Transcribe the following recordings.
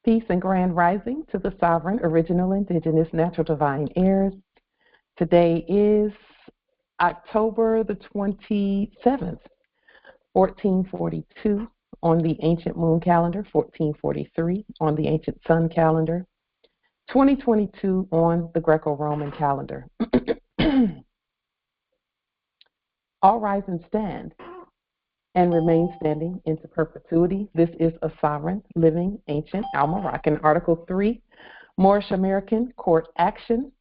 Peace and grand rising to the sovereign, original, indigenous, natural, divine heirs. Today is October the 27th, 1442 on the ancient moon calendar, 1443 on the ancient sun calendar, 2022 on the Greco-Roman calendar. All rise and stand and remain standing into perpetuity. This is a sovereign, living, ancient Al-Moroccan. Article 3, Moorish American Court Action,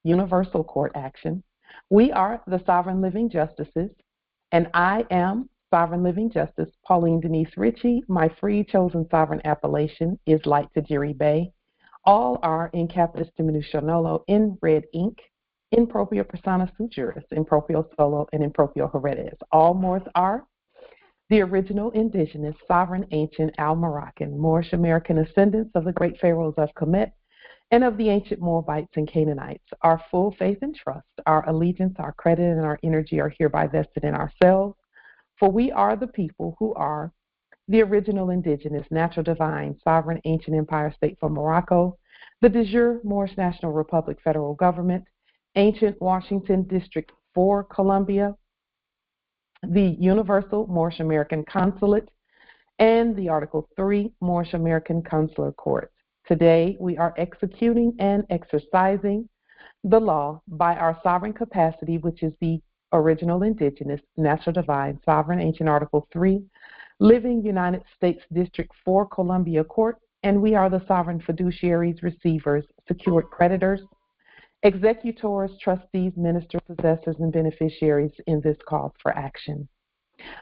Universal Court Action. We are the sovereign living justices, and I am Sovereign Living Justice Pauline Denise Ritchie. My free chosen sovereign appellation is Light Tajiri Bay. All are in capitis diminution nolo, in red ink, in proprio persona sui juris, in proprio solo, and in proprio heredes. All Moors are the original indigenous, sovereign, ancient, Al-Moroccan, Moorish American ascendants of the great pharaohs of Kemet and of the ancient Moabites and Canaanites. Our full faith and trust, our allegiance, our credit, and our energy are hereby vested in ourselves, for we are the people who are the original indigenous, natural, divine, sovereign, ancient empire state for Morocco, the de jure Moorish National Republic federal government, ancient Washington District 4, Columbia, the Universal Moorish American Consulate, and the Article 3 Moorish American Consular Court. Today, we are executing and exercising the law by our sovereign capacity, which is the original indigenous, natural, divine, sovereign, ancient Article 3, living United States District 4, Columbia Court, and we are the sovereign fiduciaries, receivers, secured creditors, executors, trustees, ministers, possessors, and beneficiaries in this cause for action.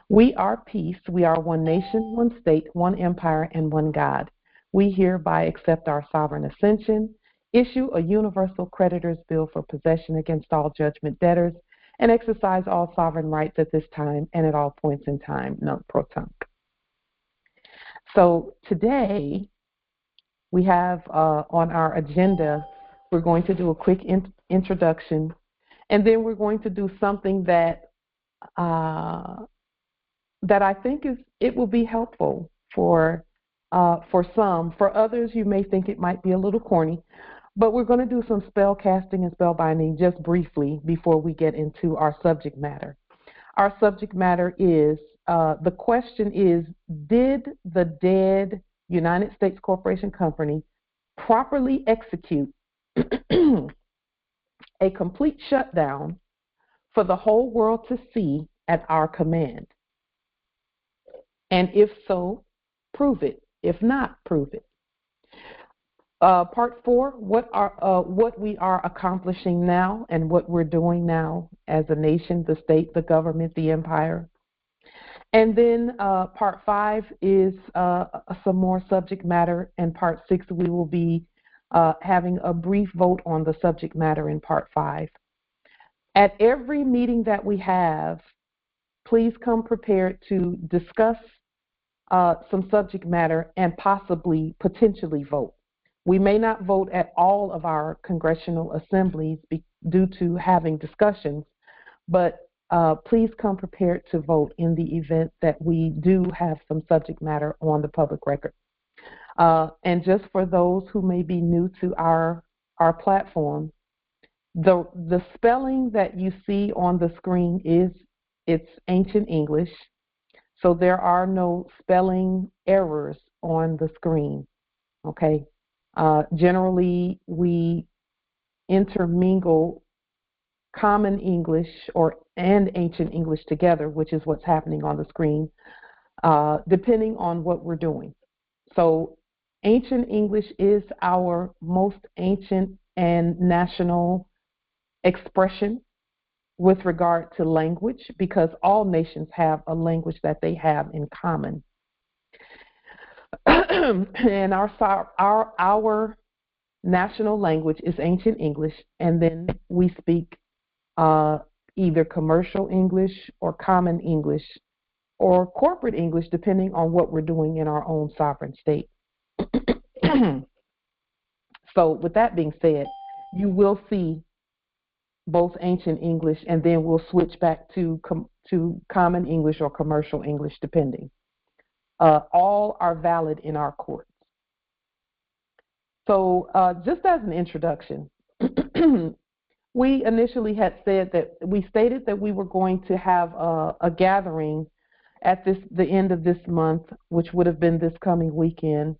We are peace. We are one nation, one state, one empire, and one God. We hereby accept our sovereign ascension, issue a universal creditor's bill for possession against all judgment debtors, and exercise all sovereign rights at this time and at all points in time, nunc pro tunc. So today we have on our agenda, we're going to do a quick introduction, and then we're going to do something that that I think it will be helpful for some. For others, you may think it might be a little corny, but we're going to do some spell casting and spell binding just briefly before we get into our subject matter. Our subject matter is, the question is, did the dead United States Corporation Company properly execute a complete shutdown for the whole world to see at our command? And if so, prove it. If not, prove it. Part 4, what we are accomplishing now and what we're doing now as a nation, the state, the government, the empire. And then part 5 is some more subject matter, and part 6 we will be having a brief vote on the subject matter in part 5. At every meeting that we have, please come prepared to discuss some subject matter and potentially vote. We may not vote at all of our congressional assemblies due to having discussions, but please come prepared to vote in the event that we do have some subject matter on the public record. And just for those who may be new to our platform, the spelling that you see on the screen it's ancient English, so there are no spelling errors on the screen. Okay. Generally, we intermingle common English and ancient English together, which is what's happening on the screen, depending on what we're doing. So ancient English is our most ancient and national expression with regard to language, because all nations have a language that they have in common. And our national language is ancient English, and then we speak either commercial English or common English or corporate English, depending on what we're doing in our own sovereign state. So with that being said, you will see both ancient English, and then we'll switch back to common English or commercial English, depending. All are valid in our courts. So just as an introduction, we initially had said that we stated that we were going to have a gathering at the end of this month, which would have been this coming weekend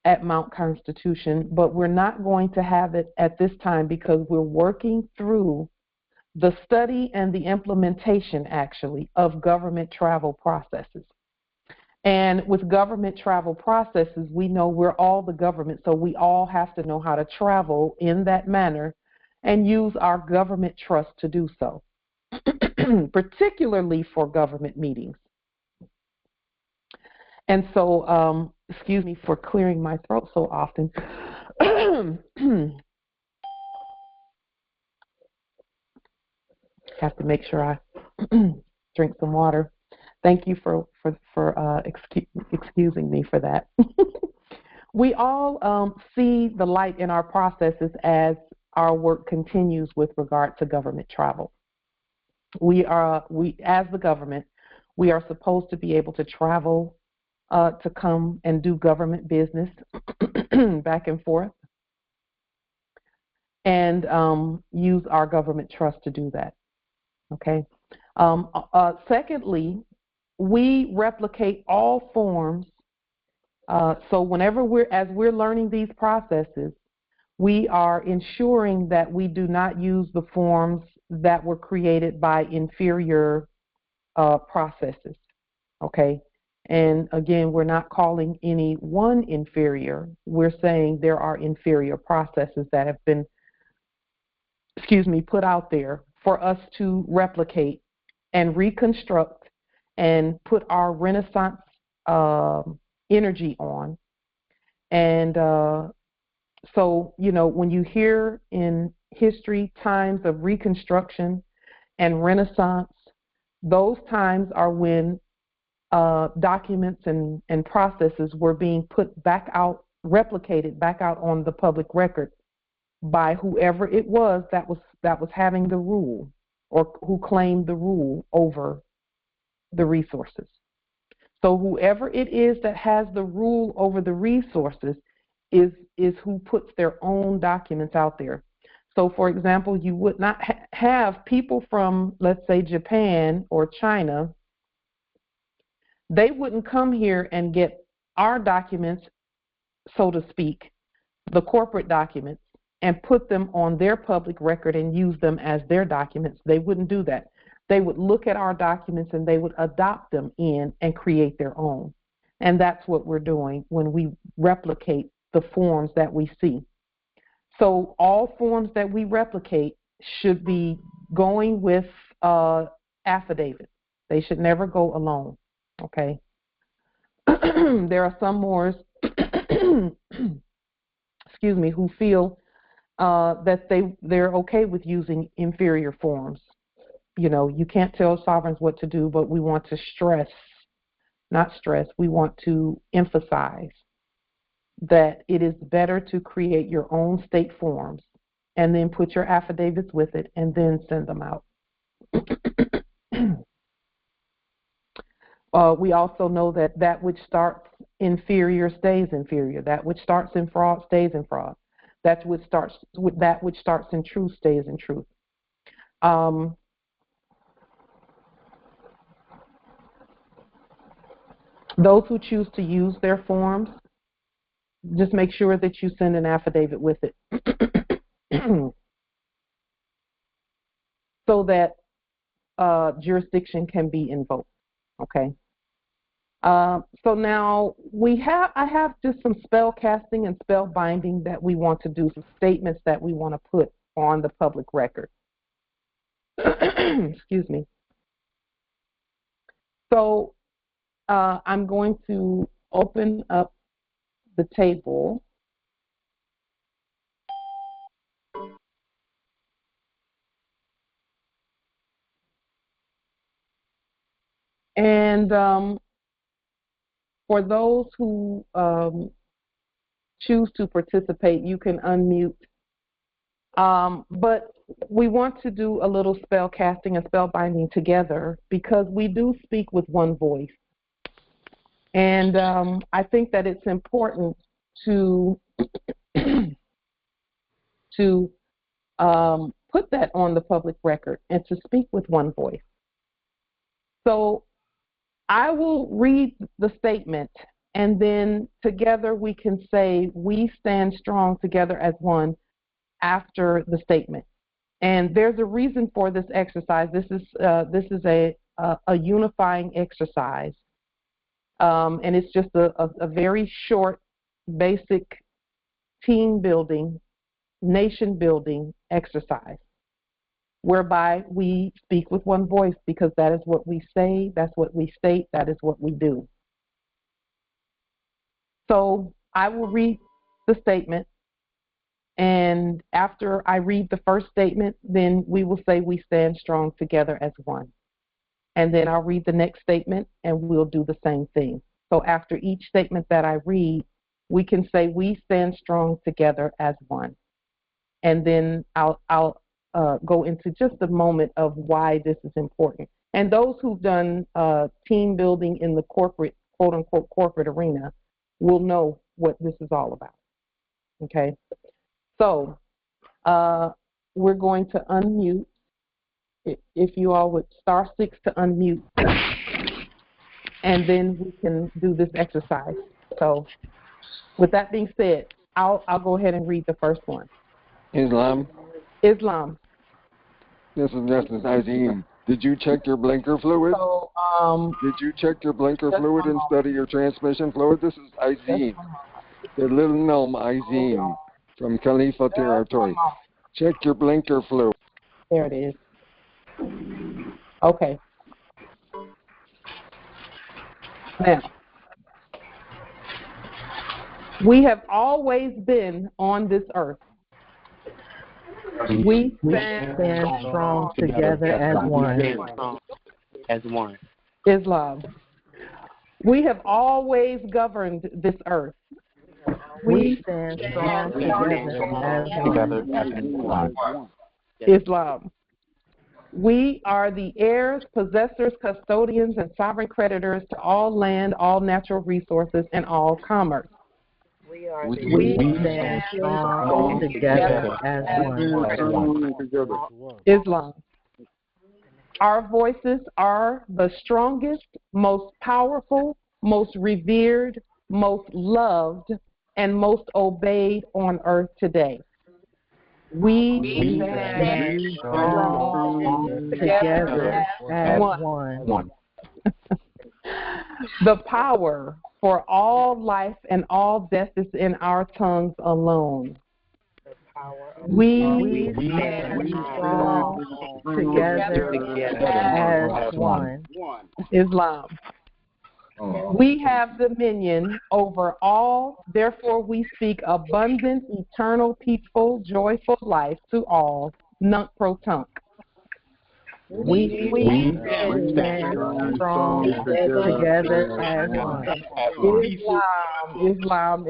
at Mount Constitution, but we're not going to have it at this time because we're working through the study and the implementation, actually, of government travel processes. And with government travel processes, we know we're all the government, so we all have to know how to travel in that manner and use our government trust to do so, particularly for government meetings. And so, excuse me for clearing my throat so often. Have to make sure I drink some water. Thank you for excusing me for that. We all see the light in our processes as our work continues with regard to government travel. We as the government, we are supposed to be able to travel to come and do government business back and forth, and use our government trust to do that. Okay. Secondly, we replicate all forms. So whenever we're learning these processes, we are ensuring that we do not use the forms that were created by inferior processes. Okay. And again, we're not calling any one inferior. We're saying there are inferior processes that have been, put out there for us to replicate and reconstruct and put our Renaissance energy on. And so, when you hear in history times of Reconstruction and Renaissance, those times are when documents and processes were being put back out, replicated back out on the public record by whoever it was that was having the rule, or who claimed the rule over the resources. So whoever it is that has the rule over the resources is who puts their own documents out there. So, for example, you would not have people from, let's say, Japan or China. They wouldn't come here and get our documents, so to speak, the corporate documents, and put them on their public record and use them as their documents. They wouldn't do that. They would look at our documents and they would adopt them in and create their own. And that's what we're doing when we replicate the forms that we see. So all forms that we replicate should be going with affidavit. They should never go alone, okay? There are some Moors, who feel that they're okay with using inferior forms. You can't tell sovereigns what to do, but we want to we want to emphasize that it is better to create your own state forms and then put your affidavits with it and then send them out. We also know that which starts inferior stays inferior. That which starts in fraud stays in fraud. That which starts in truth stays in truth. Those who choose to use their forms, just make sure that you send an affidavit with it so that jurisdiction can be invoked. Okay. So now I have just some spell casting and spell binding that we want to do, some statements that we want to put on the public record. Excuse me. So I'm going to open up the table. And for those who choose to participate, you can unmute. But we want to do a little spell casting and spell binding together because we do speak with one voice. And I think that it's important to to put that on the public record and to speak with one voice. So I will read the statement, and then together we can say we stand strong together as one after the statement. And there's a reason for this exercise. This is a unifying exercise, and it's just a very short, basic team building, nation building exercise, whereby we speak with one voice, because that is what we say, that's what we state, that is what we do. So I will read the statement, and after I read the first statement, then we will say we stand strong together as one. And then I'll read the next statement, and we'll do the same thing. So after each statement that I read, we can say we stand strong together as one. And then I'll go into just a moment of why this is important. And those who've done team building in the corporate, quote unquote, corporate arena will know what this is all about. Okay? So we're going to unmute. If you all would star 6 to unmute, and then we can do this exercise. So with that being said, I'll go ahead and read the first one. Islam. This is Justice Izine. Did you check your blinker fluid? So, Did you check your blinker fluid and study your transmission fluid? This is Izine, the little gnome Izine from Khalifa territory. Check your blinker fluid. There it is. Okay. Now, we have always been on this earth. We stand strong together as one. Islam. We have always governed this earth. We stand strong together as one. Islam. We are the heirs, possessors, custodians, and sovereign creditors to all land, all natural resources, and all commerce. We stand strong together as one. Islam. Our voices are the strongest, most powerful, most revered, most loved, and most obeyed on earth today. We stand strong together as one. The power for all life and all death is in our tongues alone. We stand strong together as one. Islam. We have dominion over all, therefore we speak abundant, eternal, peaceful, joyful life to all, nunc pro tunc. We stand strong together as one. Islam.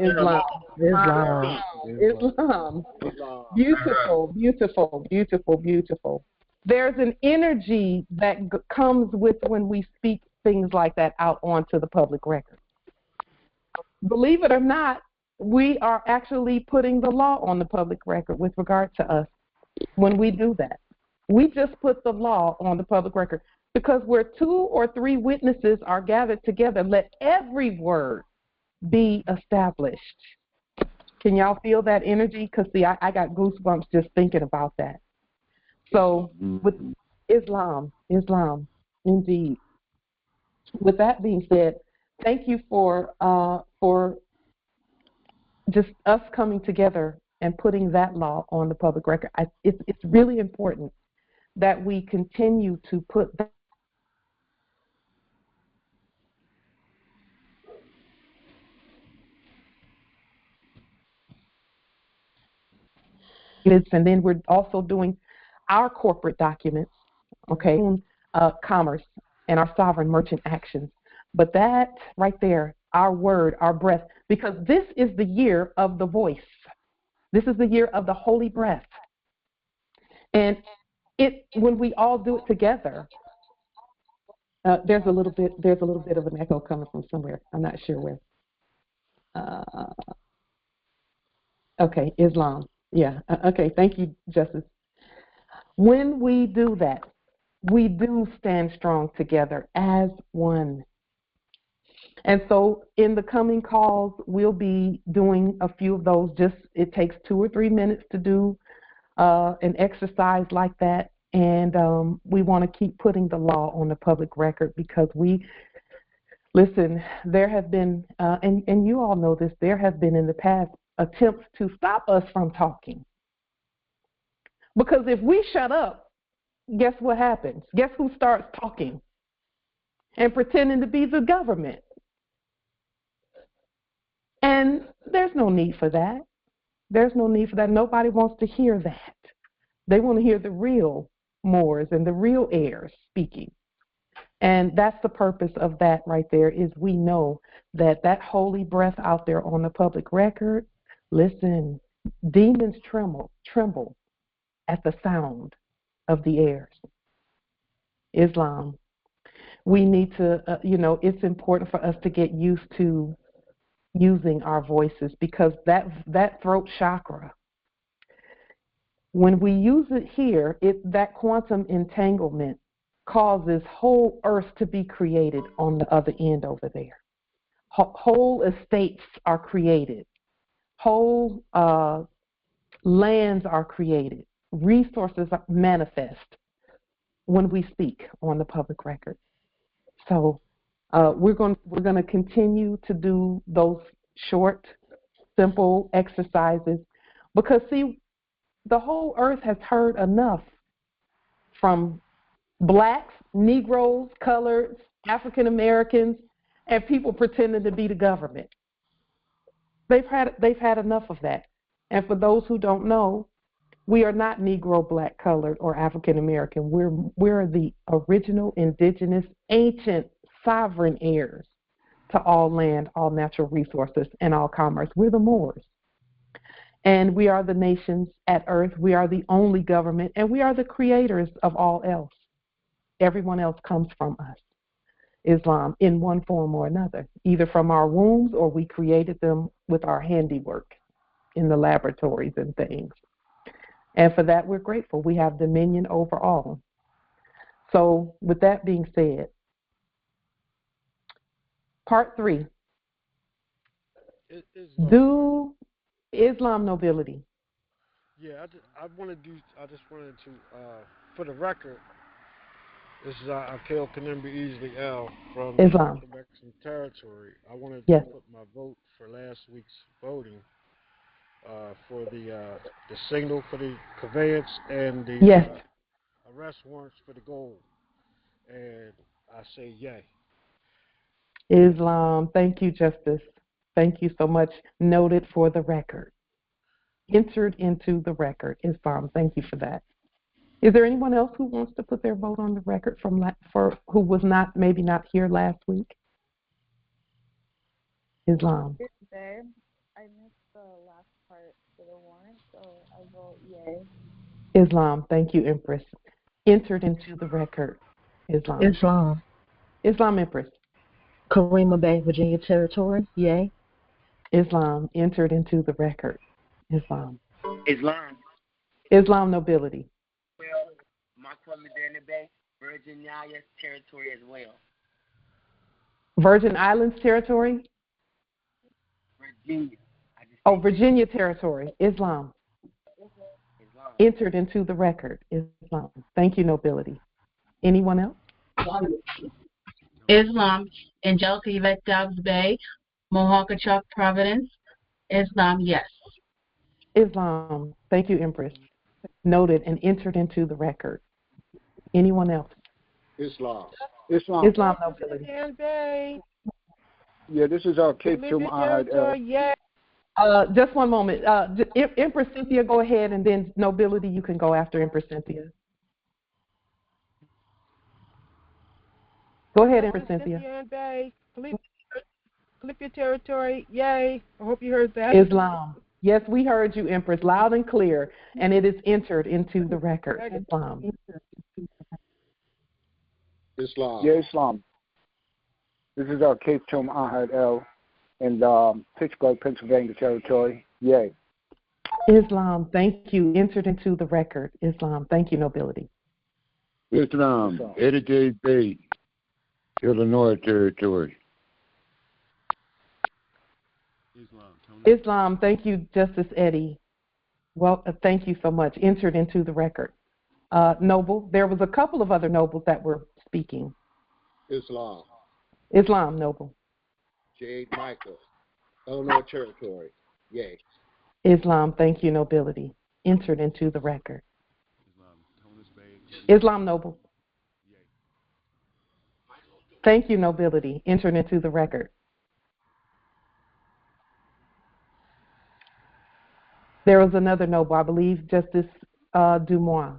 Beautiful, beautiful, beautiful, beautiful. There's an energy that comes with when we speak things like that out onto the public record. Believe it or not, we are actually putting the law on the public record with regard to us when we do that. We just put the law on the public record because where 2 or 3 witnesses are gathered together, let every word be established. Can y'all feel that energy? Because, see, I got goosebumps just thinking about that. So with Islam, indeed. With that being said, thank you for just us coming together and putting that law on the public record. It's really important that we continue to put that. And then we're also doing our corporate documents, okay, commerce and our sovereign merchant actions. But that right there, our word, our breath, because this is the year of the voice. This is the year of the holy breath. And when we all do it together, there's a little bit of an echo coming from somewhere. I'm not sure where. Okay, Islam. Yeah. Okay. Thank you, Justice. When we do that, we do stand strong together as one. And so in the coming calls, we'll be doing a few of those. Just it takes 2 or 3 minutes to do an exercise like that. And we want to keep putting the law on the public record because listen, there have been, and you all know this, there have been in the past attempts to stop us from talking. Because if we shut up, guess what happens? Guess who starts talking and pretending to be the government? And there's no need for that. There's no need for that. Nobody wants to hear that. They want to hear the real Moors and the real heirs speaking. And that's the purpose of that right there is we know that holy breath out there on the public record, listen, demons tremble at the sound of the heirs. Islam. We need to, it's important for us to get used to using our voices because that throat chakra, when we use it here, that quantum entanglement causes whole earth to be created on the other end over there. Whole estates are created. Whole lands are created. Resources manifest when we speak on the public record. So we're going to continue to do those short, simple exercises because, see, the whole earth has heard enough from blacks, Negroes, coloreds, African Americans, and people pretending to be the government. They've had enough of that. And for those who don't know, we are not Negro, black, colored, or African American. We're the original, indigenous, ancient, sovereign heirs to all land, all natural resources, and all commerce. We're the Moors. And we are the nations at earth. We are the only government, and we are the creators of all else. Everyone else comes from us, Islam, in one form or another, either from our wombs or we created them with our handiwork in the laboratories and things. And for that, we're grateful. We have dominion over all. So with that being said, part 3, do Islam nobility. Yeah, I want to do. I just wanted to, for the record, this is Akil Kanembe Easley L from the Islam. Congressional Territory. I wanted to Yes. put my vote for last week's voting for the signal for the conveyance and the Yes. arrest warrants for the gold, and I say yay. Islam. Thank you, Justice. Thank you so much. Noted for the record. Entered into the record. Islam. Thank you for that. Is there anyone else who wants to put their vote on the record for who was maybe not here last week? Islam. There, I missed the last part for the warrant, so I vote yay. Islam. Thank you, Empress. Entered into the record. Islam. Islam. Islam, Empress. Karima Bay, Virginia Territory. Yay. Islam. Entered into the record. Islam. Islam. Islam nobility. Well, Marquette Medina Bay, Virginia Territory as well. Virgin Islands Territory? Virginia. Virginia Territory. Islam. Islam. Entered into the record. Islam. Thank you, nobility. Anyone else? Islam, Angelica Yvette Dobbs Bay, Mohawk-a-Choctaw Providence. Islam, yes. Islam. Thank you, Empress. Noted and entered into the record. Anyone else? Islam. Islam nobility. Yeah, this is Cape Tom Ahad L. Just one moment. Empress Cynthia, go ahead, and then nobility, you can go after Empress Cynthia. Go ahead, Empress Cynthia. Bay, Calypso Territory, yay. I hope you heard that. Islam. Yes, we heard you, Empress, loud and clear, and it is entered into the record. Islam. Islam. Yeah, Islam. This is Cape Tom Ahad L. in Pittsburgh, Pennsylvania Territory. Yay. Islam, thank you. Entered into the record. Islam, thank you, nobility. Islam, Eddie J. Bay, Illinois Territory. Islam, thank you, Justice Eddie. Well, thank you so much. Entered into the record. Noble, there was a couple of other nobles that were speaking. Islam. Islam, noble. Jade Michael, Illinois Territory. Yay. Islam, thank you, nobility. Entered into the record. Islam, noble. Thank you, nobility. Entered into the record. There was another noble, I believe, Justice Dumois.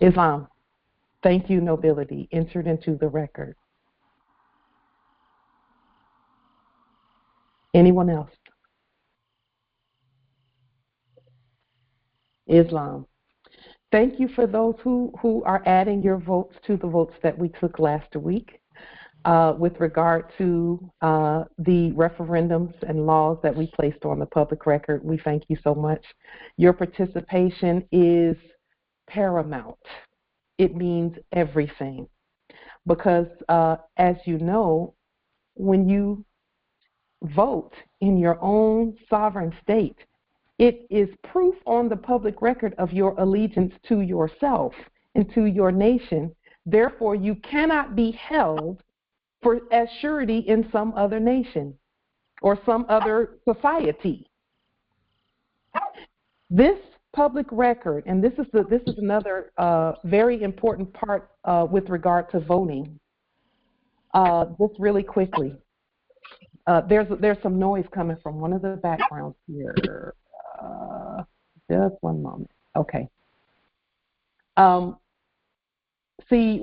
Islam, thank you, nobility. Entered into the record. Anyone else? Islam. Thank you for those who are adding your votes to the votes that we took last week with regard to the referendums and laws that we placed on the public record. We thank you so much. Your participation is paramount. It means everything because, as you know, when you vote in your own sovereign state, it is proof on the public record of your allegiance to yourself and to your nation. Therefore, you cannot be held for as surety in some other nation or some other society. This public record, and this is another very important part with regard to voting. Just really quickly, there's some noise coming from one of the backgrounds here. Just one moment. Okay. See,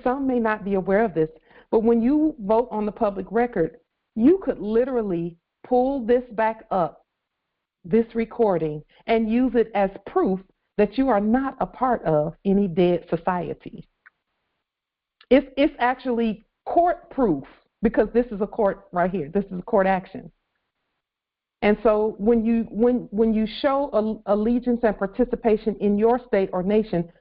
some may not be aware of this, but when you vote on the public record, you could literally pull this back up, this recording, and use it as proof that you are not a part of any dead society. It's actually court proof because this is a court right here. This is a court action. And so when you show allegiance and participation in your state or nation,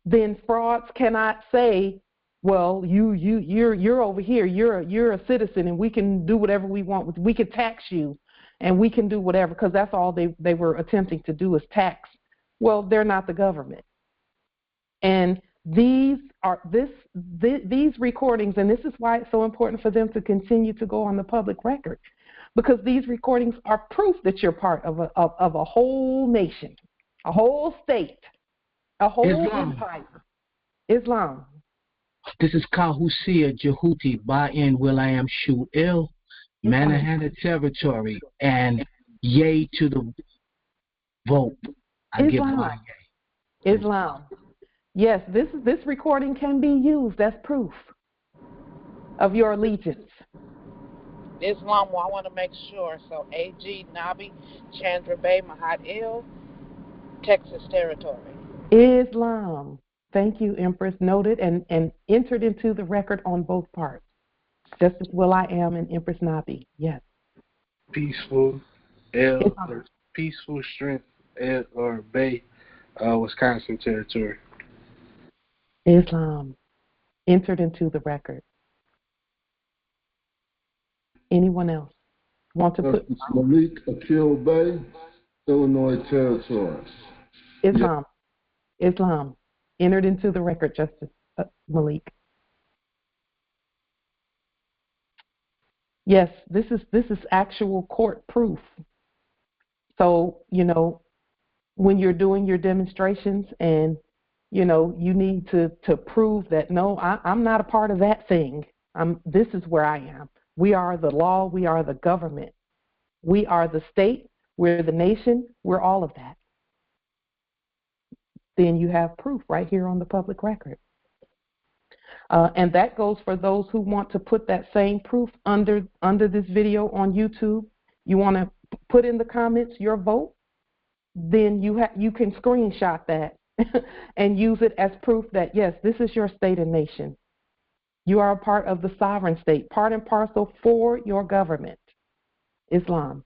then frauds cannot say, well, you're over here, you're a citizen, and we can do whatever we want. We can tax you, and we can do whatever, because that's all they were attempting to do is tax. Well, they're not the government, and these recordings, and this is why it's so important for them to continue to go on the public record, because these recordings are proof that you're part of a whole nation, a whole state, a whole empire. Islam. This is Kahusia Jehuti Ba'in Will.I.am Shu Il, Manhattan Territory, and yay to the vote. I give my yay. Islam. Yes, this recording can be used as proof of your allegiance. Islam, well, I want to make sure. So A.G. Nabi, Chandra Bay, Mahat Il, Texas Territory. Islam. Thank you, Empress. Noted and entered into the record on both parts. Justice Will.I.am and Empress Nabi. Yes. Peaceful Strength or Bay, Wisconsin Territory. Islam. Entered into the record. Anyone else want to put? Malik Akil Bay, Illinois Territory. Islam. Yes. Islam. Entered into the record, Justice Malik. Yes, this is actual court proof. So, when you're doing your demonstrations and, you need to prove that, no, I'm not a part of that thing. This is where I am. We are the law. We are the government. We are the state. We're the nation. We're all of that. Then you have proof right here on the public record. And that goes for those who want to put that same proof under this video on YouTube. You want to put in the comments your vote, then you can screenshot that and use it as proof that, yes, this is your state and nation. You are a part of the sovereign state, part and parcel for your government, Islam.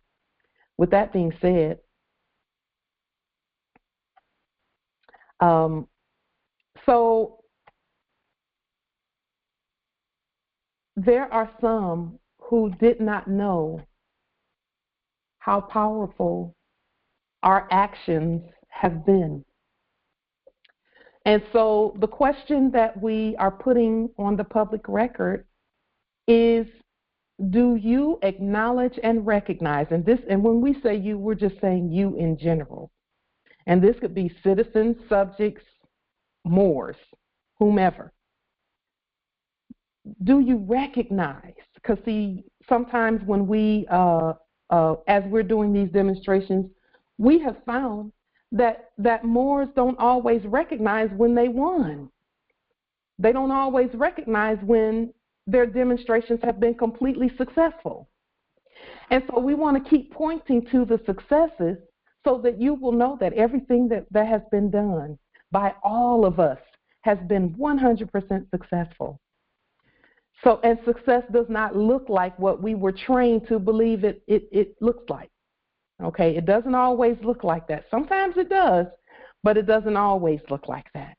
With that being said, so there are some who did not know how powerful our actions have been. And so the question that we are putting on the public record is, do you acknowledge and recognize, and when we say you, we're just saying you in general. And this could be citizens, subjects, Moors, whomever. Do you recognize? Because see, sometimes when we, as we're doing these demonstrations, we have found that Moors don't always recognize when they won. They don't always recognize when their demonstrations have been completely successful. And so we want to keep pointing to the successes so that you will know that everything that has been done by all of us has been 100% successful. So, and success does not look like what we were trained to believe it looks like. Okay, it doesn't always look like that. Sometimes it does, but it doesn't always look like that.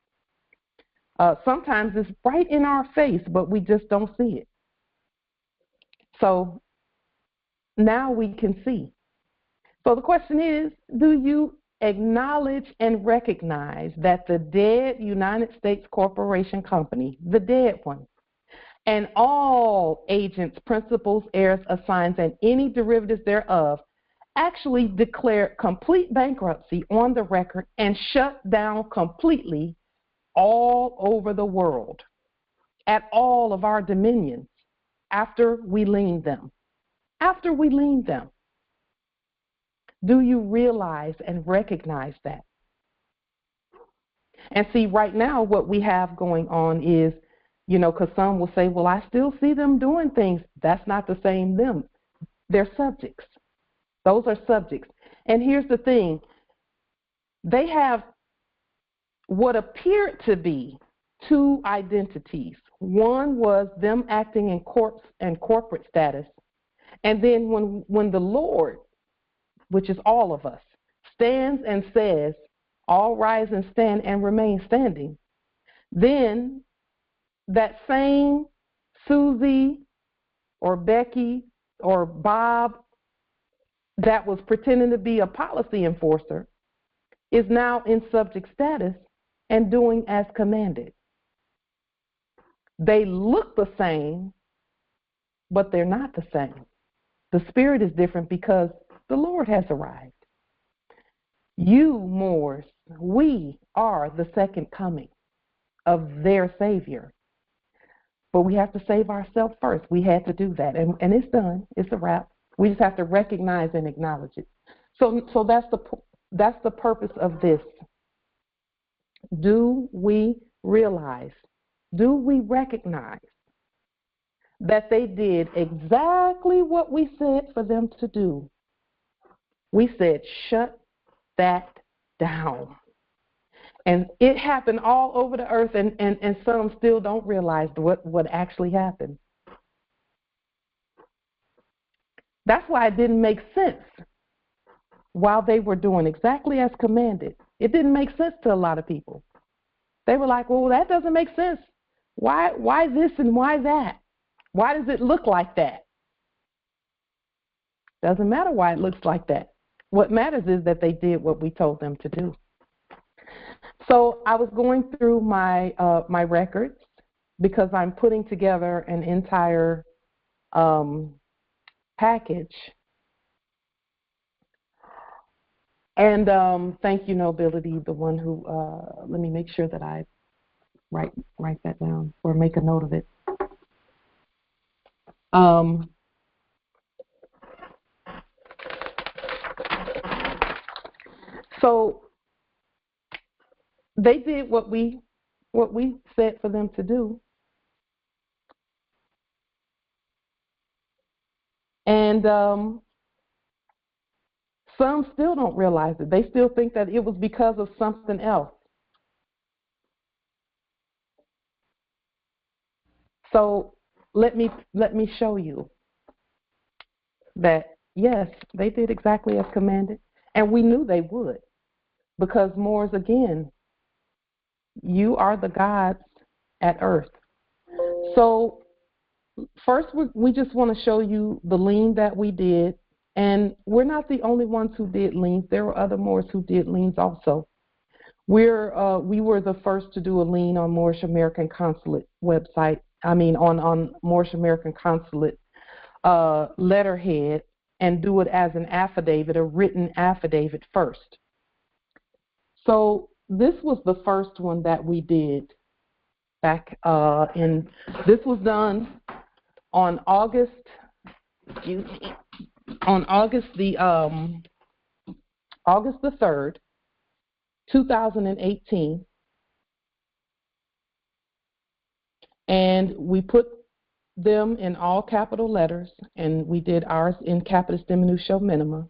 Sometimes it's right in our face, but we just don't see it. So now we can see. So the question is, do you acknowledge and recognize that the dead United States Corporation Company, the dead one, and all agents, principals, heirs, assigns, and any derivatives thereof actually declared complete bankruptcy on the record and shut down completely all over the world at all of our dominions after we leaned them? After we leaned them. Do you realize and recognize that? And see, right now, what we have going on is, because some will say, well, I still see them doing things. That's not the same them. They're subjects. Those are subjects. And here's the thing. They have what appeared to be two identities. One was them acting in corporate status. And then when the Lord, which is all of us, stands and says, all rise and stand and remain standing, then that same Susie or Becky or Bob that was pretending to be a policy enforcer is now in subject status and doing as commanded. They look the same, but they're not the same. The spirit is different because the Lord has arrived. You, Moors, we are the second coming of their Savior. But we have to save ourselves first. We had to do that. And it's done. It's a wrap. We just have to recognize and acknowledge it. So that's the purpose of this. Do we realize, do we recognize that they did exactly what we said for them to do? We said, shut that down. And it happened all over the earth, and some still don't realize what actually happened. That's why it didn't make sense while they were doing exactly as commanded. It didn't make sense to a lot of people. They were like, well, that doesn't make sense. Why this and why that? Why does it look like that? Doesn't matter why it looks like that. What matters is that they did what we told them to do. So I was going through my my records because I'm putting together an entire package. And thank you, Nobility, the one who, let me make sure that I write that down or make a note of it. So they did what we said for them to do. And some still don't realize it. They still think that it was because of something else. So let me show you that, yes, they did exactly as commanded, and we knew they would, because Moors, again, you are the gods at earth. So first, we just want to show you the lien that we did, and we're not the only ones who did liens. There were other Moors who did liens also. We were the first to do a lien on Moorish American Consulate website. I mean, on Moorish American Consulate letterhead, and do it as an affidavit, a written affidavit first. So this was the first one that we did back in. This was done on August. Excuse me. On August the 3rd, 2018, and we put them in all capital letters, and we did ours in capitis diminutio minima.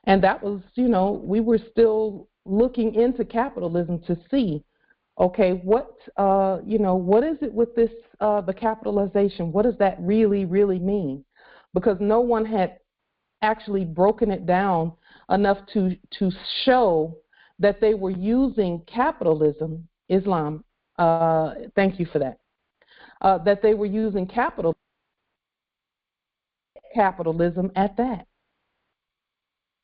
And that was, we were still looking into capitalism to see, okay, what is it with this, the capitalization? What does that really, really mean? Because no one had actually broken it down enough to show that they were using capitalism, Islam, thank you for that, that they were using capitalism at that.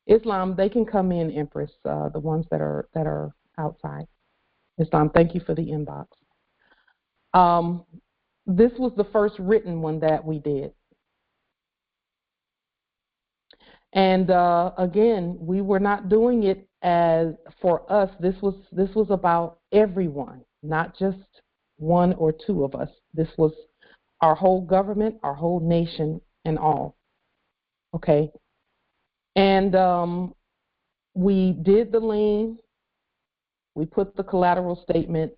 Islam, they can come in, Empress, the ones that are outside. Islam, thank you for the inbox. This was the first written one that we did. And again, we were not doing it as for us. This was about everyone, not just one or two of us. This was our whole government, our whole nation, and all. Okay. And we did the lien. We put the collateral statement.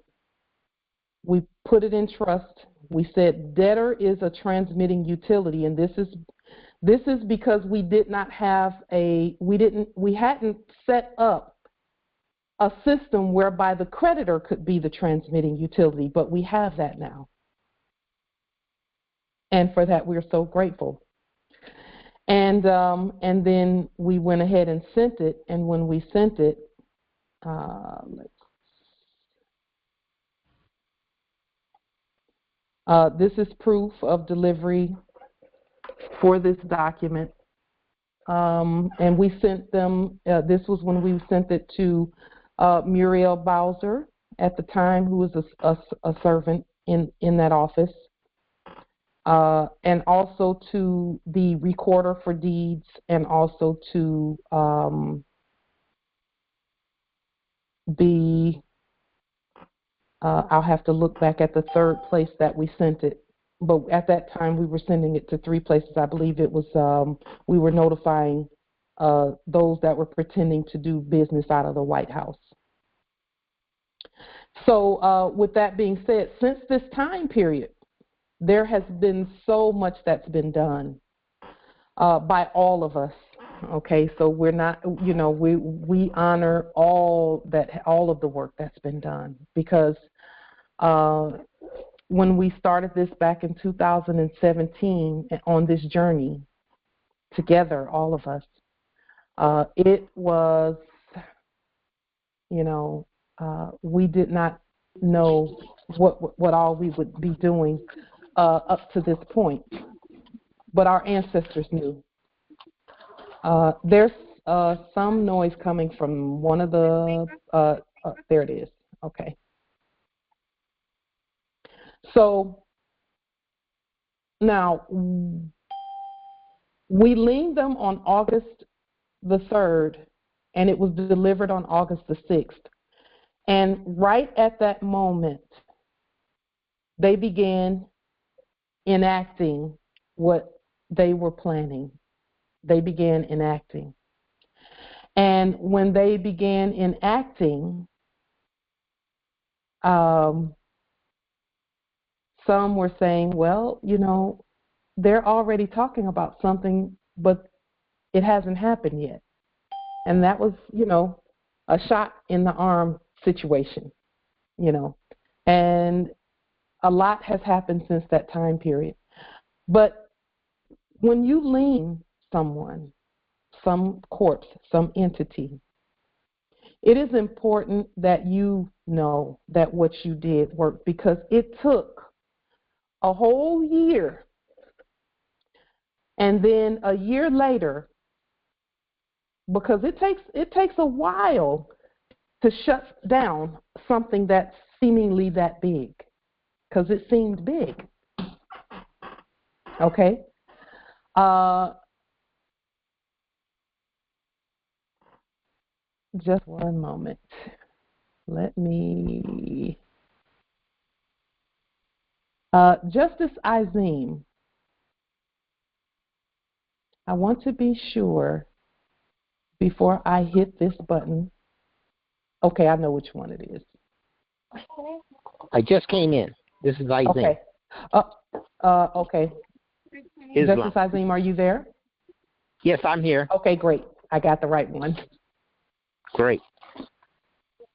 We put it in trust. We said debtor is a transmitting utility, and this is because we did not have we hadn't set up a system whereby the creditor could be the transmitting utility, but we have that now. And for that, we're so grateful. And then we went ahead and sent it, and when we sent it, this is proof of delivery for this document. And we sent them, this was when we sent it to Muriel Bowser at the time, who was a servant in that office, and also to the recorder for deeds, and also to I'll have to look back at the third place that we sent it. But at that time, we were sending it to three places. I believe it was, we were notifying those that were pretending to do business out of the White House. So with that being said, since this time period, there has been so much that's been done by all of us. Okay, so we're not, we honor all of the work that's been done, because when we started this back in 2017 on this journey together, all of us, it was, we did not know what all we would be doing up to this point, but our ancestors knew. There's some noise coming from one of the, there it is, okay. So now, we liened them on August the 3rd, and it was delivered on August the 6th. And right at that moment, they began enacting what they were planning. They began enacting. And when they began enacting, some were saying, well, they're already talking about something, but it hasn't happened yet. And that was, a shot in the arm situation, And a lot has happened since that time period. But when you lien someone, some corpse, some entity, it is important that you know that what you did worked, because it took a whole year, and then a year later, because it takes a while to shut down something that's seemingly that big, because it seemed big. Okay? Just one moment. Let me... Justice Izim, I want to be sure before I hit this button. Okay, I know which one it is. I just came in. This is Izim. Okay. Okay. Islam. Justice Izim, are you there? Yes, I'm here. Okay, great. I got the right one. Great.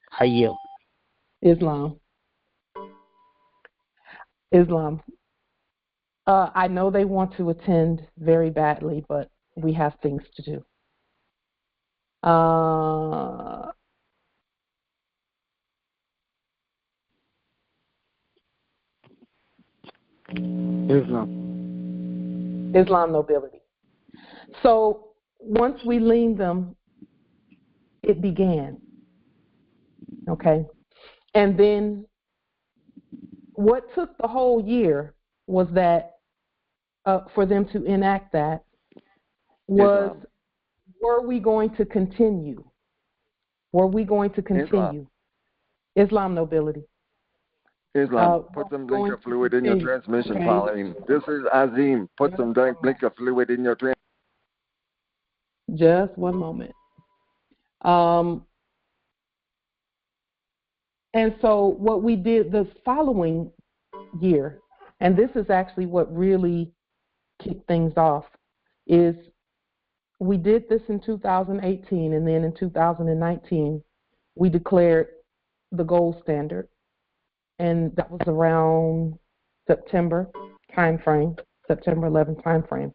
How are you? Islam. I know they want to attend very badly, but we have things to do. Islam nobility. So once we leaned them, it began. Okay? And then what took the whole year was that for them to enact that was, Islam. were we going to continue? Were we going to continue? Islam nobility. Islam, put some blinker fluid in your transmission, okay. Pauline. This is Azim. Put some blinker fluid in your transmission. Just one moment. And so what we did the following year, and this is actually what really kicked things off, is we did this in 2018, and then in 2019, we declared the gold standard, and that was around September timeframe, September 11th timeframe.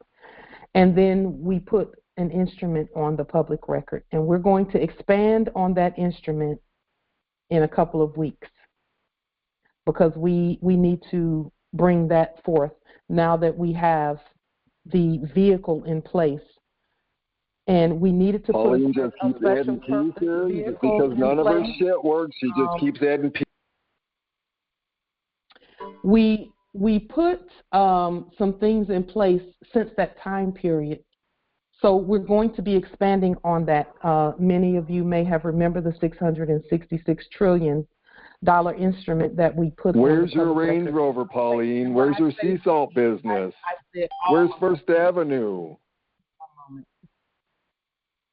And then we put an instrument on the public record, and we're going to expand on that instrument in a couple of weeks, because we need to bring that forth now that we have the vehicle in place. And we needed to Pauline put just keeps adding pieces because none of her shit works. She just keeps adding pieces. We put some things in place since that time period. So we're going to be expanding on that. Many of you may have remembered the $666 trillion instrument that we put on. Where's your Range Rover, Pauline? Where's your sea salt business? Where's First Avenue?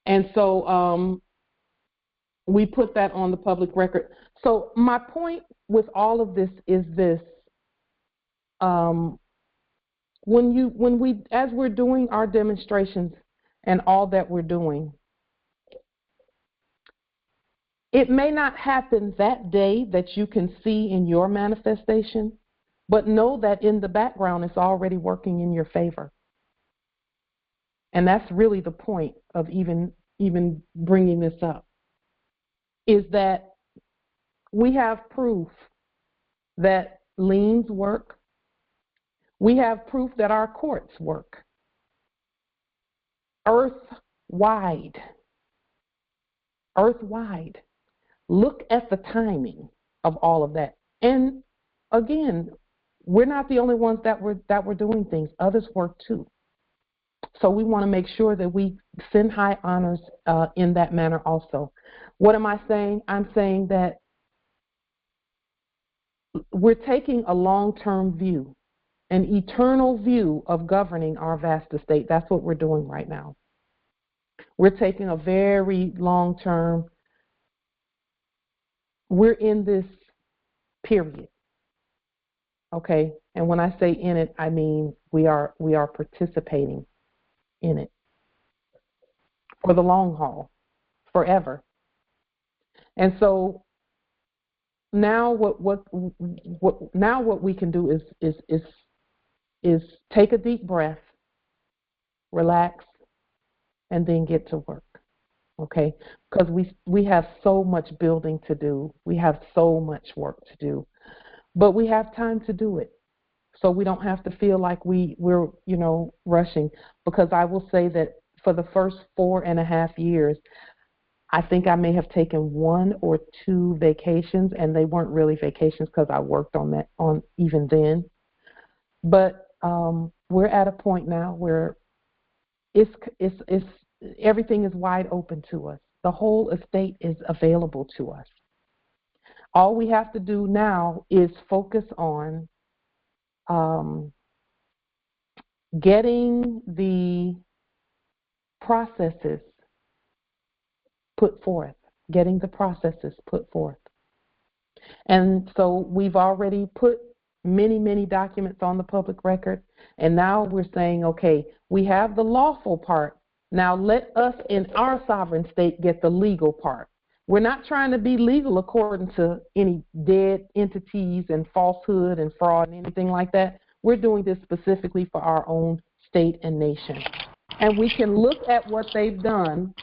And so we put that on the public record. So my point with all of this is this: when we, as we're doing our demonstrations and all that we're doing, it may not happen that day that you can see in your manifestation, but know that in the background it's already working in your favor. And that's really the point of even bringing this up, is that we have proof that liens work. We have proof that our courts work. Earth-wide. Look at the timing of all of that. And again, we're not the only ones that were doing things. Others work too. So we want to make sure that we send high honors in that manner also. What am I saying? I'm saying that we're taking a long-term view, an eternal view of governing our vast estate. That's what we're doing right now. We're taking a very long-term. We're in this period, okay? And when I say in it, I mean we are participating in it for the long haul, forever. And so now what we can do is take a deep breath, relax, and then get to work. Okay? Because we have so much building to do. We have so much work to do. But we have time to do it. So we don't have to feel like we're rushing. Because I will say that for the first 4.5 years, I think I may have taken 1 or 2 vacations, and they weren't really vacations because I worked on even then. But we're at a point now where it's everything is wide open to us. The whole estate is available to us. All we have to do now is focus on getting the processes put forth. And so we've already put many, many documents on the public record, and now we're saying, okay, we have the lawful part. Now let us in our sovereign state get the legal part. We're not trying to be legal according to any dead entities and falsehood and fraud and anything like that. We're doing this specifically for our own state and nation. And we can look at what they've done.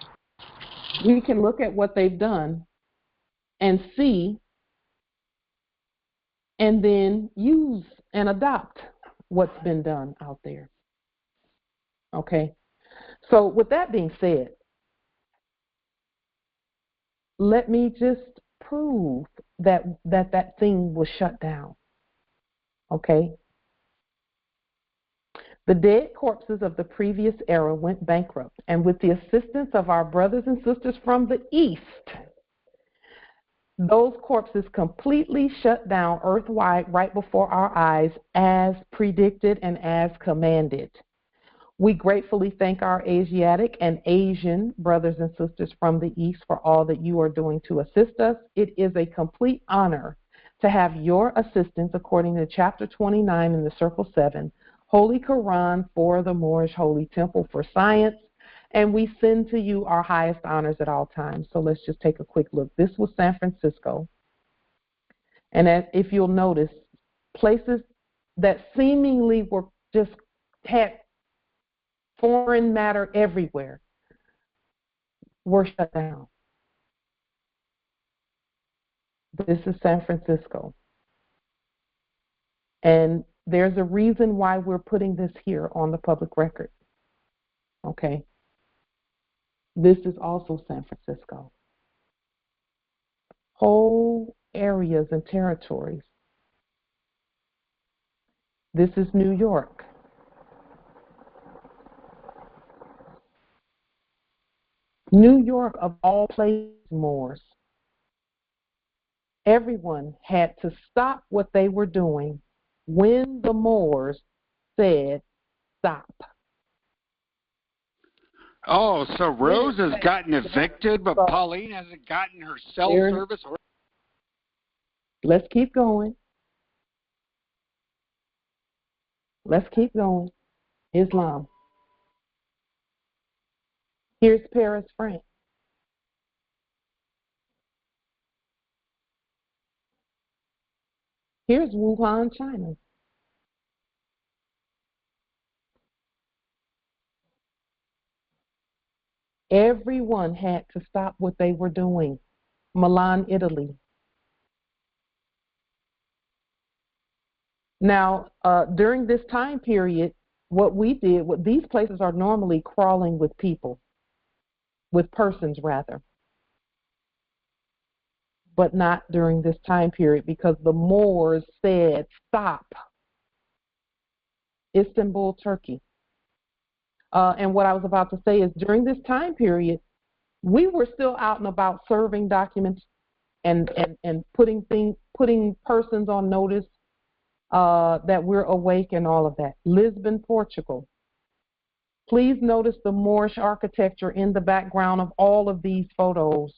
And see and then use and adopt what's been done out there. Okay? So with that being said, let me just prove that thing was shut down. Okay? The dead corpses of the previous era went bankrupt, and with the assistance of our brothers and sisters from the East, those corpses completely shut down earthwide right before our eyes as predicted and as commanded. We gratefully thank our Asiatic and Asian brothers and sisters from the East for all that you are doing to assist us. It is a complete honor to have your assistance according to chapter 29 in the Circle 7, Holy Quran for the Moorish Holy Temple for Science, and we send to you our highest honors at all times. So let's just take a quick look. This was San Francisco. And if you'll notice, places that seemingly were just had foreign matter everywhere were shut down. This is San Francisco. And there's a reason why we're putting this here on the public record. Okay? This is also San Francisco. Whole areas and territories. This is New York. New York, of all places, Moors. Everyone had to stop what they were doing when the Moors said stop. Oh, so Rose has gotten evicted, but Pauline hasn't gotten her cell service? Let's keep going. Islam. Here's Paris, France. Here's Wuhan, China. Everyone had to stop what they were doing. Milan, Italy. Now, during this time period, what these places are normally crawling with people, with persons rather, but not during this time period because the Moors said stop. Istanbul, Turkey. And what I was about to say is during this time period, we were still out and about serving documents and putting persons on notice that we're awake and all of that. Lisbon, Portugal. Please notice the Moorish architecture in the background of all of these photos.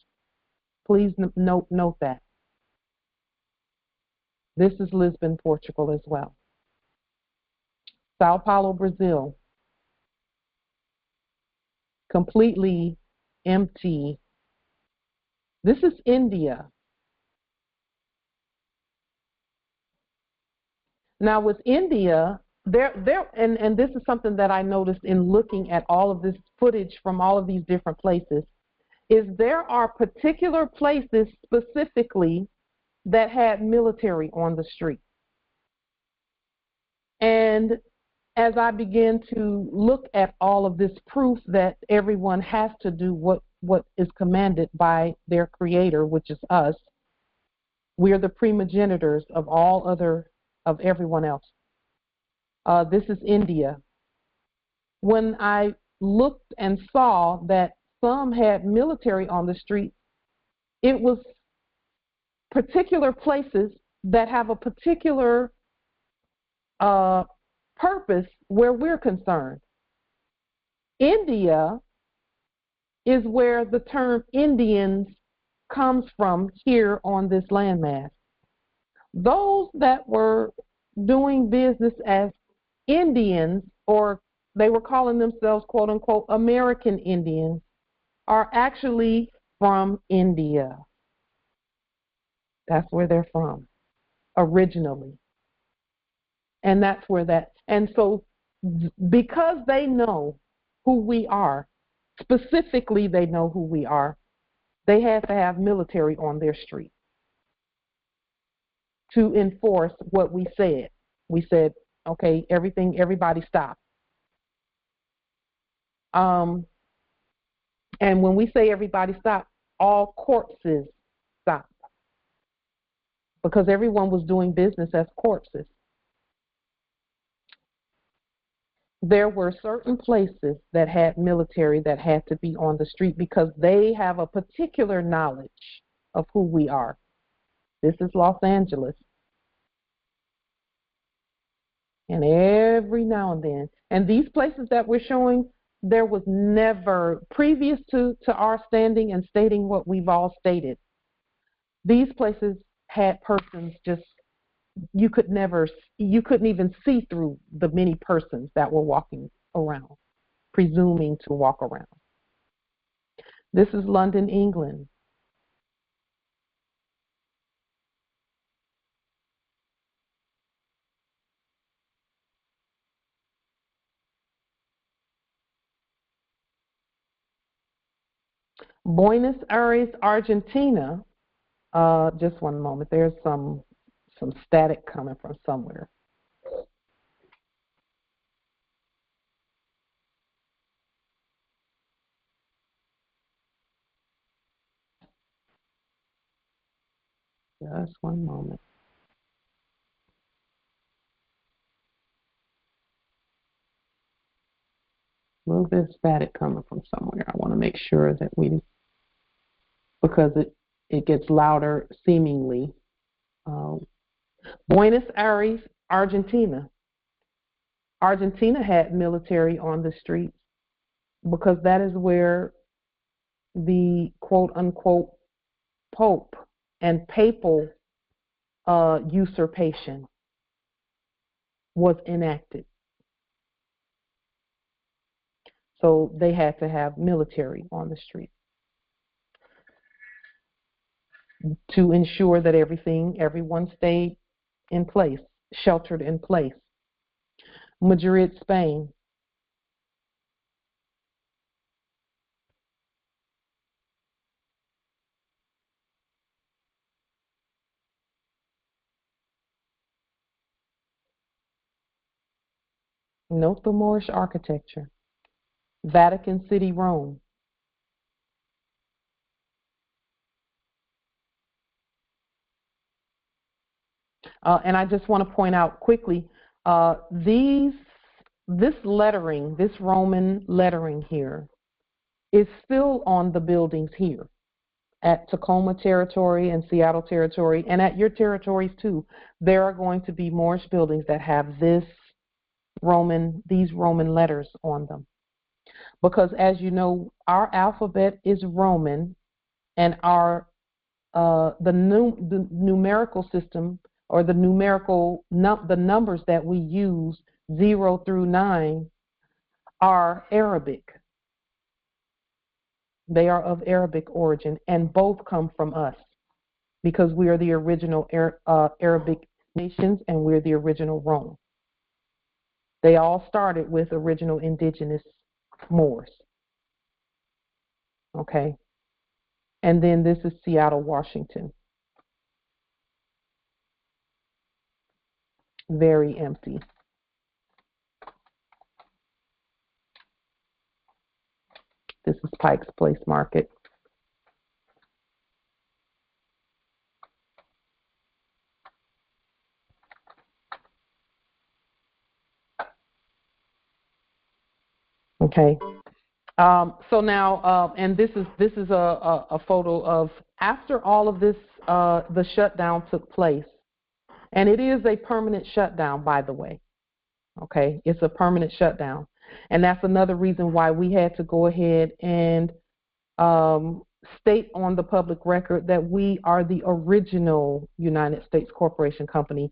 Please note that. This is Lisbon, Portugal as well. Sao Paulo, Brazil. Completely empty. This is India. Now with India, and this is something that I noticed in looking at all of this footage from all of these different places, is there are particular places specifically that had military on the street. And as I begin to look at all of this proof that everyone has to do what is commanded by their creator, which is us, we are the primogenitors of of everyone else. This is India. When I looked and saw that some had military on the street, it was particular places that have a particular purpose where we're concerned. India is where the term Indians comes from here on this landmass. Those that were doing business as Indians, or they were calling themselves, quote unquote, American Indians, are actually from India. That's where they're from originally. And that's where and so because they know who we are, specifically they know who we are, they had to have military on their street to enforce what we said. We said, okay, everybody stop. And when we say everybody stop, all corpses stop. Because everyone was doing business as corpses. There were certain places that had military that had to be on the street because they have a particular knowledge of who we are. This is Los Angeles. And every now and then, and these places that we're showing, there was never, previous to our standing and stating what we've all stated, these places had persons just, you couldn't even see through the many persons that were walking around, presuming to walk around. This is London, England. Buenos Aires, Argentina. Just one moment. There's some static coming from somewhere. Just one moment. A little bit of static coming from somewhere. I want to make sure that because it gets louder seemingly. Buenos Aires, Argentina. Argentina had military on the streets because that is where the quote-unquote Pope and papal usurpation was enacted. So they had to have military on the street to ensure that everyone stayed in place, sheltered in place. Madrid, Spain. Note the Moorish architecture. Vatican City, Rome. And I just want to point out quickly, this lettering, this Roman lettering here, is still on the buildings here at Tacoma Territory and Seattle Territory, and at your territories too. There are going to be Moorish buildings that have these Roman letters on them. Because as you know, our alphabet is Roman, and our the numerical system, or the numbers that we use, 0 through 9, are Arabic. They are of Arabic origin, and both come from us because we are the original Arabic nations, and we're the original Rome. They all started with original indigenous Moors. Okay. And then this is Seattle, Washington. Very empty. This is Pike's Place Market. Okay. So now, and this is a photo of after all of this, the shutdown took place, and it is a permanent shutdown, by the way. Okay, it's a permanent shutdown, and that's another reason why we had to go ahead and state on the public record that we are the original United States Corporation Company.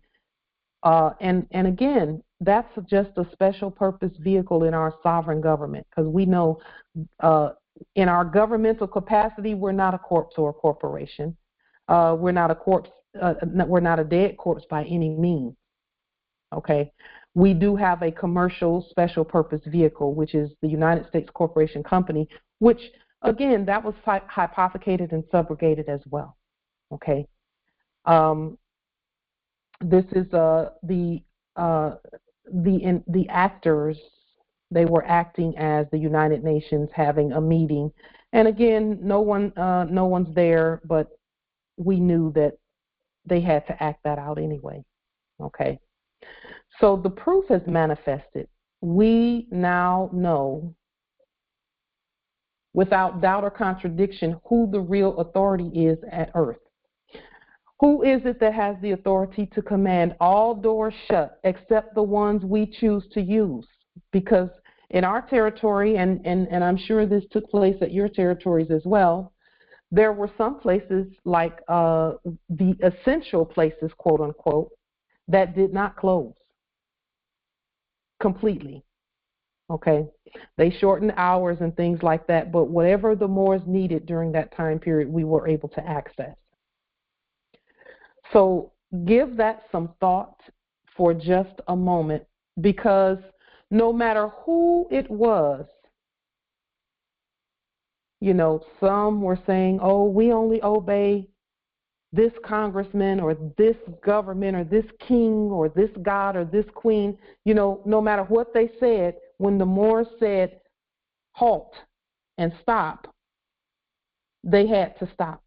And again, that's just a special purpose vehicle in our sovereign government, because we know in our governmental capacity, we're not a corpse or a corporation. We're not a corpse. We're not a dead corpse by any means. Okay. We do have a commercial special purpose vehicle, which is the United States Corporation Company, which, again, that was hypothecated and subrogated as well. Okay. This is the actors. They were acting as the United Nations having a meeting, and again, no one's there, but we knew that they had to act that out anyway. Okay, so the proof has manifested. We now know, without doubt or contradiction, who the real authority is at Earth. Who is it that has the authority to command all doors shut except the ones we choose to use? Because in our territory, and I'm sure this took place at your territories as well, there were some places like the essential places, quote unquote, that did not close completely. Okay, they shortened hours and things like that, but whatever the Moors needed during that time period, we were able to access. So give that some thought for just a moment, because no matter who it was, you know, some were saying, oh, we only obey this congressman or this government or this king or this god or this queen. You know, no matter what they said, when the Moors said halt and stop, they had to stop.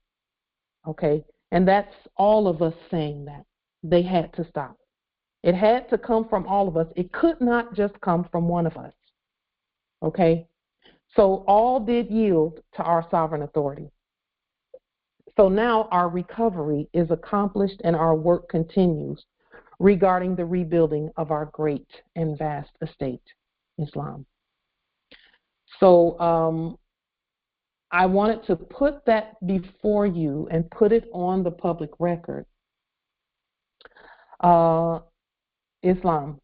Okay? And that's all of us saying that. They had to stop. It had to come from all of us. It could not just come from one of us. Okay? So all did yield to our sovereign authority. So now our recovery is accomplished and our work continues regarding the rebuilding of our great and vast estate, Islam. So I wanted to put that before you and put it on the public record. Islam.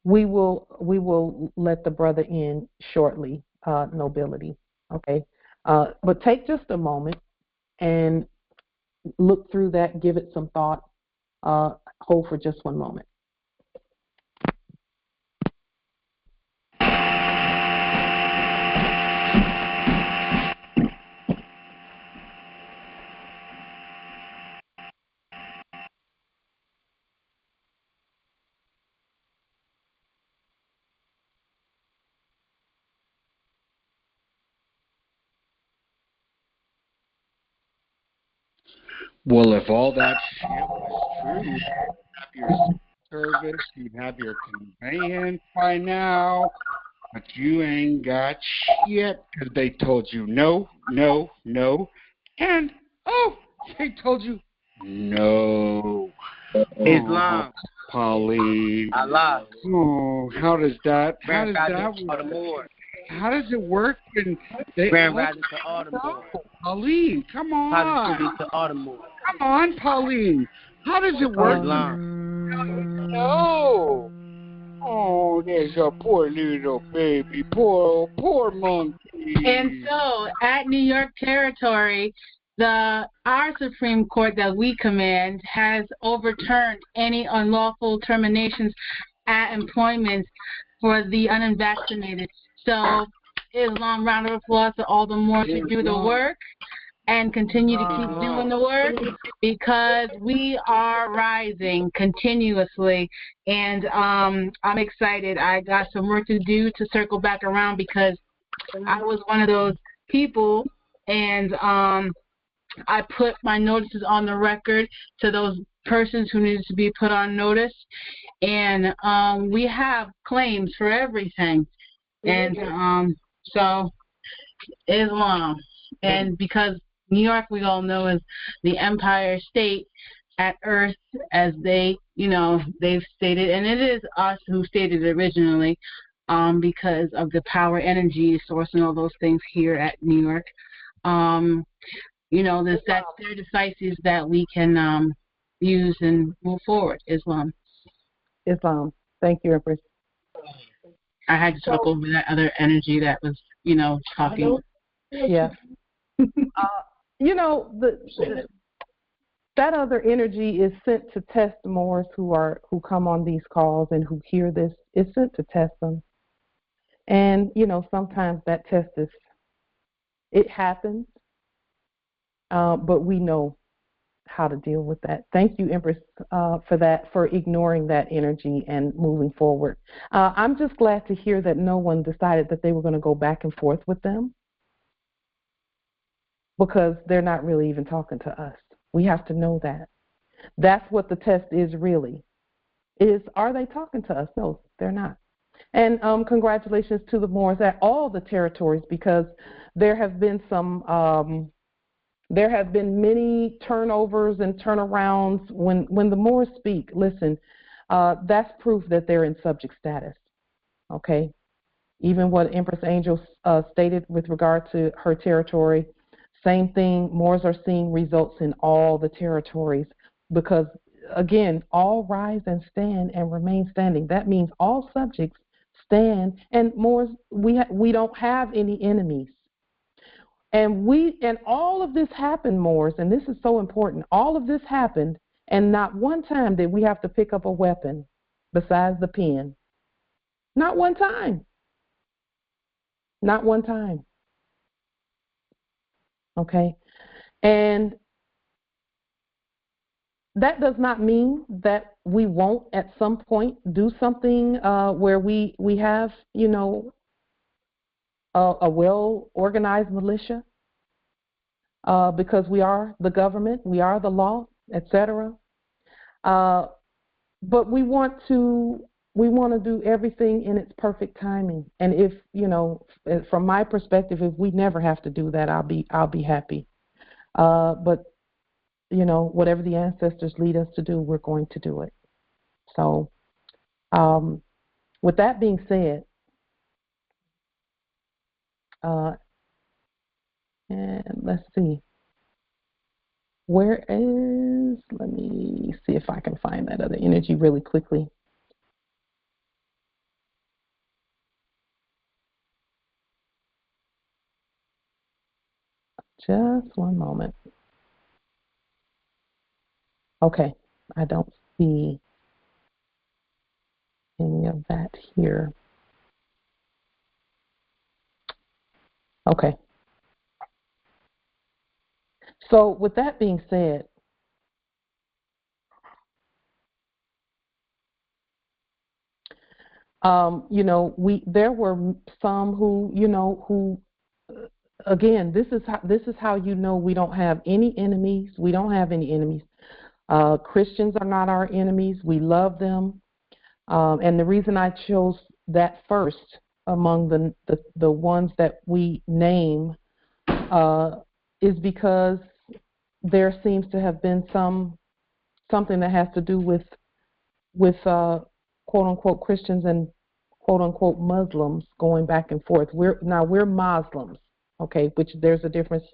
We will let the brother in shortly, nobility. Okay, but take just a moment and look through that, give it some thought. Hold for just one moment. Well, if all that shit was true, you'd have your service, you'd have your conveyance by now, but you ain't got shit because they told you no, no, no, and they told you no. Islam. Oh, Pauline. Allah. Oh, how does that work? How does it work when they Grand Rising to Baltimore. Pauline, come on. Positivity to Baltimore. Come on, Pauline. How does it work? No. Oh, there's a poor little baby. Poor monkey. And so, at New York territory, our Supreme Court that we command has overturned any unlawful terminations at employment for the unvaccinated. So, Islam, round of applause to all the more to do the work and continue to keep doing the work, because we are rising continuously. And I'm excited. I got some work to do to circle back around, because I was one of those people, and I put my notices on the record to those persons who needed to be put on notice. And we have claims for everything. And so Islam. And because New York, we all know, is the empire state at Earth, as they, they've stated, and it is us who stated it originally, because of the power energy source and all those things here at New York. That's their devices that we can use and move forward. Islam. Thank you, Empress. I had to talk over that other energy that was, talking. Yeah. That other energy is sent to test Moors who come on these calls and who hear this. It's sent to test them. And, sometimes that test it happens, but we know how to deal with that. Thank you, Empress, for ignoring that energy and moving forward. I'm just glad to hear that no one decided that they were going to go back and forth with them, because they're not really even talking to us. We have to know that. That's what the test is really. Are they talking to us? No, they're not. And congratulations to the Moors at all the territories, because there have been many turnovers and turnarounds. When the Moors speak, listen, that's proof that they're in subject status. Okay? Even what Empress Angel stated with regard to her territory, same thing. Moors are seeing results in all the territories, because, again, all rise and stand and remain standing. That means all subjects stand. And Moors, we don't have any enemies. And all of this happened, Moors, and this is so important. All of this happened, and not one time did we have to pick up a weapon besides the pen. Not one time. Not one time. Okay? And that does not mean that we won't at some point do something where we have, a well-organized militia, because we are the government, we are the law, etc. But we want to do everything in its perfect timing. And if, from my perspective, if we never have to do that, I'll be happy. But whatever the ancestors lead us to do, we're going to do it. So, with that being said, and let's see, let me see if I can find that other energy really quickly. Just one moment. Okay, I don't see any of that here. Okay. So with that being said, there were some who again, this is how we don't have any enemies. We don't have any enemies. Christians are not our enemies. We love them. And the reason I chose that first among the ones that we name is because there seems to have been something that has to do with quote unquote Christians and quote unquote Muslims going back and forth. We're Muslims, okay, which there's a difference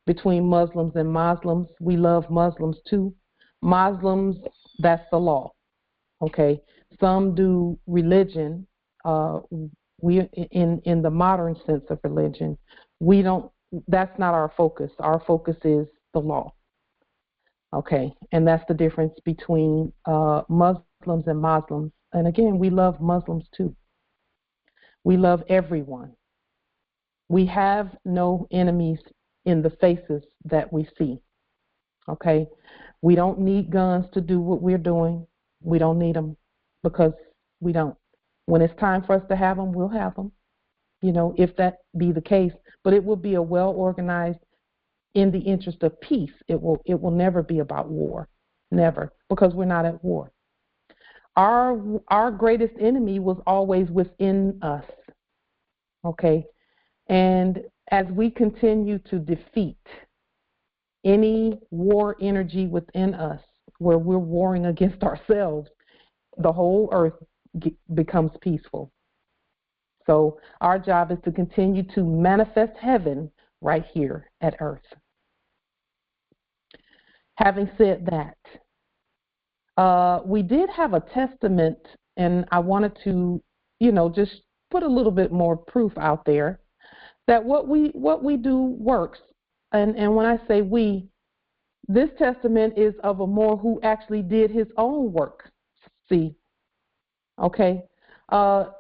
between Muslims and Muslims. We love Muslims too. Muslims, that's the law, okay. Some do religion. We in the modern sense of religion, we don't. That's not our focus. Our focus is the law. Okay, and that's the difference between Muslims and Muslims. And again, we love Muslims too. We love everyone. We have no enemies in the faces that we see. Okay, we don't need guns to do what we're doing. We don't need them because we don't. When it's time for us to have them, we'll have them. If that be the case, but it will be a well-organized, in the interest of peace. It will never be about war, never, because we're not at war. Our greatest enemy was always within us, okay? And as we continue to defeat any war energy within us, where we're warring against ourselves, the whole earth becomes peaceful. So our job is to continue to manifest heaven right here at earth. Having said that, we did have a testament, and I wanted to, just put a little bit more proof out there that what we do works. And when I say we, this testament is of a Moor who actually did his own work. See, okay.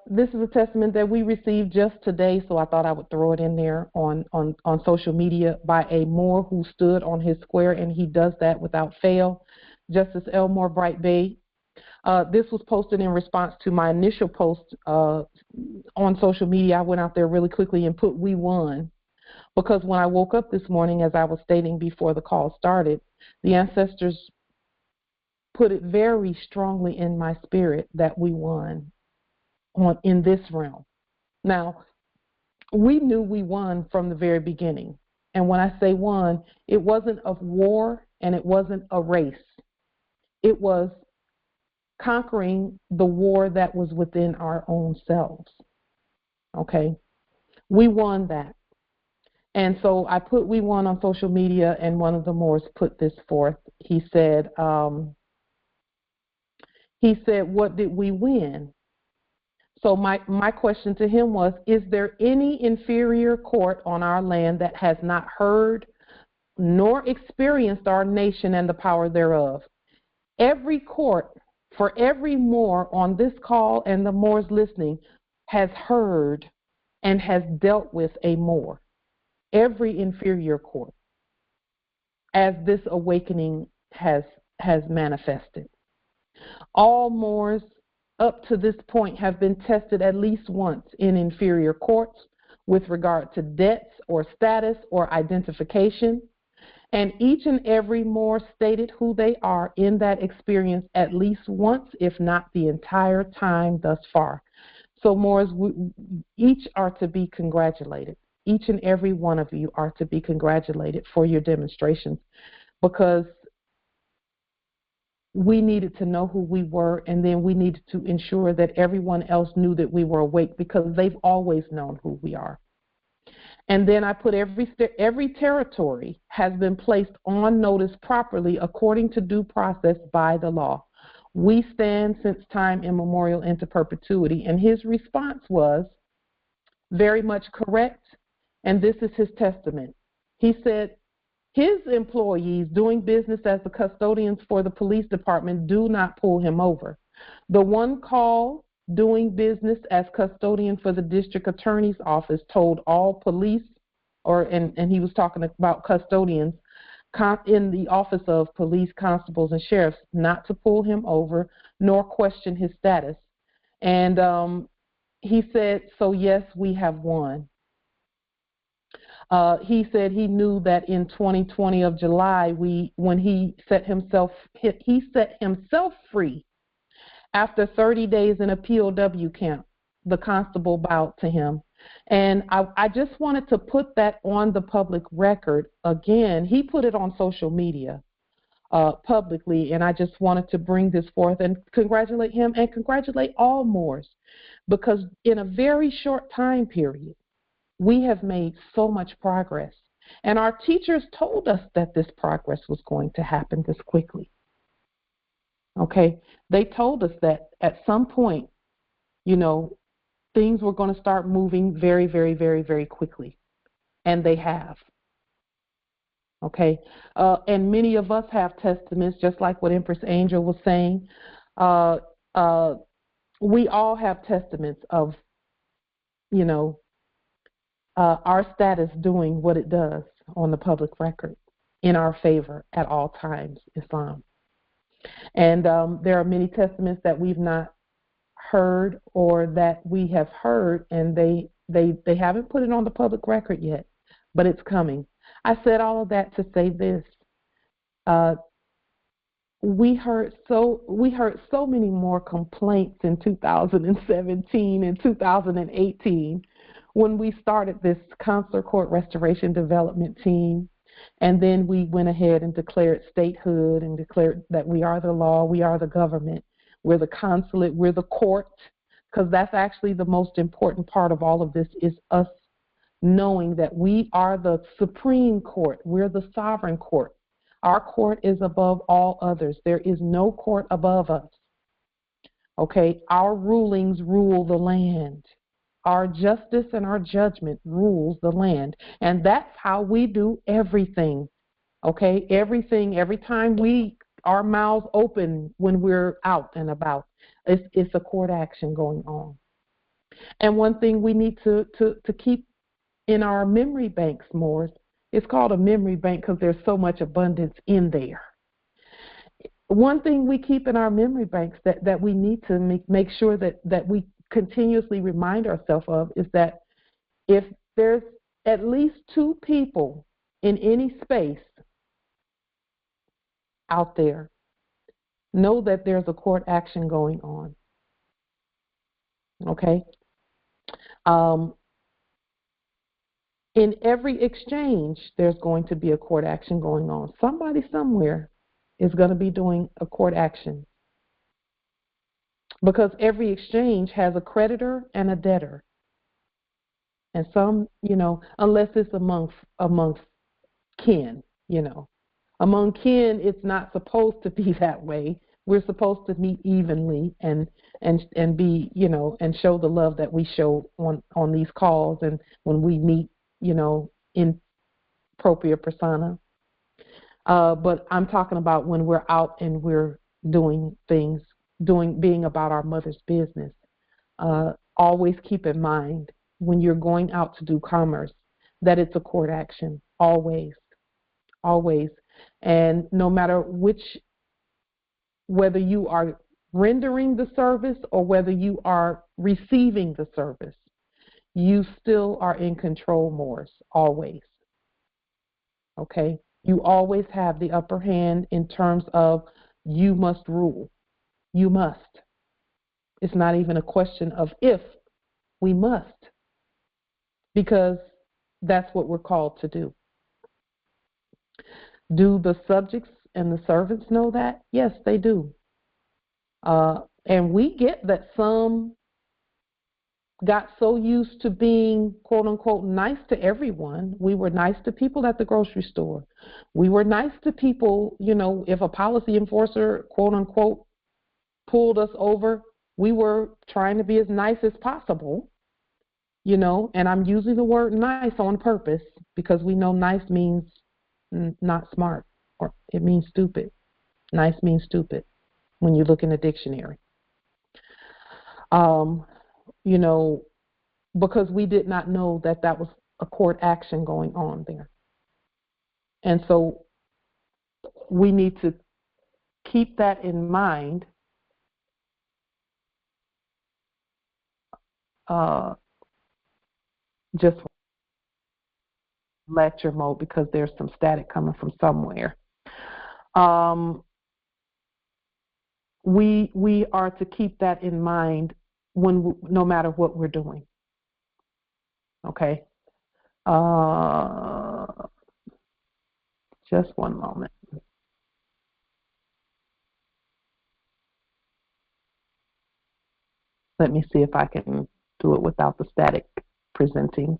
This is a testament that we received just today, so I thought I would throw it in there on social media by a Moor who stood on his square, and he does that without fail. Justice Elmore Bright Bay. This was posted in response to my initial post on social media. I went out there really quickly and put "we won," because when I woke up this morning, as I was stating before the call started, the ancestors put it very strongly in my spirit that we won in this realm. Now, we knew we won from the very beginning. And when I say won, it wasn't a war and it wasn't a race. It was conquering the war that was within our own selves. Okay? We won that. And so I put "we won" on social media, and one of the Moors put this forth. He said, what did we win? So my question to him was, is there any inferior court on our land that has not heard nor experienced our nation and the power thereof? Every court, for every Moor on this call and the Moors listening, has heard and has dealt with a Moor. Every inferior court, as this awakening has manifested. All Moors up to this point have been tested at least once in inferior courts with regard to debts or status or identification, and each and every Moor stated who they are in that experience at least once, if not the entire time thus far. So Moors, each are to be congratulated. Each and every one of you are to be congratulated for your demonstrations, because we needed to know who we were, and then we needed to ensure that everyone else knew that we were awake, because they've always known who we are. And then I put every territory has been placed on notice properly according to due process by the law. We stand since time immemorial into perpetuity. And his response was very much correct, and this is his testament. He said, his employees doing business as the custodians for the police department do not pull him over. The one call doing business as custodian for the district attorney's office told all police, and he was talking about custodians in the office of police, constables, and sheriffs, not to pull him over nor question his status. And he said, so yes, we have won. He said he knew that in 2020 of July, when he set himself free after 30 days in a POW camp, the constable bowed to him. And I just wanted to put that on the public record. Again, he put it on social media publicly, and I just wanted to bring this forth and congratulate him and congratulate all Moors, because in a very short time period, we have made so much progress. And our teachers told us that this progress was going to happen this quickly. Okay? They told us that at some point, things were going to start moving very, very, very, very quickly. And they have. Okay, and many of us have testaments, just like what Empress Angel was saying. Uh, uh, we all have testaments of, you know, our status doing what it does on the public record in our favor at all times, Islam. And there are many testaments that we've not heard or that we have heard, and they haven't put it on the public record yet, but it's coming. I said all of that to say this. Uh, we heard so many more complaints in 2017 and 2018 when we started this Consular Court Restoration Development Team, and then we went ahead and declared statehood and declared that we are the law, we are the government, we're the consulate, we're the court, because that's actually the most important part of all of this, is us knowing that we are the Supreme Court, we're the sovereign court. Our court is above all others. There is no court above us. Okay, our rulings rule the land. Our justice and our judgment rules the land. And that's how we do everything. Okay, everything, every time our mouths open when we're out and about, it's a court action going on. And one thing we need to keep in our memory banks more, it's called a memory bank because there's so much abundance in there. One thing we keep in our memory banks that we need to make sure that we continuously remind ourselves of is that if there's at least two people in any space out there, know that there's a court action going on. Okay? In every exchange, there's going to be a court action going on. Somebody somewhere is going to be doing a court action. Because every exchange has a creditor and a debtor. And some, unless it's amongst kin, Among kin, it's not supposed to be that way. We're supposed to meet evenly and be, and show the love that we show on these calls and when we meet, in propria persona. But I'm talking about when we're out and we're doing things, being about our mother's business. Always keep in mind when you're going out to do commerce that it's a court action. Always. And no matter whether you are rendering the service or whether you are receiving the service, you still are in control, Morris, always. Okay? You always have the upper hand in terms of you must rule. You must. It's not even a question of if, we must. Because that's what we're called to do. Do the subjects and the servants know that? Yes, they do. And we get that some got so used to being, quote unquote, nice to everyone. We were nice to people at the grocery store. We were nice to people, if a policy enforcer, quote unquote, pulled us over, we were trying to be as nice as possible, and I'm using the word nice on purpose because we know nice means not smart, or it means stupid. Nice means stupid when you look in the dictionary. Because we did not know that was a court action going on there. And so we need to keep that in mind. Just lecture mode because there's some static coming from somewhere. We are to keep that in mind no matter what we're doing. Okay. Just one moment. Let me see if I can do it without the static presenting.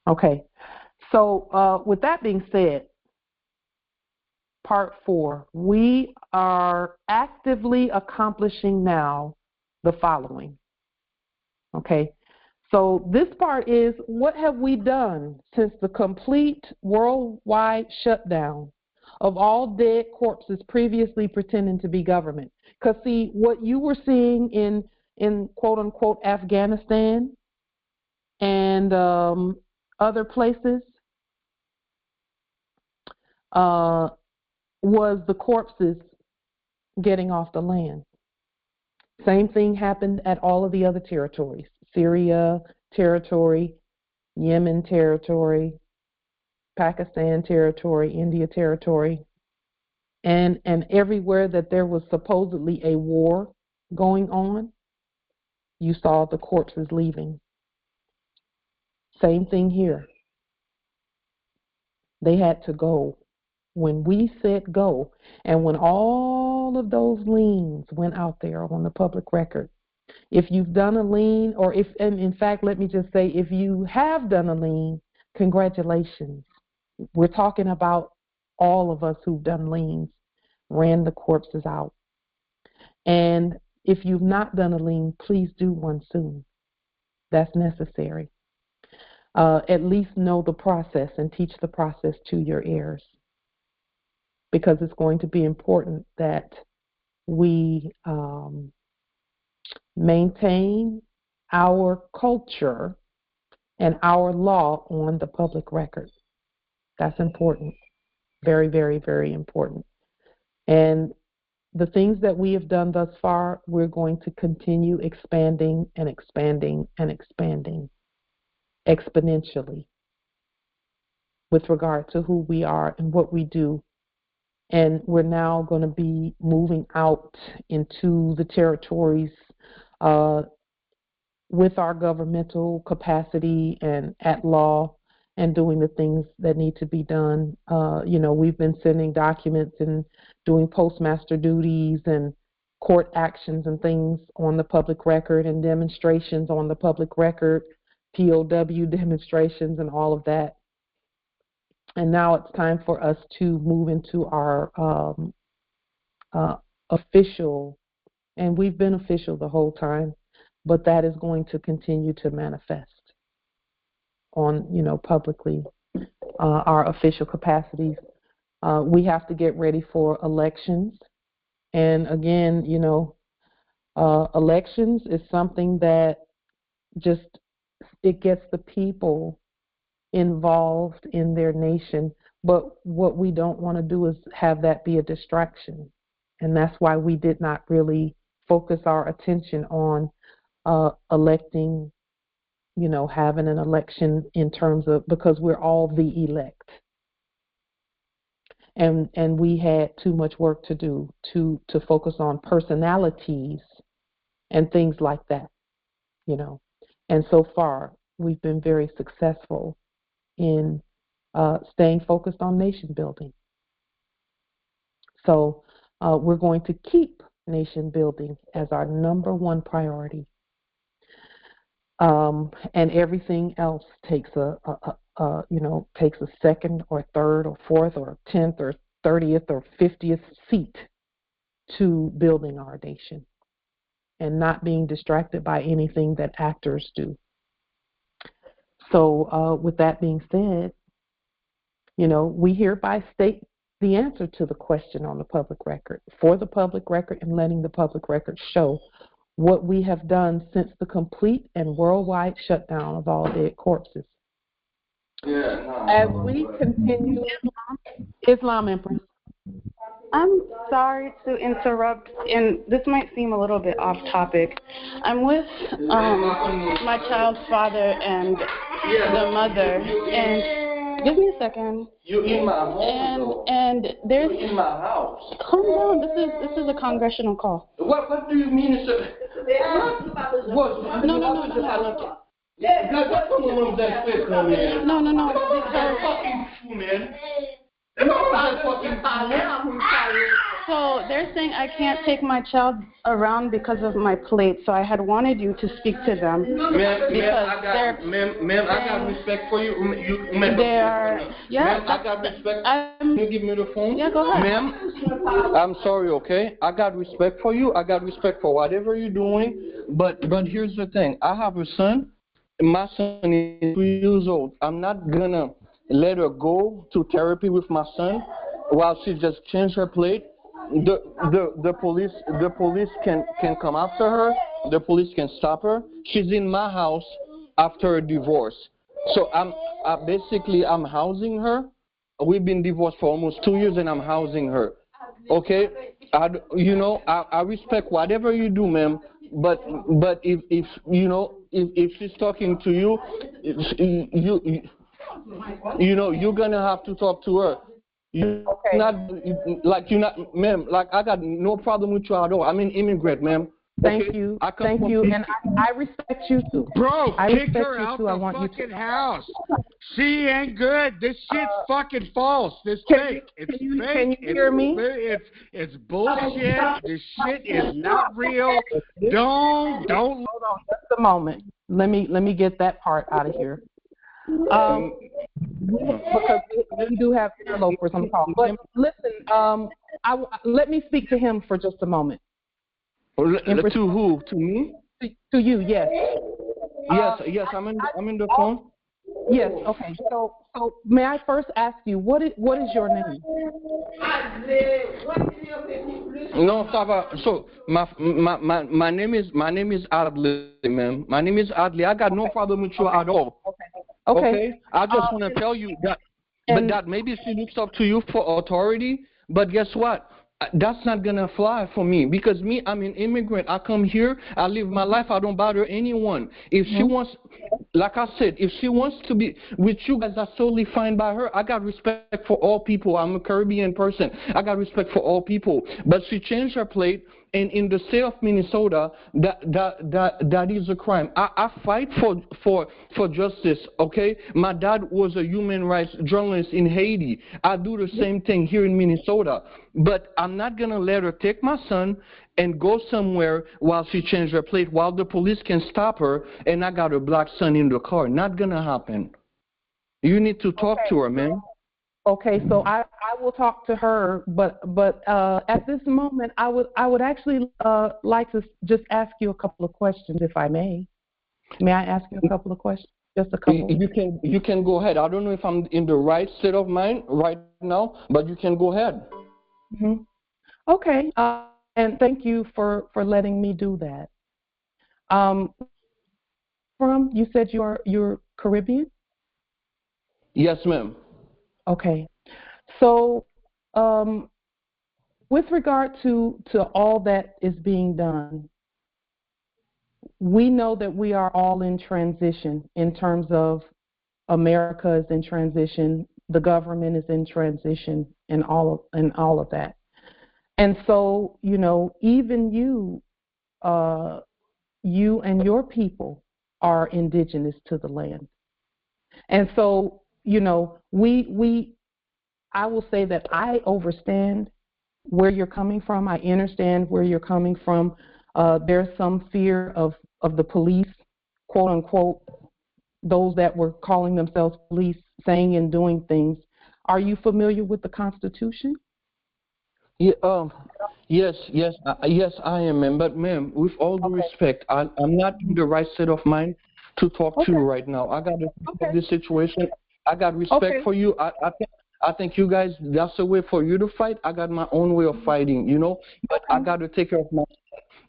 Okay. So with that being said, Part 4, we are actively accomplishing now the following. Okay. So this part is, what have we done since the complete worldwide shutdown of all dead corpses previously pretending to be government? Because, see, what you were seeing in quote-unquote Afghanistan and other places was the corpses getting off the land. Same thing happened at all of the other territories. Syria territory, Yemen territory, Pakistan territory, India territory, and everywhere that there was supposedly a war going on, you saw the corpses leaving. Same thing here. They had to go. When we said go, and when all of those liens went out there on the public record, if you've done a lien, or if, and in fact, let me just say, if you have done a lien, congratulations. We're talking about all of us who've done liens, ran the corpses out. And if you've not done a lien, please do one soon. That's necessary. At least know the process and teach the process to your heirs, because it's going to be important that we maintain our culture and our law on the public record. That's important. Very, very, very important. And the things that we have done thus far, we're going to continue expanding and expanding and expanding exponentially with regard to who we are and what we do. And we're now going to be moving out into the territories with our governmental capacity and at law, and doing the things that need to be done. We've been sending documents and doing postmaster duties and court actions and things on the public record, and demonstrations on the public record, POW demonstrations and all of that. And now it's time for us to move into our official, and we've been official the whole time, but that is going to continue to manifest on, publicly, our official capacities. We have to get ready for elections. And again, elections is something that just, it gets the people involved in their nation. But what we don't want to do is have that be a distraction. And that's why we did not really focus our attention on electing, having an election in terms of, because we're all the elect. And we had too much work to do to focus on personalities and things like that, And so far, we've been very successful in staying focused on nation building. So we're going to keep nation building as our number one priority. And everything else takes takes a second or third or fourth or 10th or 30th or 50th seat to building our nation, and not being distracted by anything that actors do. So with that being said, we hereby state the answer to the question on the public record, for the public record, and letting the public record show what we have done since the complete and worldwide shutdown of all dead corpses. As we continue, Islam Empress. I'm sorry to interrupt, and this might seem a little bit off topic. I'm with my child's father and the mother, and give me a second. You in my home, and there's in my house. Calm down. This is a congressional call. What do you mean? No. So they're saying I can't take my child around because of my plate. So I had wanted you to speak to them. Ma'am, I got respect for you. I got respect. Can you give me the phone? Yeah, go ahead. Ma'am, I'm sorry, okay? I got respect for you. I got respect for whatever you're doing. But here's the thing. I have a son, my son is 2 years old. I'm not gonna let her go to therapy with my son while she just changed her plate. The police can come after her. The police can stop her. She's in my house after a divorce. So I'm housing her. We've been divorced for almost 2 years, and I'm housing her. Okay, I respect whatever you do, ma'am. But if if she's talking to you, you're gonna have to talk to her. You're not, ma'am. Like, I got no problem with you at all. I'm an immigrant, ma'am. Thank you. Thank you. And I respect you too. Bro, I kick respect her you out too. the I want you fucking to. house. She ain't good. This shit's fucking false. This Can fake. you, It's can you, fake. can you hear me? It's bullshit. This shit is not real. Don't. Hold on just a moment. Let me get that part out of here. Because we do have interlopers on the call. But listen, let me speak to him for just a moment. To who? To me? To you, yes. Yes. I'm in the phone. Yes. Okay. So may I first ask you what is your name? No, ça va. So my name is Adley, ma'am. My name is Adley. I got no problem with you at all. Okay. I just want to tell you that, but that maybe she looks up to you for authority. But guess what? That's not gonna fly for me, because me, I'm an immigrant. I come here, I live my life, I don't bother anyone. If she wants, like I said, if she wants to be with you guys, that's totally fine by her. I got respect for all people. I'm a Caribbean person. I got respect for all people. But she changed her plate, and in the state of Minnesota, that is a crime. I fight for justice. Okay, my dad was a human rights journalist in Haiti. I do the same thing here in Minnesota. But I'm not gonna let her take my son and go somewhere while she changed her plate, while the police can stop her, and I got a black son in the car. Not gonna happen. You need to talk to her, man. Okay, so I will talk to her, but at this moment, I would actually like to just ask you a couple of questions, if I may. May I ask you a couple of questions? Just a couple. You can go ahead. I don't know if I'm in the right state of mind right now, but you can go ahead. Mm-hmm. Okay, and thank you for letting me do that. You said you're Caribbean? Yes, ma'am. Okay. So, with regard to all that is being done, we know that we are all in transition in terms of America is in transition, the government is in transition, and all of that. And so, even you and your people are indigenous to the land. And so, I will say that I understand where you're coming from. I understand where you're coming from. There's some fear of the police, quote unquote, those that were calling themselves police, saying and doing things. Are you familiar with the Constitution? Yeah, yes, I am, ma'am. But, ma'am, with all due respect, I'm not in the right state of mind to talk to you right now. I got to think of this situation. I got respect for you. I think you guys, that's a way for you to fight. I got my own way of fighting, But I got to take care of myself,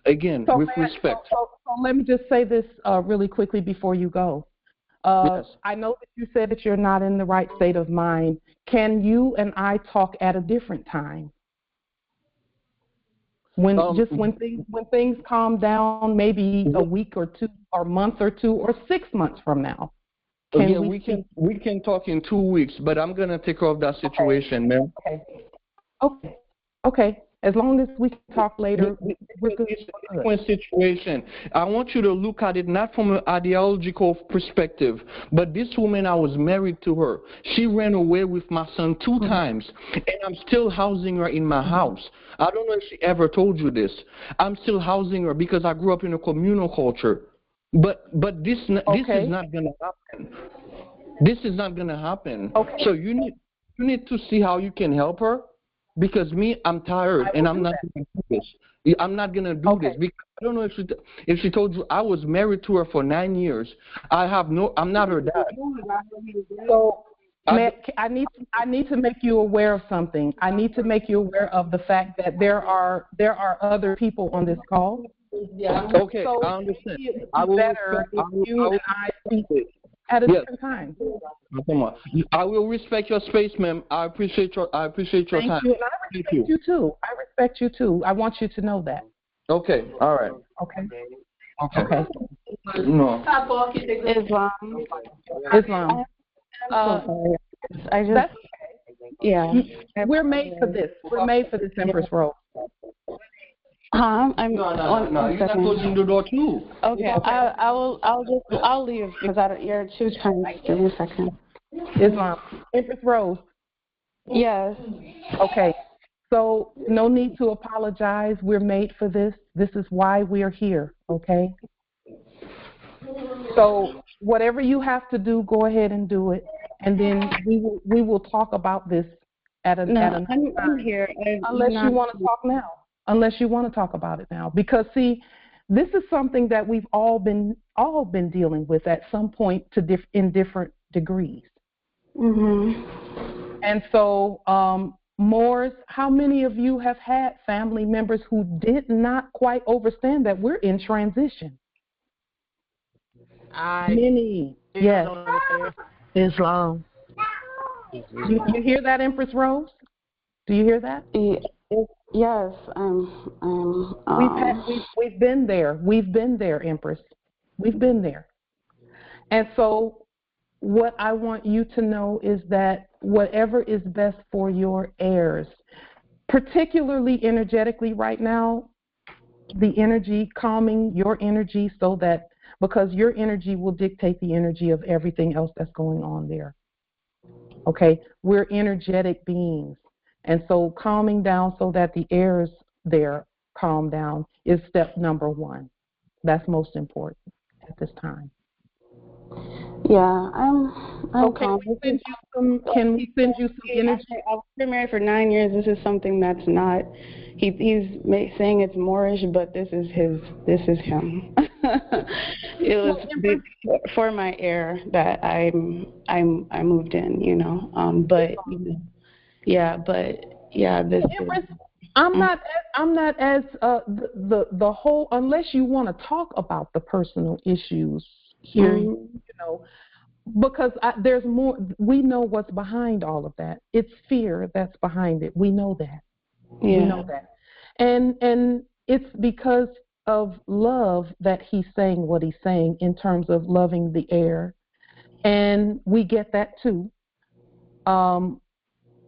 again, with respect. So let me just say this really quickly before you go. Yes. I know that you said that you're not in the right state of mind. Can you and I talk at a different time? When things calm down, maybe a week or two, or month or two, or 6 months from now. We can talk in 2 weeks, but I'm gonna take care of that situation, ma'am. Okay. As long as we can talk later, we're good. It's a different situation. I want you to look at it not from an ideological perspective, but this woman, I was married to her. She ran away with my son 2 times, and I'm still housing her in my house. I don't know if she ever told you this. I'm still housing her because I grew up in a communal culture. But this is not gonna happen. This is not gonna happen. So you need to see how you can help her, because me, I'm tired and I'm not going to do this. I'm not gonna do this because I don't know if she told you I was married to her for 9 years. I'm not her dad. So I need to make you aware of something. I need to make you aware of the fact that there are other people on this call. Okay, so I understand. It would I be will better if you and I speak at a different time. Come on. I will respect your space, ma'am. I appreciate your time. Thank you, and I respect you too. I respect you too. I want you to know that. Okay. All right. Okay. No. Islam. Islam. I'm so sorry. I just, yeah. We're made for this. We're made for this, Empress Rose. I'm No, you're not closing the door too. Okay, I'll leave because she was trying to give me a second. Islam. Empress Rose. Yes. Okay. So no need to apologize. We're made for this. This is why we are here. Okay. So whatever you have to do, go ahead and do it, and then we will talk about this at another time. I'm here. Unless you want to talk now. Unless you want to talk about it now, because see, this is something that we've all been dealing with at some point in different degrees. Mhm. And so, Moors, how many of you have had family members who did not quite understand that we're in transition? Many. Yes. Islam. You hear that, Empress Rose? Do you hear that? Yes. We've been there. We've been there, Empress. We've been there. And so what I want you to know is that whatever is best for your heirs, particularly energetically right now, the energy, calming your energy so that, because your energy will dictate the energy of everything else that's going on there. Okay? We're energetic beings. And so calming down so that the heirs there calm down is step number one. That's most important at this time. Yeah, I'm calm. Can we send you some energy? I've been married for 9 years. This is something that's not. He's saying it's Moorish, but this is him. It was for my heir that I moved in, but this Empress, I'm not as the whole, unless you want to talk about the personal issues here, because there's more. We know what's behind all of that. It's fear that's behind it. We know that. Yeah. We know that. And it's because of love that he's saying what he's saying in terms of loving the heir. And we get that too.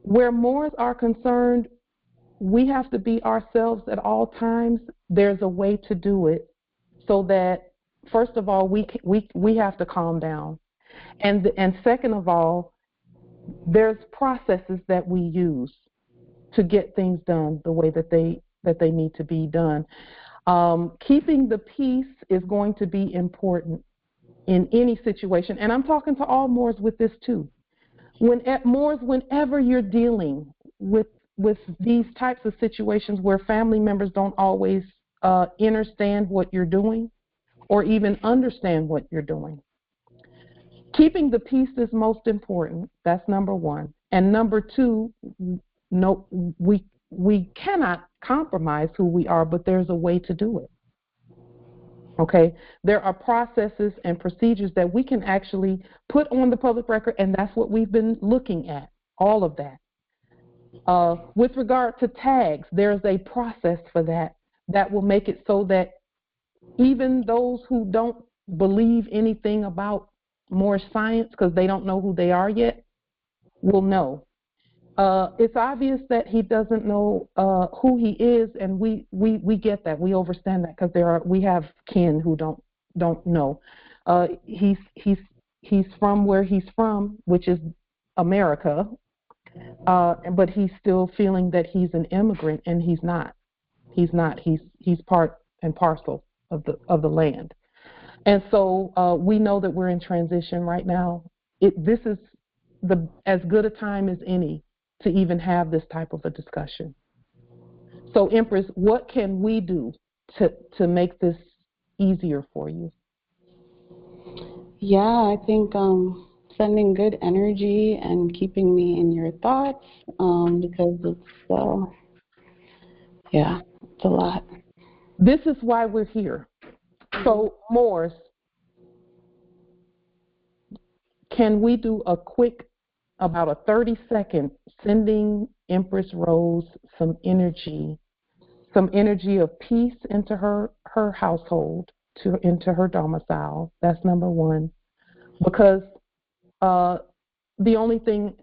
Where Moors are concerned, we have to be ourselves at all times. There's a way to do it so that, first of all, we have to calm down. And second of all, there's processes that we use to get things done the way that they need to be done. Keeping the peace is going to be important in any situation, and I'm talking to all Moors with this too. Moors, whenever you're dealing with these types of situations where family members don't always understand what you're doing or even understand what you're doing, keeping the peace is most important. That's number one. And number two, no, we cannot compromise who we are, but there's a way to do it. Okay? There are processes and procedures that we can actually put on the public record, and that's what we've been looking at, all of that. With regard to tags, there's a process for that will make it so that even those who don't believe anything about more science because they don't know who they are yet will know. It's obvious that he doesn't know who he is, and we get that. We understand that because we have kin who don't know. He's from where he's from, which is America, but he's still feeling that he's an immigrant, and he's not. He's not. He's part and parcel of the land. And so we know that we're in transition right now. This is as good a time as any to even have this type of a discussion. So, Empress, what can we do to make this easier for you? Yeah, I think sending good energy and keeping me in your thoughts because it's a lot. This is why we're here. So, Morse, can we do a quick, about a 30-second, sending Empress Rose some energy of peace into her household, into her domicile? That's number one. Because the only thing,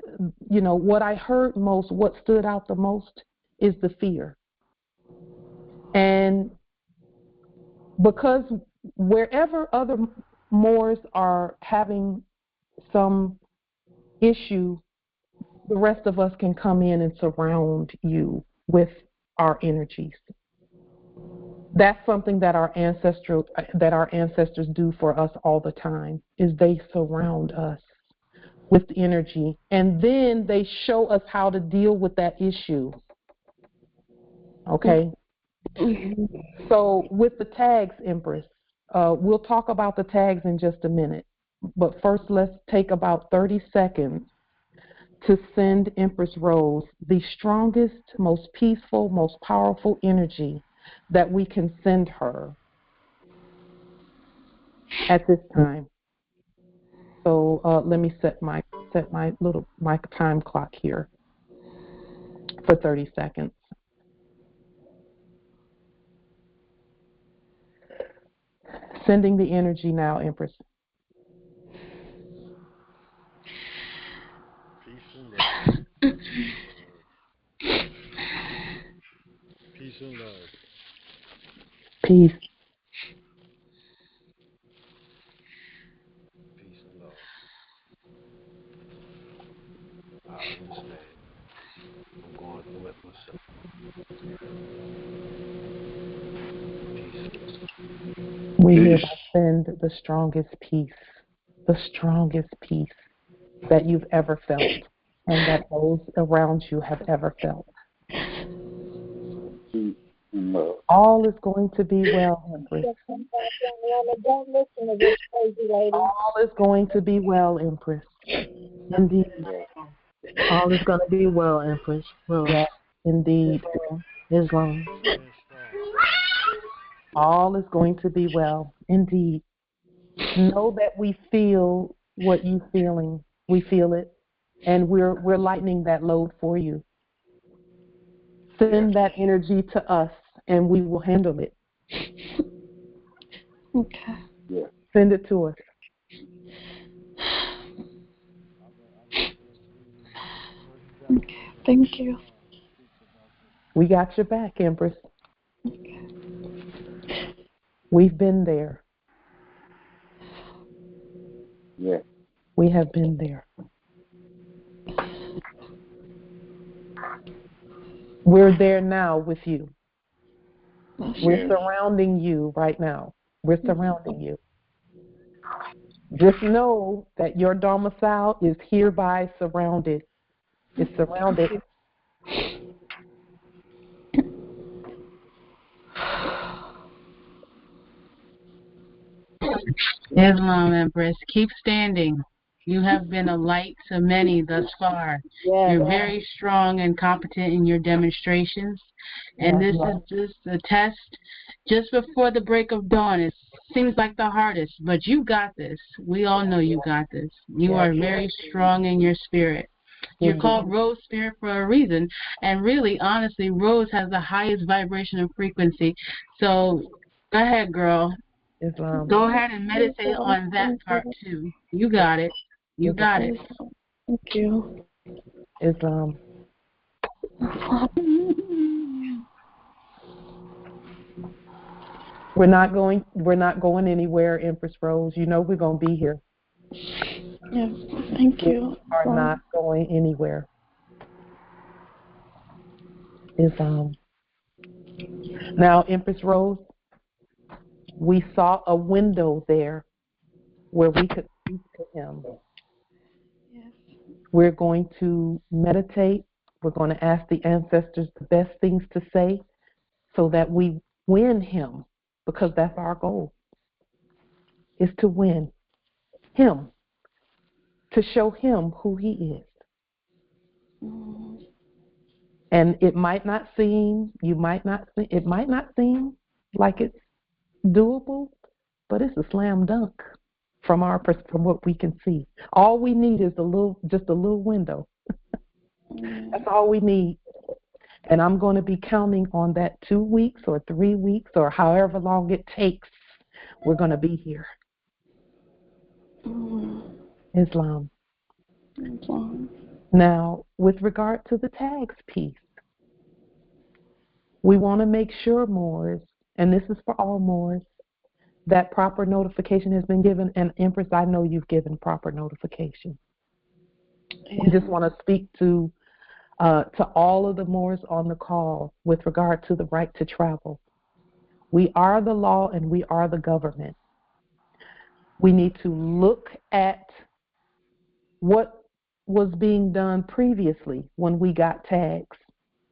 what I heard most, what stood out the most is the fear. And because wherever other Moors are having some issue, the rest of us can come in and surround you with our energies. That's something that our ancestors do for us all the time, is they surround us with energy, and then they show us how to deal with that issue. Okay? So with the tags, Empress, we'll talk about the tags in just a minute. But first, let's take about 30 seconds to send Empress Rose the strongest, most peaceful, most powerful energy that we can send her at this time. So let me set my time clock here for 30 seconds. Sending the energy now, Empress. Peace and love. Peace and love. Peace. Peace and love. I understand. I'm going through it myself. We hereby send the strongest peace that you've ever felt and that those around you have ever felt. All is going to be well, Empress. Don't listen to this crazy lady. All is going to be well, Empress. Indeed. All is going to be well, Empress. Well, yes, indeed. Islam. All is going to be well, indeed. Know that we feel what you're feeling. We feel it, and we're lightening that load for you. Send that energy to us, and we will handle it. Okay. Yeah. Send it to us. Okay. Thank you. We got your back, Empress. We've been there. Yeah. We have been there. We're there now with you. We're surrounding you right now. We're surrounding you. Just know that your domicile is hereby surrounded. It's surrounded. Islam, Empress, keep standing. You have been a light to many thus far. You're very strong and competent in your demonstrations. And this is just a test just before the break of dawn. It seems like the hardest, but you got this. We all know you got this. You are very strong in your spirit. You're called Rose Spirit for a reason. And really, honestly, Rose has the highest vibration and frequency. So go ahead, girl. Islam. Go ahead and meditate on that part too. You got it. You got it. Thank you. Islam. We're not going anywhere, Empress Rose. You know we're going to be here. Yeah, thank you. We are not going anywhere. Islam. Now, Empress Rose, we saw a window there where we could speak to him. Yes. We're going to meditate. We're going to ask the ancestors the best things to say, so that we win him, because that's our goal, is to win him, to show him who he is. And it might not seem like it's doable, but it's a slam dunk from what we can see. All we need is just a little window. That's all we need. And I'm going to be counting on that 2 weeks or 3 weeks or however long it takes. We're going to be here. Islam. Now, with regard to the tags piece, we want to make sure, Moors, and this is for all Moors, that proper notification has been given. And Empress, I know you've given proper notification. We just want to speak to all of the Moors on the call with regard to the right to travel. We are the law and we are the government. We need to look at what was being done previously when we got tags,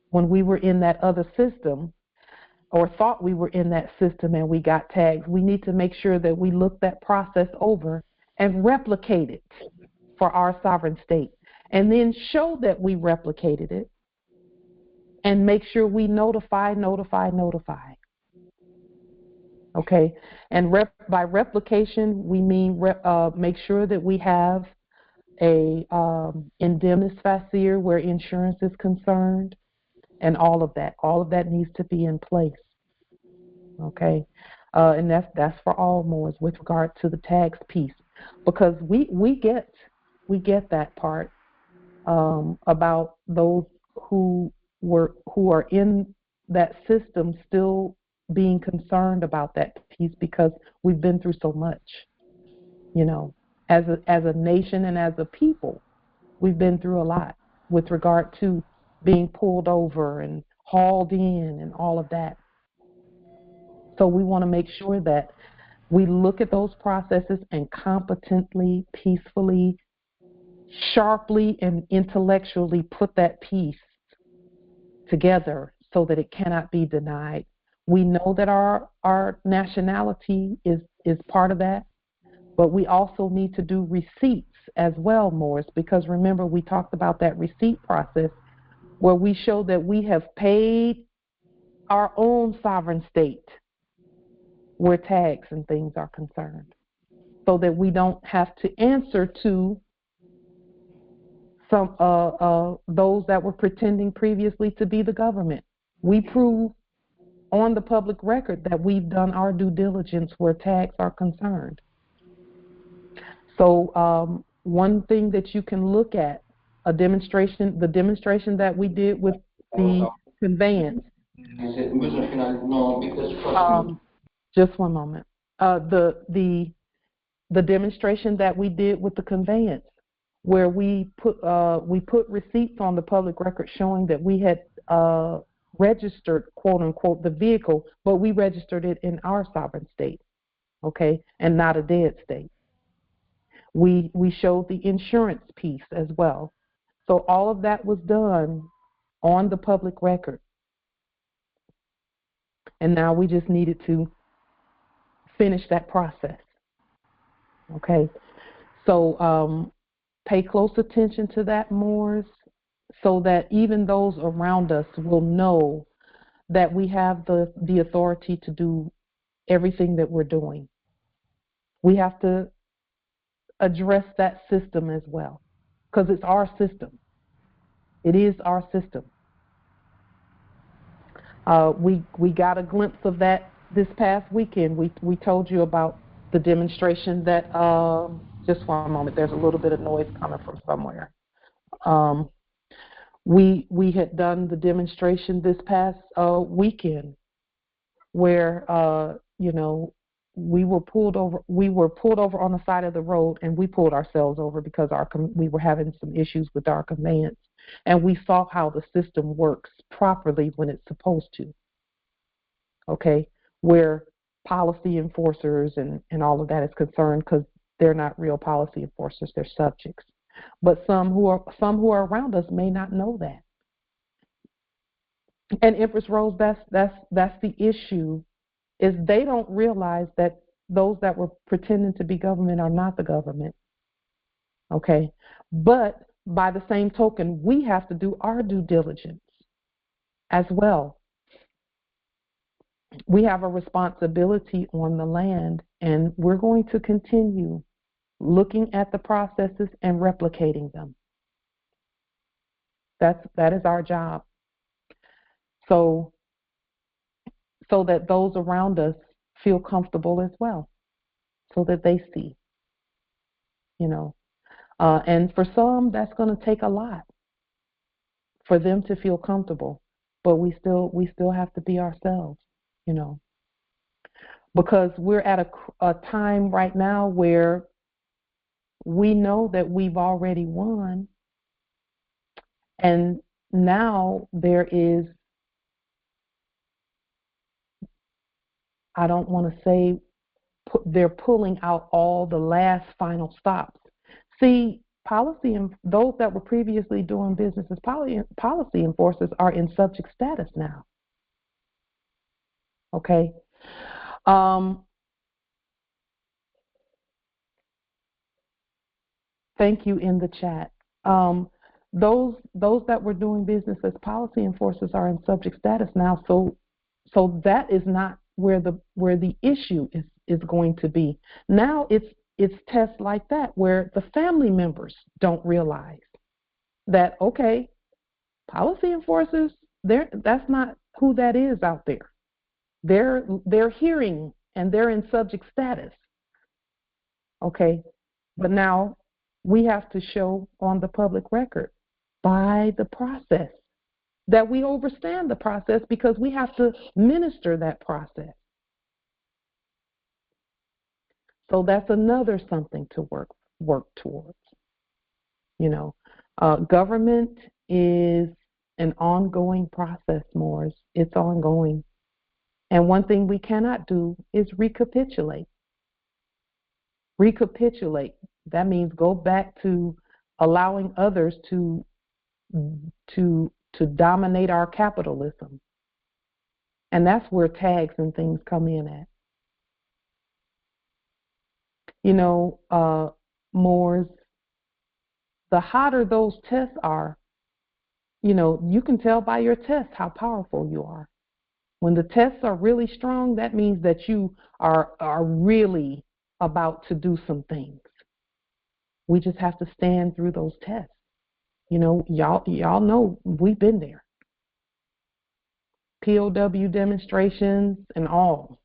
when we were in that other system or thought we were in that system and we got tags. We need to make sure that we look that process over and replicate it for our sovereign state, and then show that we replicated it and make sure we notify. Okay, and by replication, we mean make sure that we have a indemnis facere where insurance is concerned, and all of that needs to be in place. Okay, and that's for all Moors with regard to the tax piece, because we get that part about those who are in that system still being concerned about that piece, because we've been through so much, as a nation and as a people. We've been through a lot with regard to being pulled over and hauled in and all of that. So we want to make sure that we look at those processes and competently, peacefully, sharply, and intellectually put that piece together so that it cannot be denied. We know that our nationality is part of that, but we also need to do receipts as well, Morris, because remember we talked about that receipt process where we show that we have paid our own sovereign state where tags and things are concerned, so that we don't have to answer to some those that were pretending previously to be the government. We prove on the public record that we've done our due diligence where tags are concerned. So one thing that you can look at, the demonstration that we did with the conveyance. Just one moment. The demonstration that we did with the conveyance, where we put receipts on the public record showing that we had registered, quote unquote, the vehicle, but we registered it in our sovereign state, okay, and not a dead state. We showed the insurance piece as well. So all of that was done on the public record. And now we just needed to finish that process. Okay. So pay close attention to that, Moors, so that even those around us will know that we have the authority to do everything that we're doing. We have to address that system as well, because it's our system. It is our system. We got a glimpse of that this past weekend. We told you about the demonstration that, just one moment, there's a little bit of noise coming from somewhere. We had done the demonstration this past weekend where, we were pulled over on the side of the road, and we pulled ourselves over because we were having some issues with our conveyance. And we saw how the system works properly when it's supposed to, okay, where policy enforcers and all of that is concerned, because they're not real policy enforcers, they're subjects. But some who are around us may not know that. And Empress Rose, that's the issue, is they don't realize that those that were pretending to be government are not the government. Okay? But by the same token, we have to do our due diligence as well. We have a responsibility on the land, and we're going to continue looking at the processes and replicating them. That is our job. So that those around us feel comfortable as well, so that they see, and for some that's going to take a lot for them to feel comfortable, but we still have to be ourselves, because we're at a time right now where we know that we've already won, and now there is, I don't want to say they're pulling out all the last final stops. See, policy and those that were previously doing business as policy enforcers are in subject status now. Okay. Thank you in the chat. Those that were doing business as policy enforcers are in subject status now. So that is not where the issue is going to be. Now it's tests like that where the family members don't realize that, okay, policy enforcers, that's not who that is out there. They're hearing and they're in subject status. Okay, but now we have to show on the public record by the process that we understand the process, because we have to minister that process. So that's another something to work towards. Government is an ongoing process, Morris. It's ongoing. And one thing we cannot do is recapitulate. Recapitulate. That means go back to allowing others to dominate our capitalism. And that's where tags and things come in at. Moors, the hotter those tests are, you can tell by your tests how powerful you are. When the tests are really strong, that means that you are really about to do some things. We just have to stand through those tests. Y'all know we've been there. POW demonstrations and all.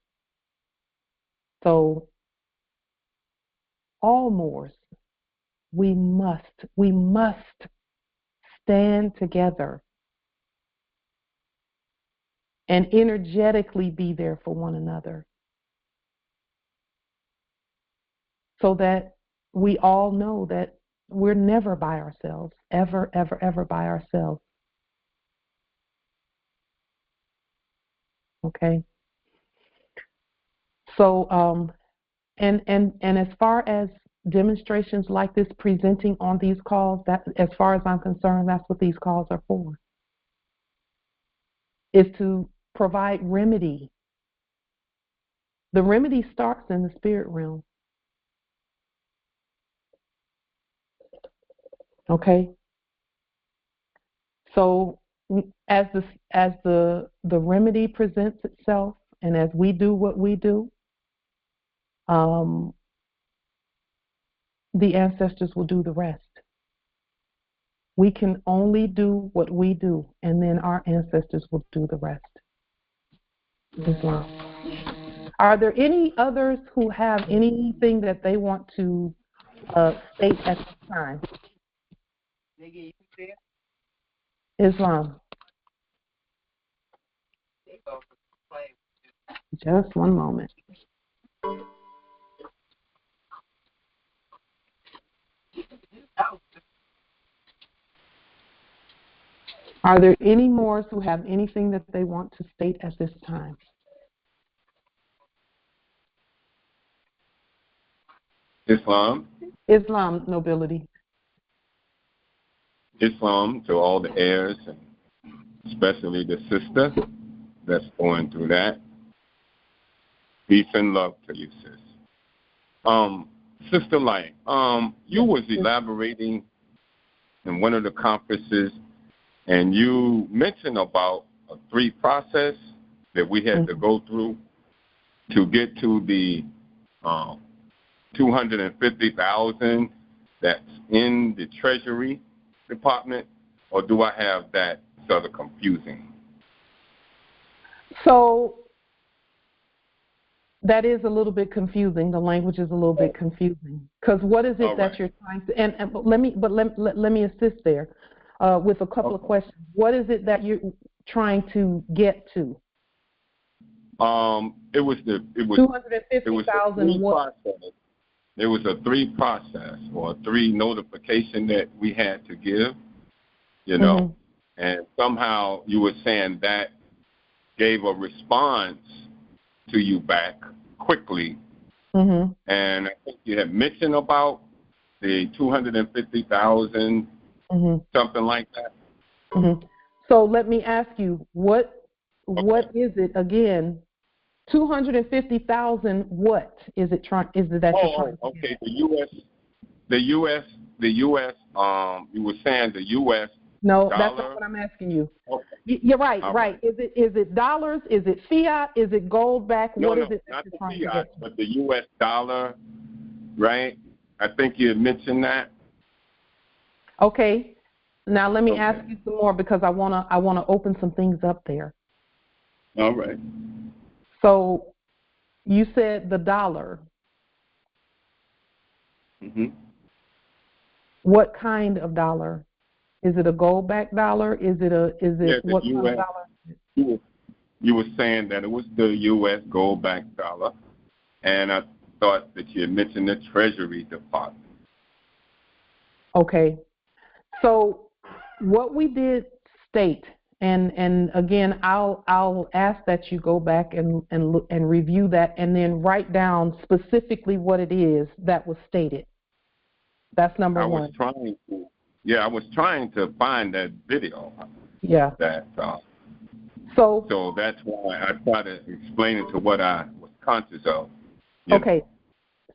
So all Moors, we must stand together and energetically be there for one another, so that we all know that we're never by ourselves, ever, ever, ever by ourselves. Okay. So, and as far as demonstrations like this presenting on these calls, that, as far as I'm concerned, that's what these calls are for. Is to provide remedy. The remedy starts in the spirit realm. Okay. So as the remedy presents itself, and as we do what we do, the ancestors will do the rest. We can only do what we do, and then our ancestors will do the rest. Islam. Are there any others who have anything that they want to state at this time? Islam. Just one moment. Are there any Moors who have anything that they want to state at this time? Islam. Islam, nobility. Islam to all the heirs and especially the sister that's going through that. Peace and love to you, sis. Sister Light, you was elaborating in one of the conferences, and you mentioned about a 3 process that we had to go through to get to the 250,000 that's in the Treasury Department, or do I have that sort of confusing? So that is a little bit confusing. The language is a little bit confusing because what is it that you're trying to? And let me assist there with a couple of questions. What is it that you're trying to get to? It was 250,000. What? It was a 3 process or 3 notification that we had to give, you know, and somehow you were saying that gave a response to you back quickly, and I think you had mentioned about the 250,000, something like that. So let me ask you, what is it again? 250,000. What is it trying? Is it that you're trying? Okay. The U.S. You were saying the U.S. No, dollar? that's not what I'm asking you. Okay. You're right. Right. Is it dollars? Is it fiat? Is it gold back? No, what is it that not you're the trying fiat, to get? but the U.S. dollar, right? I think you had mentioned that. Okay. Now let me ask you some more because I wanna open some things up there. All right. So you said the dollar. What kind of dollar? Is it a gold-backed dollar? What kind of dollar? You were saying that it was the U.S. gold-backed dollar, and I thought that you had mentioned the Treasury Department. Okay. So what we did state, and again, I'll ask that you go back and look and review that, and then write down specifically what it is that was stated. That's number one. I was trying to find that video. Yeah. So that's why I tried to explain it to what I was conscious of. Okay.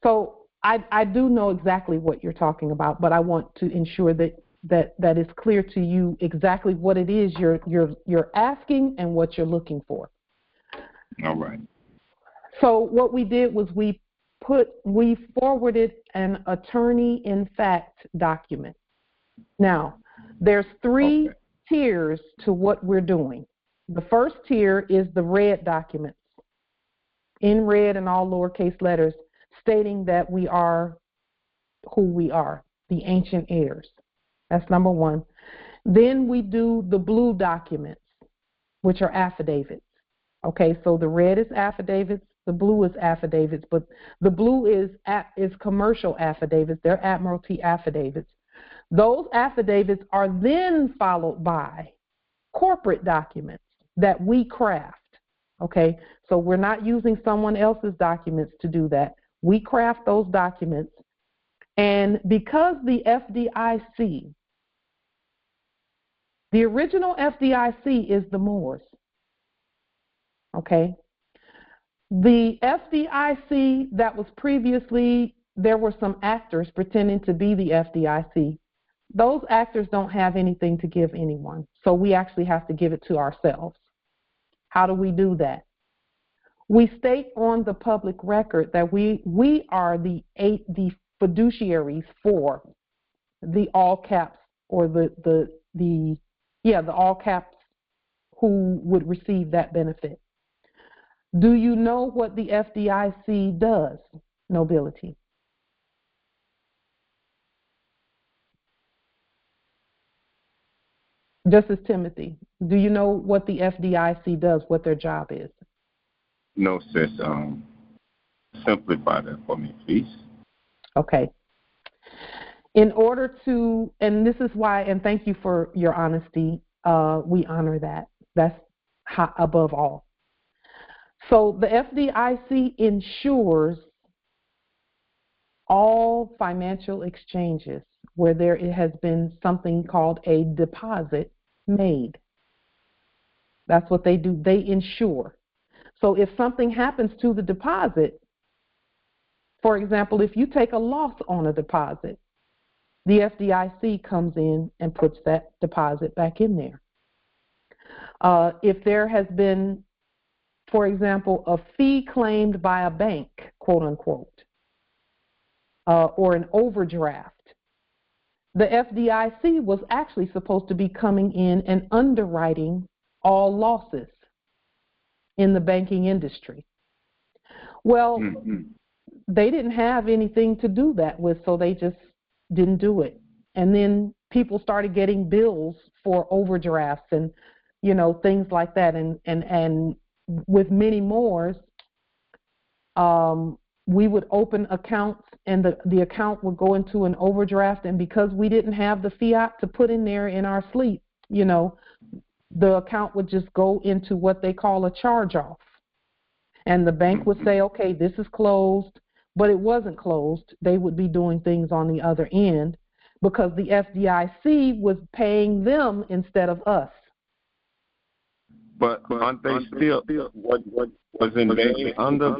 So I do know exactly what you're talking about, but I want to ensure that it's clear to you exactly what it is you're asking and what you're looking for. All right. So what we did was we forwarded an attorney-in-fact document. Now, there's 3 tiers to what we're doing. The first tier is the red documents, in red and all lowercase letters, stating that we are who we are, the ancient heirs. That's number 1. Then we do the blue documents, which are affidavits. Okay, so the red is affidavits, the blue is affidavits, but the blue is commercial affidavits. They're admiralty affidavits. Those affidavits are then followed by corporate documents that we craft. Okay, so we're not using someone else's documents to do that. We craft those documents, and because the FDIC, the original FDIC is the Moors. Okay. The FDIC that was previously, there were some actors pretending to be the FDIC. Those actors don't have anything to give anyone, so we actually have to give it to ourselves. How do we do that? We state on the public record that we are the fiduciaries for the all caps, or the all caps who would receive that benefit. Do you know what the FDIC does, nobility? Justice Timothy, do you know what the FDIC does, what their job is? No, sis. Simplify that for me, please. Okay. In order to, and this is why, and thank you for your honesty, we honor that. That's above all. So the FDIC ensures all financial exchanges where there has been something called a deposit made. That's what they do. They insure. So if something happens to the deposit, for example, if you take a loss on a deposit, the FDIC comes in and puts that deposit back in there. If there has been, for example, a fee claimed by a bank, quote unquote, or an overdraft, the FDIC was actually supposed to be coming in and underwriting all losses in the banking industry. Well, they didn't have anything to do that with, so they just didn't do it. And then people started getting bills for overdrafts and, you know, things like that. And with many more, we would open accounts and the account would go into an overdraft. And because we didn't have the fiat to put in there in our sleep, you know, the account would just go into what they call a charge-off. And the bank would say, okay, this is closed, but it wasn't closed. They would be doing things on the other end because the FDIC was paying them instead of us. But aren't they still, wasn't they under?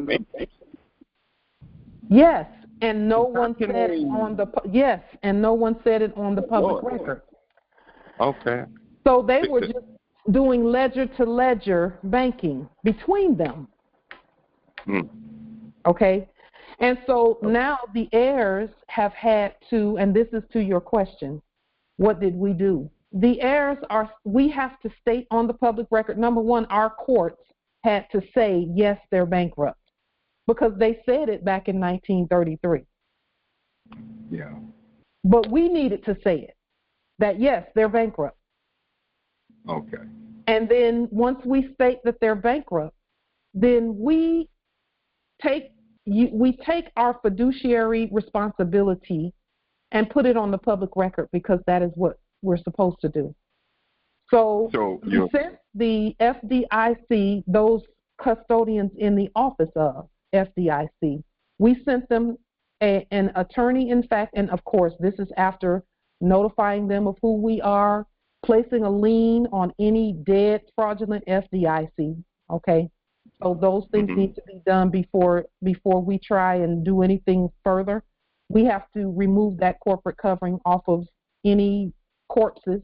Yes, and no one said it on the, yes, and no one said it on the public record. Okay. So they were just doing ledger to ledger banking between them. Okay? And so now the heirs have had to, and this is to your question, what did we do? The heirs are, we have to state on the public record, number one, our courts had to say, yes, they're bankrupt. Because they said it back in 1933. Yeah. But we needed to say it, that yes, they're bankrupt. Okay. And then once we state that they're bankrupt, then we take our fiduciary responsibility and put it on the public record because that is what we're supposed to do. So we sent the FDIC, those custodians in the office of FDIC, we sent them an attorney, in fact, and of course this is after notifying them of who we are, placing a lien on any dead fraudulent FDIC, okay? So those things need to be done before we try and do anything further. We have to remove that corporate covering off of any corpses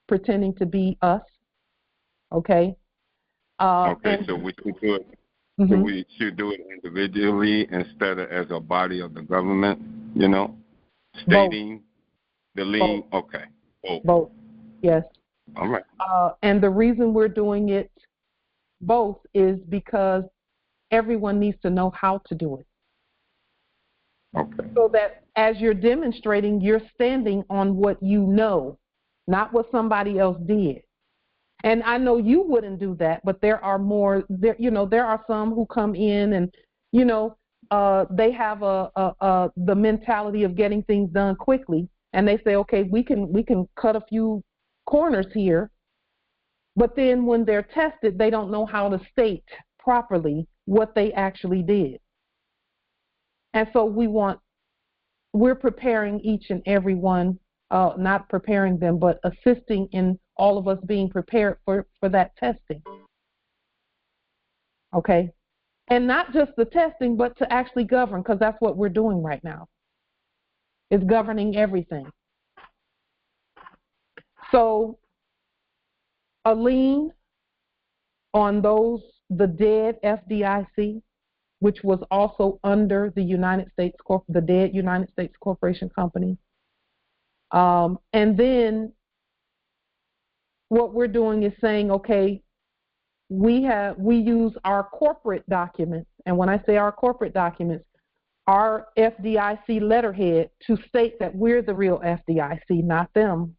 pretending to be us, okay? Okay, so we should do it. So we should do it individually instead of as a body of the government, you know, stating the lien. Okay. Both. Yes. All right. And the reason we're doing it both is because everyone needs to know how to do it. Okay. So that as you're demonstrating, you're standing on what you know, not what somebody else did. And I know you wouldn't do that, but there are more. There are some who come in and, they have the mentality of getting things done quickly, and they say, okay, we can cut a few corners here, but then when they're tested, they don't know how to state properly what they actually did. And so we're preparing each and every one. Not preparing them, but assisting in all of us being prepared for that testing. Okay? And not just the testing, but to actually govern, because that's what we're doing right now. It's governing everything. So a lien on the dead FDIC, which was also under the the dead United States Corporation Company. And then what we're doing is saying, okay, we use our corporate documents, and when I say our corporate documents, our FDIC letterhead to state that we're the real FDIC, not them.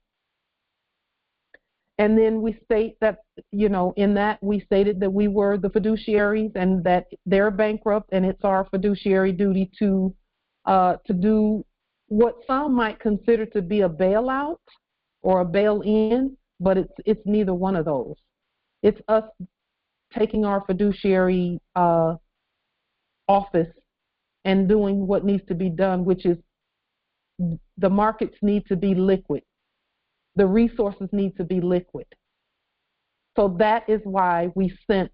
And then we state that, in that we stated that we were the fiduciaries and that they're bankrupt, and it's our fiduciary duty to do what some might consider to be a bailout or a bail-in, but it's neither one of those. It's us taking our fiduciary office and doing what needs to be done, which is the markets need to be liquid. The resources need to be liquid. So that is why we sent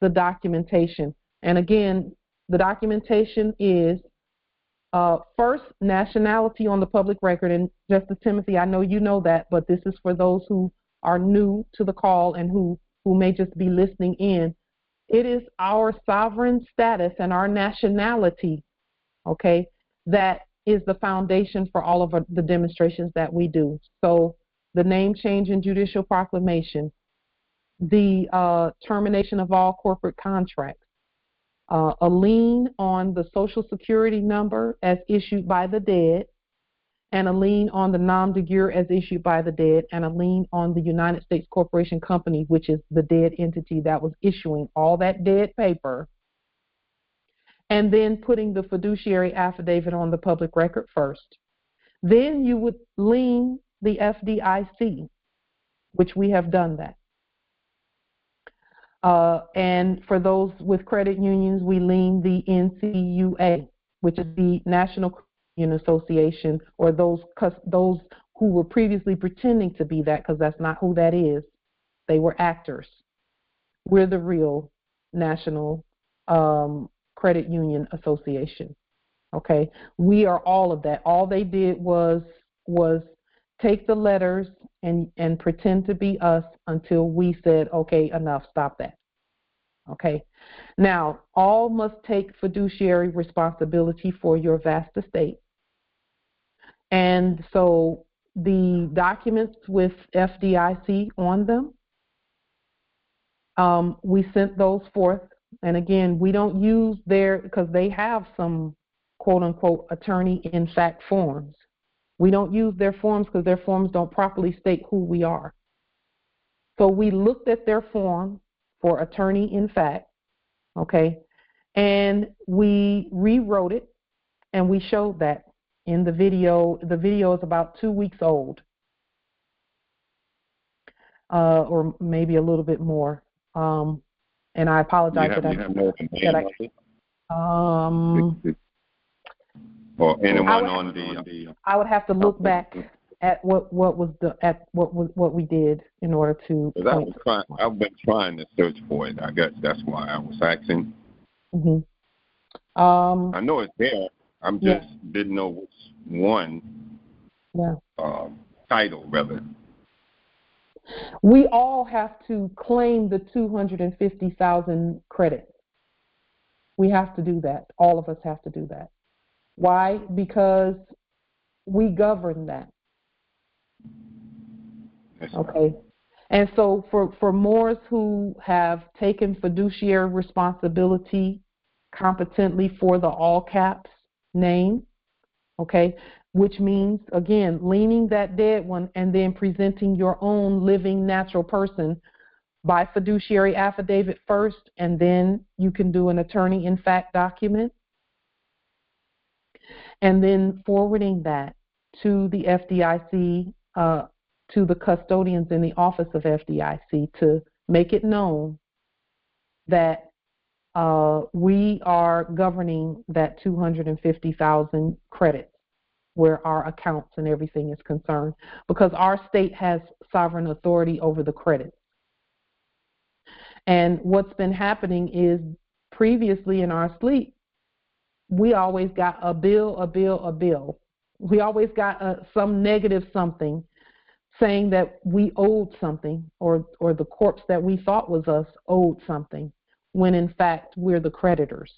the documentation. And again, the documentation is first, nationality on the public record. And Justice Timothy, I know you know that, but this is for those who are new to the call and who may just be listening in. It is our sovereign status and our nationality, okay, that is the foundation for all of the demonstrations that we do. So the name change and judicial proclamation, the termination of all corporate contracts, a lien on the Social Security number as issued by the dead, and a lien on the nom de guerre as issued by the dead, and a lien on the United States Corporation Company, which is the dead entity that was issuing all that dead paper, and then putting the fiduciary affidavit on the public record first. Then you would lien the FDIC, which we have done that. And for those with credit unions, we lien the NCUA, which is the National Credit Union Association, or those who were previously pretending to be that, because that's not who that is. They were actors. We're the real National Credit Union Association. Okay, we are all of that. All they did was take the letters and pretend to be us until we said, okay, enough, stop that. Okay, now all must take fiduciary responsibility for your vast estate. And so the documents with FDIC on them, we sent those forth. And again, we don't use because they have some quote unquote attorney in fact forms. We don't use their forms because their forms don't properly state who we are. So we looked at their form for attorney in fact, okay, and we rewrote it, and we showed that in the video. The video is about 2 weeks old, or maybe a little bit more. And I apologize or anyone on the. I would have to look back at what we did in order to. I've been trying to search for it. I guess that's why I was asking. Mm-hmm. I know it's there. I just didn't know which one. Yeah. Title rather. We all have to claim the 250,000 credits. We have to do that. All of us have to do that. Why? Because we govern that. Okay. And so for Moors who have taken fiduciary responsibility competently for the all caps name, okay, which means, again, leaning that dead one and then presenting your own living natural person by fiduciary affidavit first, and then you can do an attorney in fact document, and then forwarding that to the FDIC, to the custodians in the office of FDIC to make it known that we are governing that 250,000 credits where our accounts and everything is concerned, because our state has sovereign authority over the credits. And what's been happening is previously in our sleep, we always got a bill. We always got some negative something saying that we owed something, or the corpse that we thought was us owed something, when in fact we're the creditors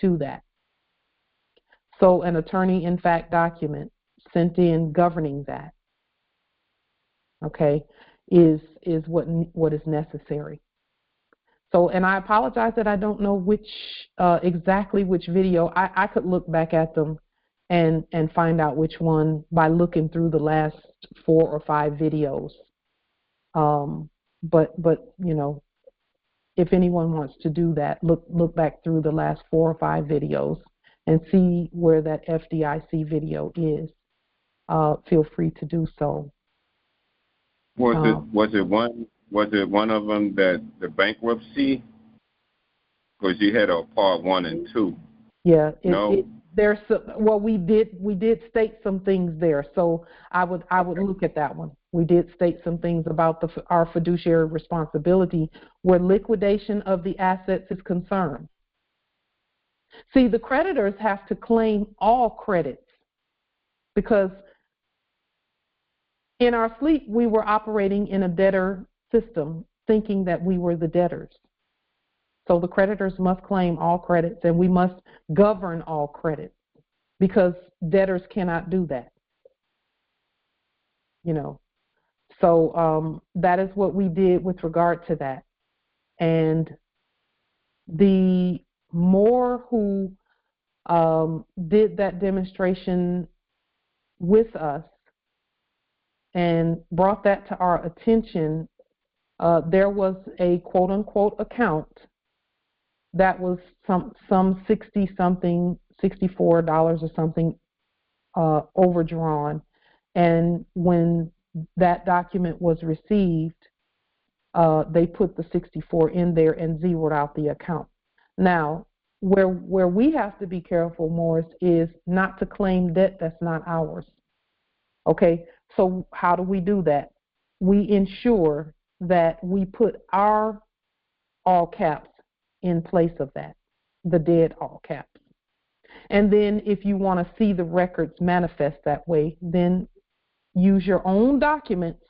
to that. So an attorney in fact document sent in governing that, okay, is what is necessary. So, and I apologize that I don't know exactly which video. I could look back at them and find out which one by looking through the last 4 or 5 videos. But you know, if anyone wants to do that, look back through the last 4 or 5 videos and see where that FDIC video is. Feel free to do so. Was it one of them that the bankruptcy? Because you had a part 1 and 2. Yeah. No. There's we did state some things there, so I would look at that one. We did state some things about our fiduciary responsibility where liquidation of the assets is concerned. See, the creditors have to claim all credits because in our sleep, we were operating in a debtor system, thinking that we were the debtors. So the creditors must claim all credits, and we must govern all credits because debtors cannot do that. So that is what we did with regard to that. And the more who did that demonstration with us and brought that to our attention, there was a quote-unquote account that was some 60-something, $64 or something overdrawn. And when that document was received, they put the 64 in there and zeroed out the account. Now, where we have to be careful, Morris, is not to claim debt that's not ours. Okay, so how do we do that? We ensure that we put our all caps in place of that, the dead all caps. And then if you want to see the records manifest that way, then use your own documents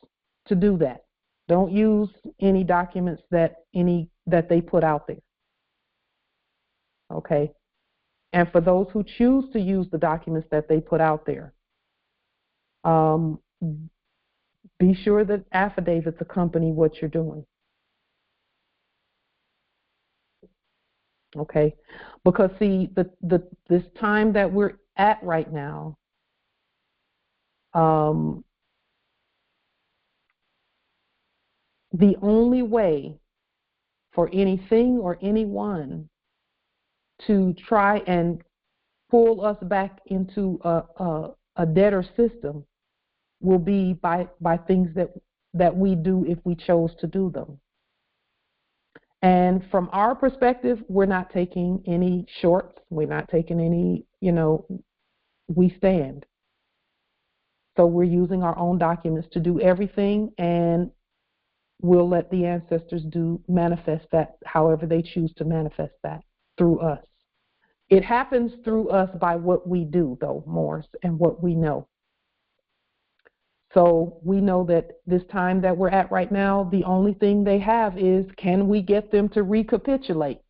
to do that. Don't use any documents that they put out there. Okay? And for those who choose to use the documents that they put out there, be sure that affidavits accompany what you're doing. Okay? Because see, this time that we're at right now, the only way for anything or anyone to try and pull us back into a debtor system will be by things that we do if we chose to do them. And from our perspective, we're not taking any shorts. We're not taking any, we stand. So we're using our own documents to do everything, and we'll let the ancestors manifest that however they choose to manifest that through us. It happens through us by what we do, though, Morris, and what we know. So we know that this time that we're at right now, the only thing they have is, can we get them to recapitulate?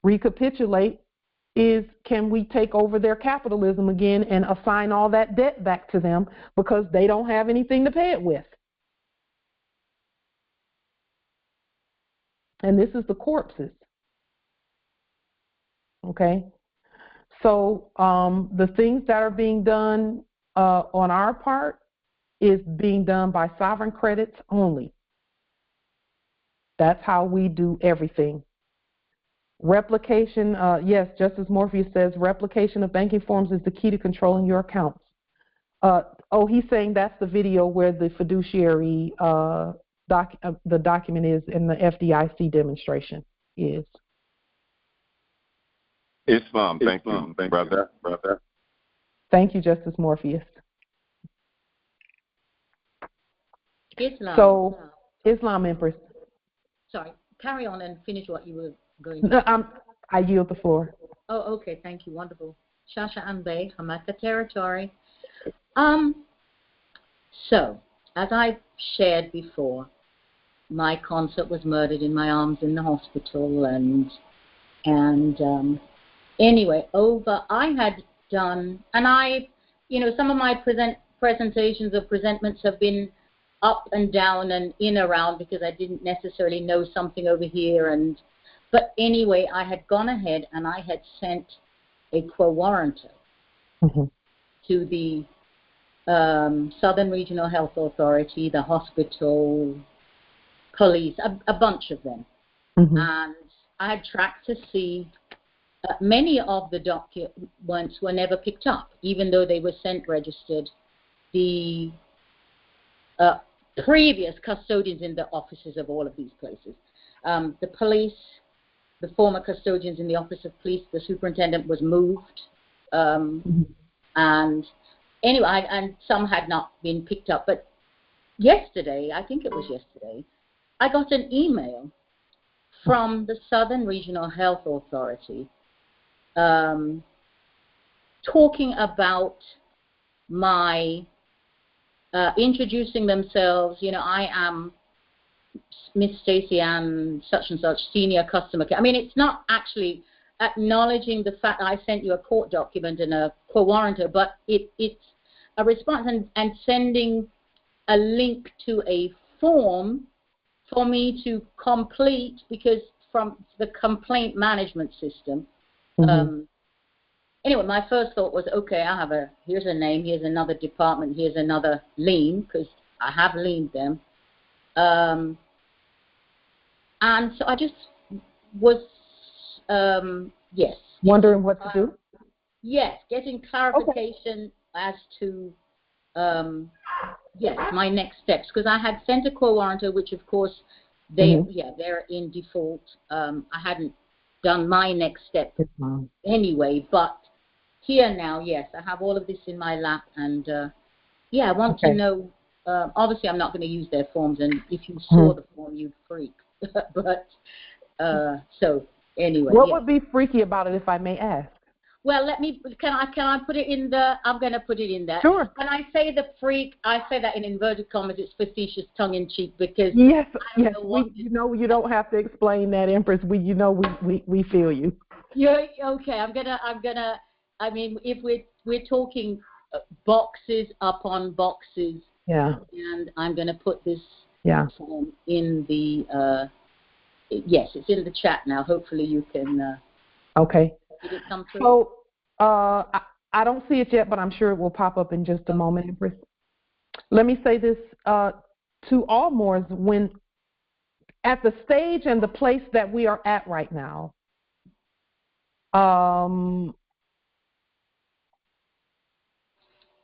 Recapitulate is, can we take over their capitalism again and assign all that debt back to them because they don't have anything to pay it with? And this is the corpses. Okay? So the things that are being done on our part is being done by sovereign credits only. That's how we do everything. Replication, yes, Justice Morpheus says replication of banking forms is the key to controlling your accounts. He's saying that's the video where the fiduciary the document is in the FDIC demonstration is. Islam, thank you, brother. Thank you, Justice Morpheus. Islam. So, Islam, Empress. Sorry, carry on and finish what you were going to say. I yield the floor. Oh, okay, thank you, wonderful. Shasha Anbay, Hamaka Territory. So, as I shared before, my consort was murdered in my arms in the hospital, and anyway, I had done, and some of my presentations or presentments have been up and down and in around because I didn't necessarily know something over here, but anyway, I had gone ahead and I had sent a quo warranto to the Southern Regional Health Authority, the hospital, police, a bunch of them. And I had tracked to see many of the documents were never picked up, even though they were sent registered. The previous custodians in the offices of all of these places, the police, the former custodians in the office of police, the superintendent was moved, and anyway, and some had not been picked up, but yesterday, I think it was yesterday, I got an email from the Southern Regional Health Authority talking about my introducing themselves. You know, I am Miss Stacey Ann such and such, senior customer care. I mean, it's not actually acknowledging the fact that I sent you a court document and a quo warranto, but it's a response and sending a link to a form for me to complete, because from the complaint management system. Anyway, my first thought was, okay, here's a name, here's another department, here's another lien, because I have liened them. And so I just was, yes. Wondering what to do? Yes, getting clarification as to, yes, my next steps. Because I had sent a quo warranto, which of course, they're in default. I hadn't done my next step anyway, but here now, yes, I have all of this in my lap, and I want to know. Obviously, I'm not going to use their forms, and if you saw the form, you'd freak. But so anyway, what would be freaky about it, if I may ask? Well, can I put it in the? I'm going to put it in there. Sure. When I say the freak, I say that in inverted commas. It's facetious, tongue in cheek, because yes, you don't have to explain that, Empress. We feel you. Yeah. Okay. I'm gonna. I mean, if we're talking boxes upon boxes. Yeah. And I'm going to put this form in the. Yes, it's in the chat now. Hopefully you can. Okay. Did it come through? So I don't see it yet, but I'm sure it will pop up in just a moment, Empress. Let me say this to all Moors: when at the stage and the place that we are at right now,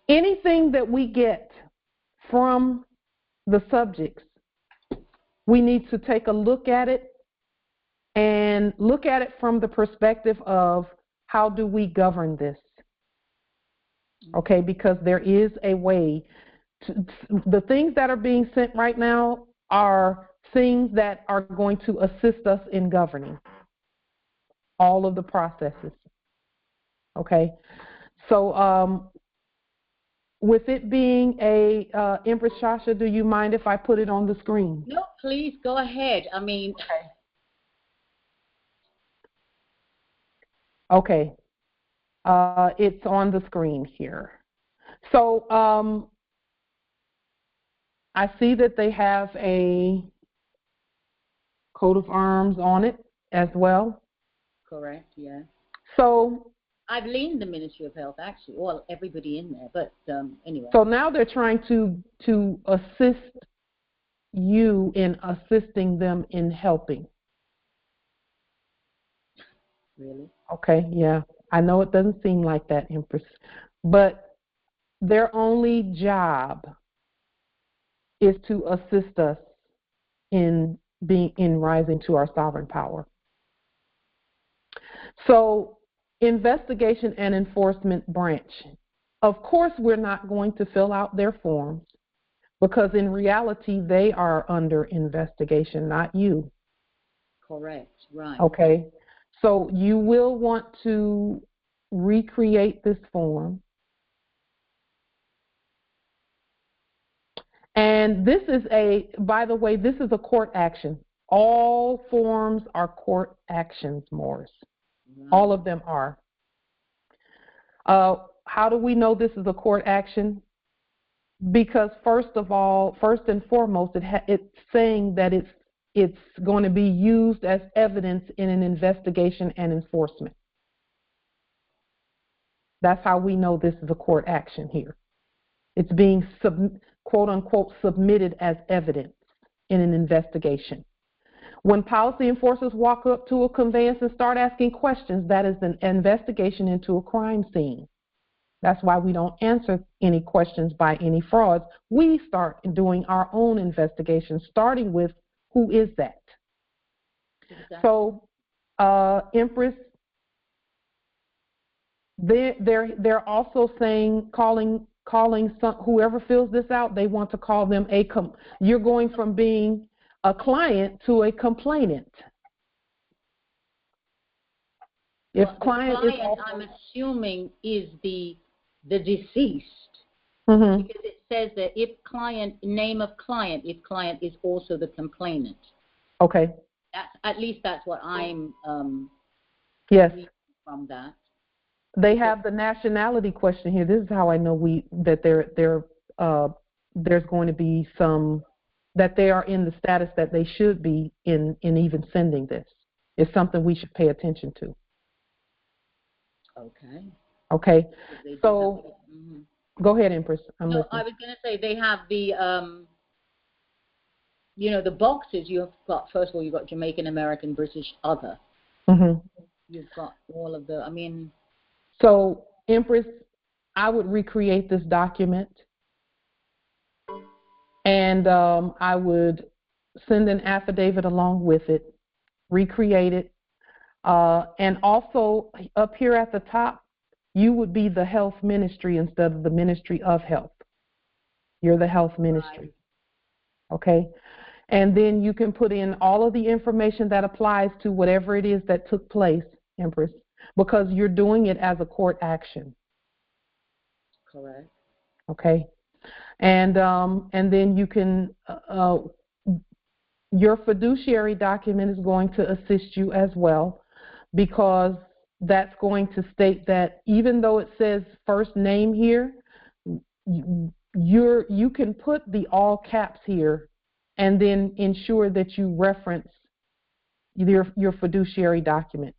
anything that we get from the subjects, we need to take a look at it, and look at it from the perspective of how do we govern this? Okay, because there is a way to, the things that are being sent right now are things that are going to assist us in governing all of the processes. Okay, so with it being a Empress Shasha, do you mind if I put it on the screen? No, please go ahead. I mean. Okay, it's on the screen here. So I see that they have a coat of arms on it as well. Correct, yeah. So I've liened the Ministry of Health, actually, well, everybody in there, but anyway. So now they're trying to assist you in assisting them in helping. Really? Okay, yeah. I know it doesn't seem like that, Empress, but their only job is to assist us in rising to our sovereign power. So, investigation and enforcement branch. Of course, we're not going to fill out their forms, because in reality, they are under investigation, not you. Correct, right. Okay, so you will want to recreate this form. And this is by the way, this is a court action. All forms are court actions, Morris. Right. All of them are. How do we know this is a court action? Because first and foremost, it's saying that it's going to be used as evidence in an investigation and enforcement. That's how we know this is a court action here. It's being quote unquote submitted as evidence in an investigation. When policy enforcers walk up to a conveyance and start asking questions, that is an investigation into a crime scene. That's why we don't answer any questions by any frauds. We start doing our own investigation, starting with who is that? Exactly. So, Empress, they're also calling calling whoever fills this out, they want to call them you're going from being a client to a complainant. If Well, client the is client, I'm assuming, is the deceased. Mm-hmm. Because it says that if client, name of client, if client is also the complainant. Okay. At least that's what I'm yes. reading from that. They have the nationality question here. This is how I know that there's going to be that they are in the status that they should be in even sending this. It's something we should pay attention to. Okay. Okay. So go ahead, Empress. I'm listening. I was going to say they have the the boxes. You've got, first of all, you've got Jamaican, American, British, other. Mm-hmm. You've got all of the. So, Empress, I would recreate this document, and I would send an affidavit along with it, recreate it, and also up here at the top, you would be the health ministry instead of the Ministry of Health. You're the health ministry. Okay? And then you can put in all of the information that applies to whatever it is that took place, Empress, because you're doing it as a court action. Correct. Okay? And then you can, your fiduciary document is going to assist you as well, because that's going to state that even though it says first name here, you can put the all caps here and then ensure that you reference your fiduciary document.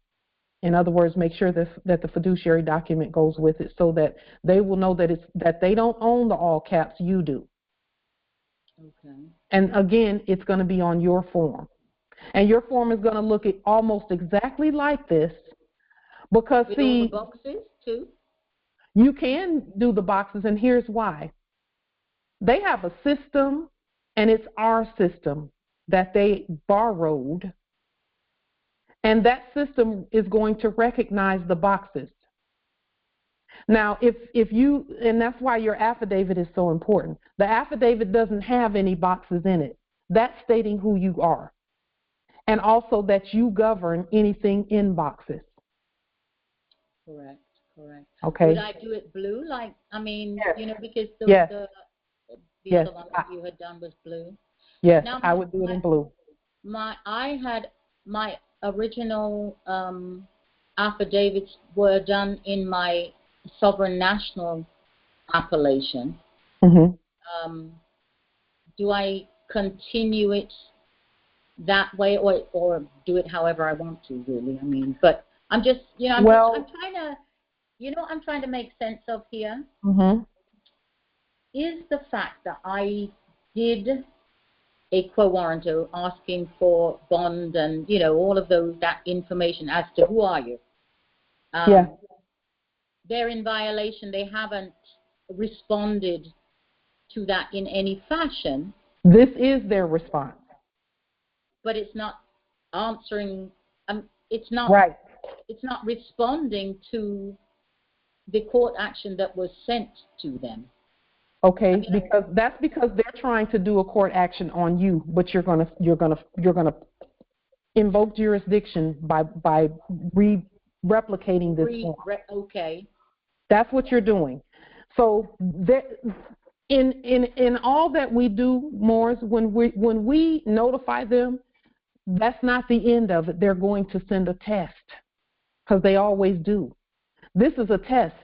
In other words, make sure that the fiduciary document goes with it so that they will know that they don't own the all caps, you do. Okay. And again, it's going to be on your form. And your form is going to look almost exactly like this, because with all the boxes too? You can do the boxes, and here's why. They have a system, and it's our system that they borrowed, and that system is going to recognize the boxes. Now, if you, and that's why your affidavit is so important. The affidavit doesn't have any boxes in it. That's stating who you are, and also that you govern anything in boxes. Correct. Okay. Would I do it blue? Like, because the yes. other one that you had done was blue. Yes, now, I would do it in blue. I had my original affidavits were done in my sovereign national appellation. Mm-hmm. Do I continue it that way, or do it however I want to? Really, but I'm just, I'm trying to. I'm trying to make sense of here. Mm-hmm. Is the fact that I did a quo warranto asking for bond and, all of that information as to who are you? They're in violation. They haven't responded to that in any fashion. This is their response. But it's not answering, it's not right. It's not responding to the court action that was sent to them. Okay, because they're trying to do a court action on you, but you're gonna invoke jurisdiction by replicating this form. Okay. That's what you're doing. So in all that we do, Morris, when we notify them, that's not the end of it. They're going to send a test, because they always do. This is a test.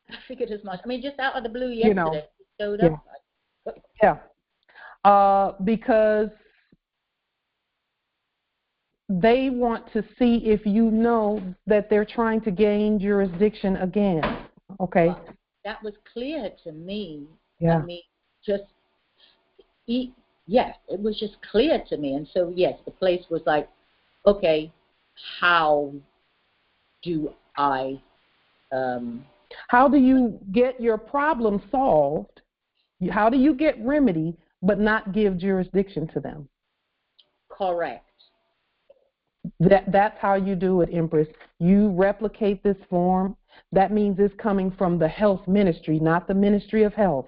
I figured as much. Just out of the blue yesterday, it showed up. Yeah. Because they want to see if you know that they're trying to gain jurisdiction again. Okay. Well, that was clear to me. Yeah. It was just clear to me. And so, yes, the place was like, okay, how do I... how do you get your problem solved? How do you get remedy but not give jurisdiction to them? Correct. That's how you do it, Empress. You replicate this form, That means it's coming from the health ministry, not the Ministry of Health.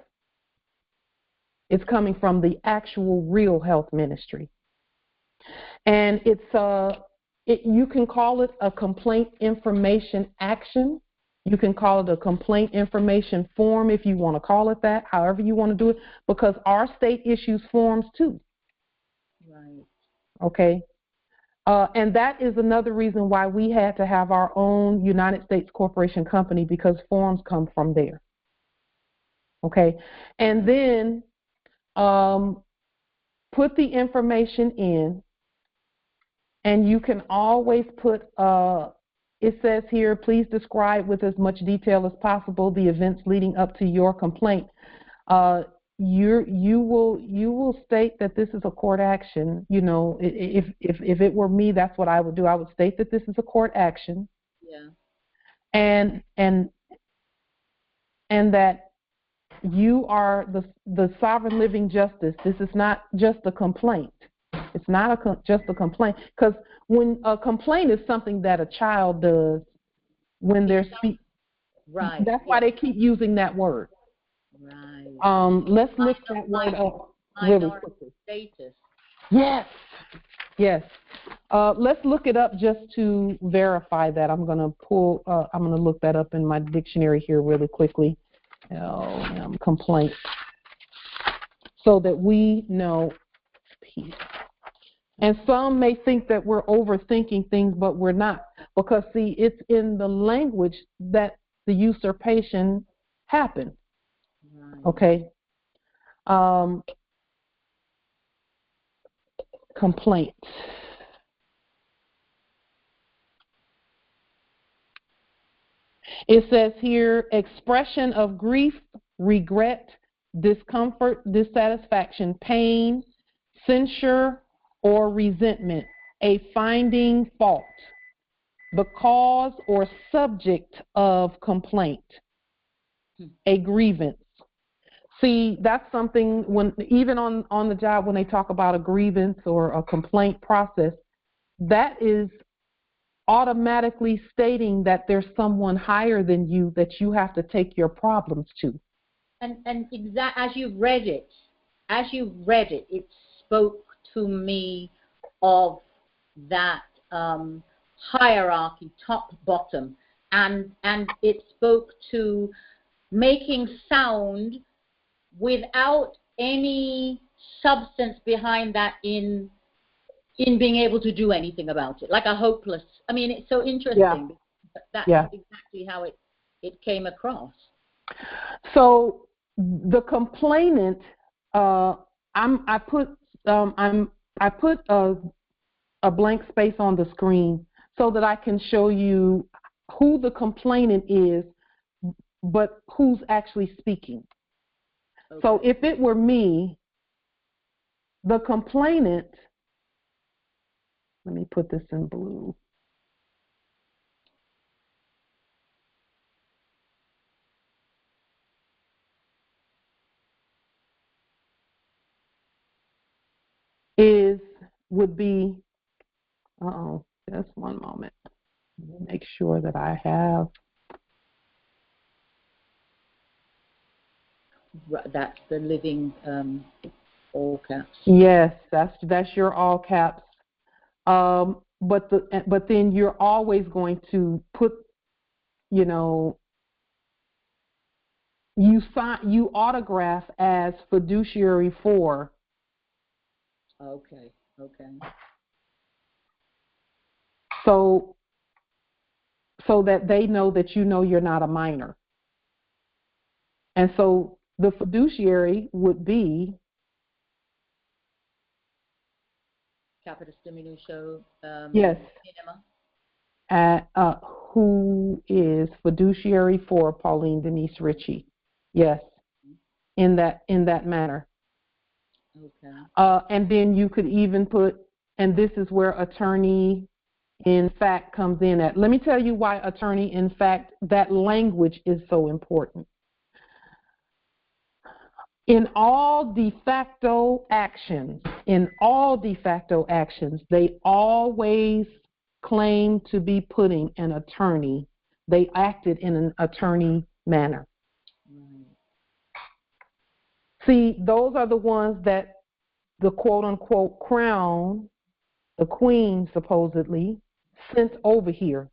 It's coming from the actual real health ministry. And you can call it a complaint information action. You can call it a complaint information form if you want to call it that, however you want to do it, because our state issues forms too. Right. Okay. And that is another reason why we had to have our own United States Corporation Company, because forms come from there. Okay. And then put the information in, and you can always put, it says here, please describe with as much detail as possible the events leading up to your complaint. You will state that this is a court action. You know, if it were me, that's what I would do. I would state that this is a court action. Yeah. And that you are the sovereign living justice. This is not just a complaint. It's not just a complaint, because when a complaint is something that a child does when they're speaking. Right. That's why they keep using that word. Right. Let's look that word up really quickly. Status. Yes. Yes. Let's look it up just to verify that. I'm going to look that up in my dictionary here really quickly. Complaint. So that we know peace. And some may think that we're overthinking things, but we're not. Because, see, it's in the language that the usurpation happened. Okay? Complaint. It says here, expression of grief, regret, discomfort, dissatisfaction, pain, censure, or resentment, a finding fault, the cause or subject of complaint, a grievance. See, that's something when even on the job when they talk about a grievance or a complaint process, that is automatically stating that there's someone higher than you that you have to take your problems to. And as you read it, it spoke to me of that hierarchy, top bottom, and it spoke to making sound without any substance behind that in being able to do anything about it, like a hopeless. I mean, it's so interesting. Yeah. That's exactly how it came across. So the complainant, I put a blank space on the screen so that I can show you who the complainant is, but who's actually speaking. Okay. So if it were me, the complainant, let me put this in blue. Would be, just one moment. Let me make sure that I have. That's the living all caps. Yes, that's your all caps. But then you're always going to put, you autograph as fiduciary for. Okay. So that they know that you're not a minor. And so the fiduciary would be Capitis Diminuto. Yes. Who is fiduciary for Pauline Denise Ritchie? Yes. In that manner. Okay. And then you could even put, and this is where attorney in fact comes in at. Let me tell you why attorney in fact, that language is so important. In all de facto actions, they always claim to be putting an attorney they acted in an attorney manner. See, those are the ones that the quote-unquote crown, the queen supposedly, sent over here.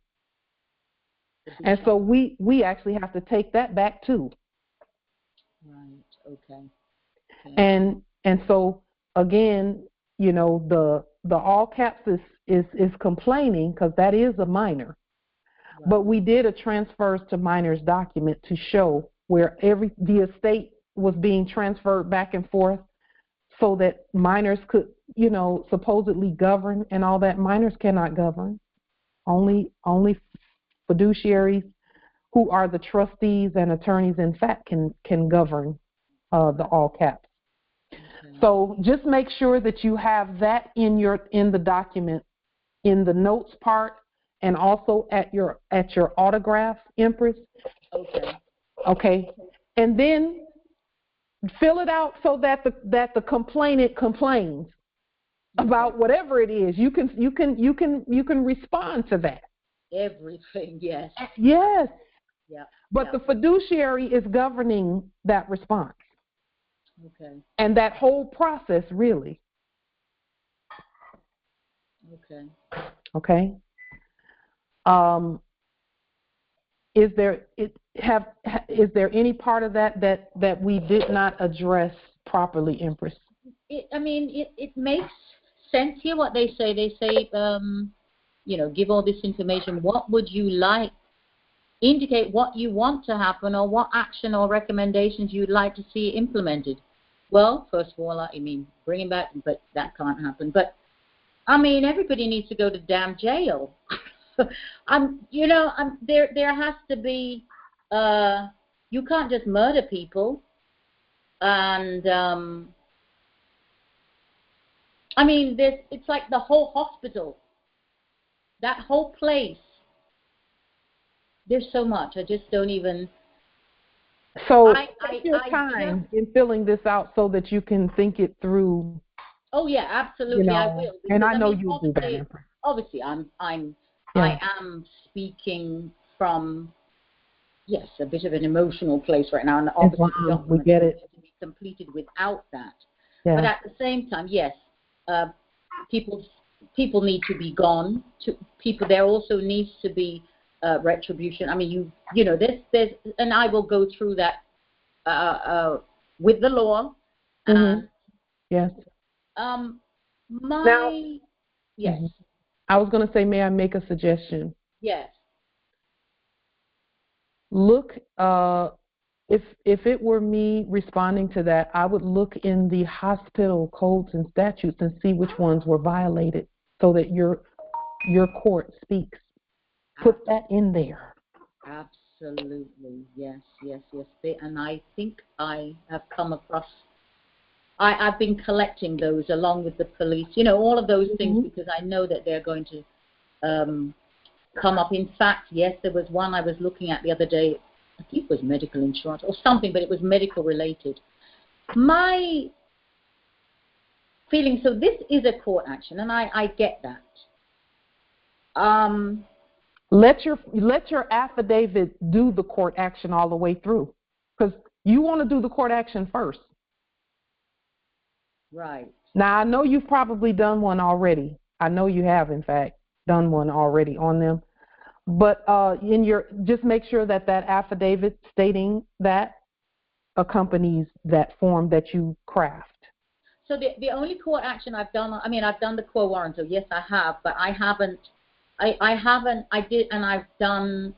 And so we actually have to take that back too. Right. Okay. And so again, you know, the all caps is complaining because that is a minor. Right. But we did a transfers to minors document to show where the estate was being transferred back and forth so that minors could, you know, supposedly govern and all that. Minors cannot govern. Only fiduciaries who are the trustees and attorneys in fact can govern the all caps. Okay. So just make sure that you have that in the document, in the notes part, and also at your autograph, Empress. Okay. Okay. And then fill it out so that the complainant complains about whatever it is. You can respond to that. Everything, yes. Yes. Yeah. But the fiduciary is governing that response. Okay. And that whole process, really. Okay. Okay. Is there any part of that we did not address properly, Empress? It makes sense here what they say. They say, you know, give all this information. What would you like? Indicate what you want to happen or what action or recommendations you'd like to see implemented. Well, first of all, bring him back, but that can't happen. But, everybody needs to go to damn jail. There has to be, you can't just murder people. And, it's like the whole hospital, that whole place. There's so much. I just don't even. So take your time in filling this out so that you can think it through. Oh yeah, absolutely, I will. Because, and I know you'll do that. Obviously, I am speaking from a bit of an emotional place right now, and obviously we get it. To be completed without that. Yeah. But at the same time, yes, people need to be gone. There also needs to be retribution. There's, and I will go through that with the law. Mm-hmm. Yes. Yes. I was going to say, may I make a suggestion? Yes. Look, if it were me responding to that, I would look in the hospital codes and statutes and see which ones were violated, so that your court speaks. Put that in there. Absolutely, yes. And I think I have come across. I've been collecting those along with the police. All of those things, because I know that they're going to come up. In fact, yes, there was one I was looking at the other day. I think it was medical insurance or something, but it was medical related. My feeling. So this is a court action, and I get that. Let your affidavit do the court action all the way through, because you want to do the court action first. Right. Now, I know you've probably done one already. I know you have, in fact, done one already on them. But just make sure that affidavit stating that accompanies that form that you craft. So the only court action I've done, I've done the quo warranto. Yes, I have, but I haven't. I did, and I've done,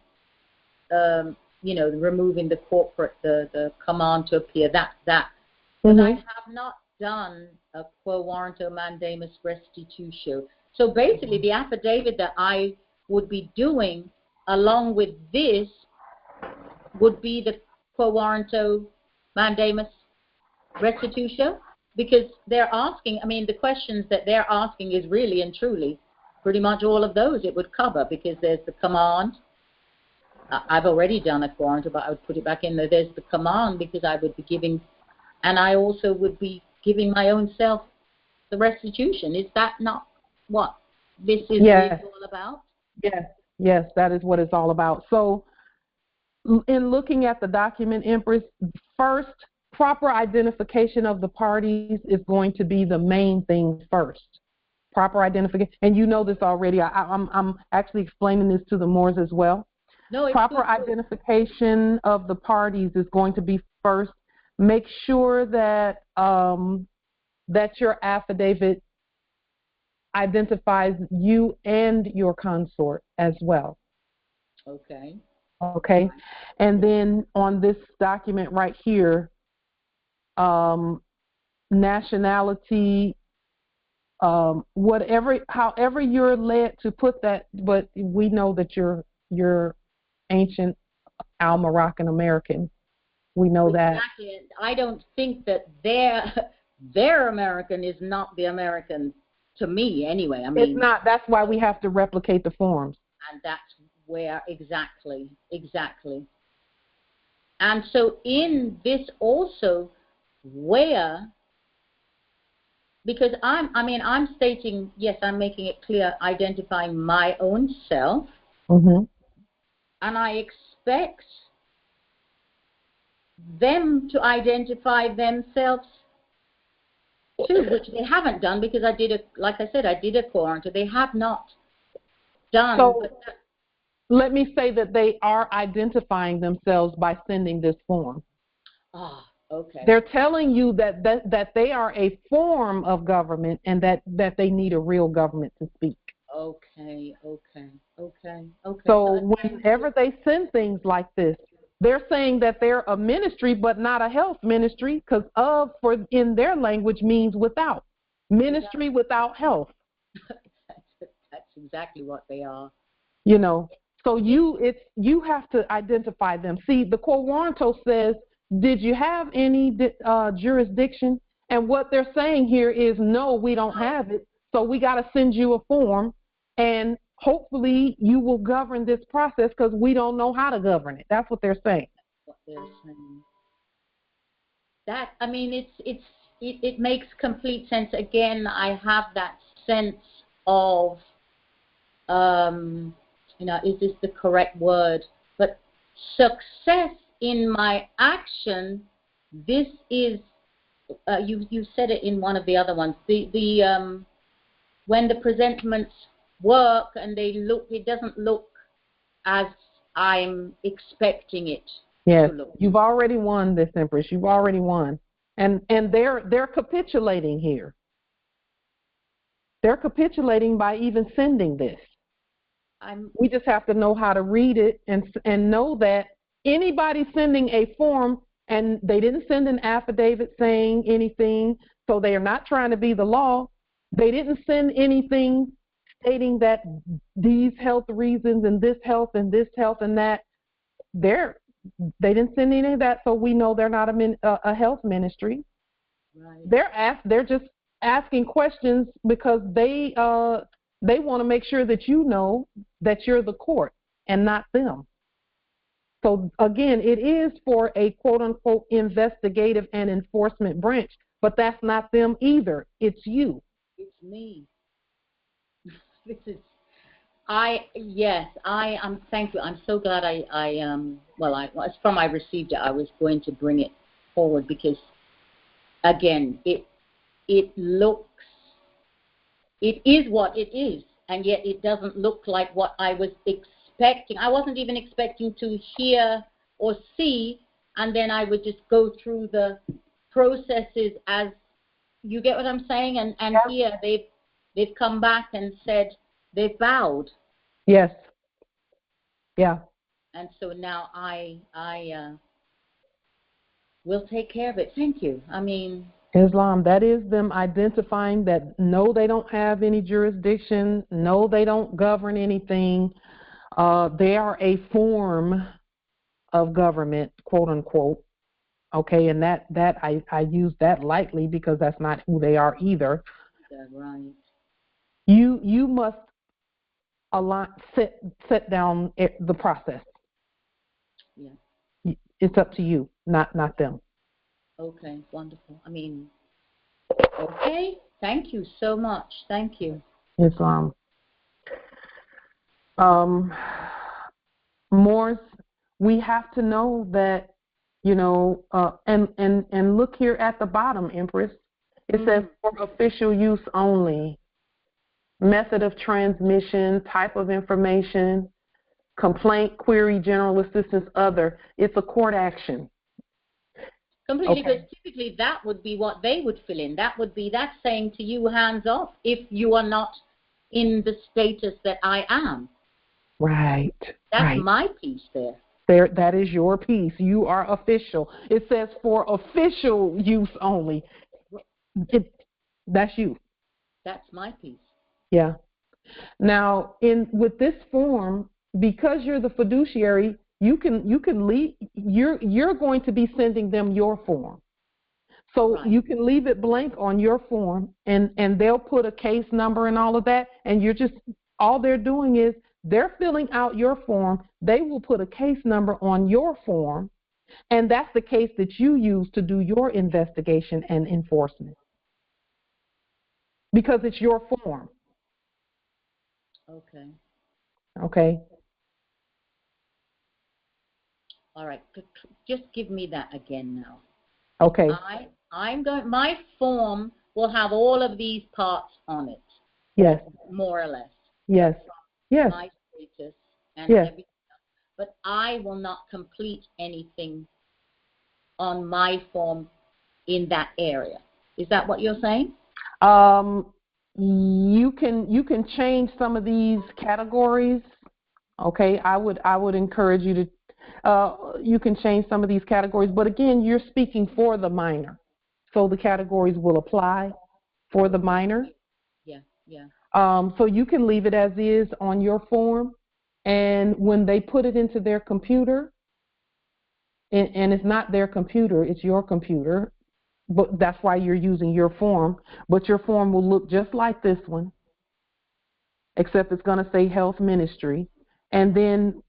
removing the corporate, the command to appear, that. But I have not done a quo warranto mandamus restitutio. So basically, the affidavit that I would be doing along with this would be the quo warranto mandamus restitutio, because they're asking, the questions that they're asking is really and truly pretty much all of those it would cover, because there's the command. I've already done a quo warranto, but I would put it back in there. There's the command, because I would be giving, and I also would be giving my own self the restitution. Is that not what this is really all about? Yes. Yes, that is what it's all about. So in looking at the document, Empress, first, proper identification of the parties is going to be the main thing first. Proper identification, and you know this already. I'm actually explaining this to the Moors as well. No, proper identification of the parties is going to be first. Make sure that that your affidavit identifies you and your consort as well. Okay. Okay, and then on this document right here, nationality, whatever, however you're led to put that, but we know that you're ancient Al-Moroccan American. We know that. Exactly. I don't think that their American is not the American to me anyway. I mean, it's not. That's why we have to replicate the forms. And that's where exactly. And so in this also, where, because I'm stating, yes, I'm making it clear, identifying my own self, and I expect them to identify themselves too, which they haven't done, because like I said, I did a quarantine. They have not done. So let me say that they are identifying themselves by sending this form. Ah, okay. They're telling you that they are a form of government and that they need a real government to speak. Okay. So whenever they send things like this, they're saying that they're a ministry but not a health ministry, because for in their language means without. Ministry without health. That's exactly what they are. You know, so you have to identify them. See, the quo warranto says, did you have any jurisdiction? And what they're saying here is, no, we don't have it. So we got to send you a form, and hopefully you will govern this process, because we don't know how to govern it. That's what they're saying. What they're saying. That, I mean, it makes complete sense. Again, I have that sense of, is this the correct word? But success in my action. This is, you said it in one of the other ones. The when the presentments work and it doesn't look as I'm expecting it. Yes, you've already won this, Empress. You've already won, and they're capitulating here. They're capitulating by even sending this. We just have to know how to read it and know that anybody sending a form, and they didn't send an affidavit saying anything, so they are not trying to be the law. They didn't send anything stating that these health reasons and this health and that. They didn't send any of that, so we know they're not a health ministry. Right. They're just asking questions because they want to make sure that you know that you're the court and not them. So again, it is for a quote unquote investigative and enforcement branch, but that's not them either. It's you. It's me. This is. Thank you. I'm so glad as from I received it, I was going to bring it forward, because again, it is what it is, and yet it doesn't look like what I was expecting. I wasn't even expecting to hear or see, and then I would just go through the processes, as you get what I'm saying, and here they've come back and said they've vowed. Yes. Yeah. And so now I will take care of it. Thank you. I mean, Islam, that is them identifying that no, they don't have any jurisdiction, no, they don't govern anything. They are a form of government, quote unquote. Okay, and that I use that lightly because that's not who they are either. That's right. You must set down the process. Yeah. It's up to you, not them. Okay, wonderful. I mean, okay. Thank you so much. Thank you. Islam. Morse, we have to know that, and look here at the bottom, Empress. It says for official use only, method of transmission, type of information, complaint, query, general assistance, other. It's a court action. Completely, because typically that would be what they would fill in. That's saying to you, hands off, if you are not in the status that I am. Right. That's my piece there. That is your piece. You are official. It says for official use only. That's you. That's my piece. Yeah. Now, with this form, because you're the fiduciary, you can leave. You're going to be sending them your form, so you can leave it blank on your form, and they'll put a case number and all of that, and all they're doing is they're filling out your form. They will put a case number on your form, and that's the case that you use to do your investigation and enforcement, because it's your form. Okay. Okay. All right. Just give me that again now. Okay. My form will have all of these parts on it. Yes. More or less. Yes. Yes. My status and everything else. But I will not complete anything on my form in that area. Is that what you're saying? You can change some of these categories. Okay, I would encourage you to. You can change some of these categories, but again, you're speaking for the minor, so the categories will apply for the minor. Yeah, yeah. So you can leave it as is on your form, and when they put it into their computer, and it's not their computer, it's your computer, but that's why you're using your form. But your form will look just like this one, except it's going to say health ministry, and then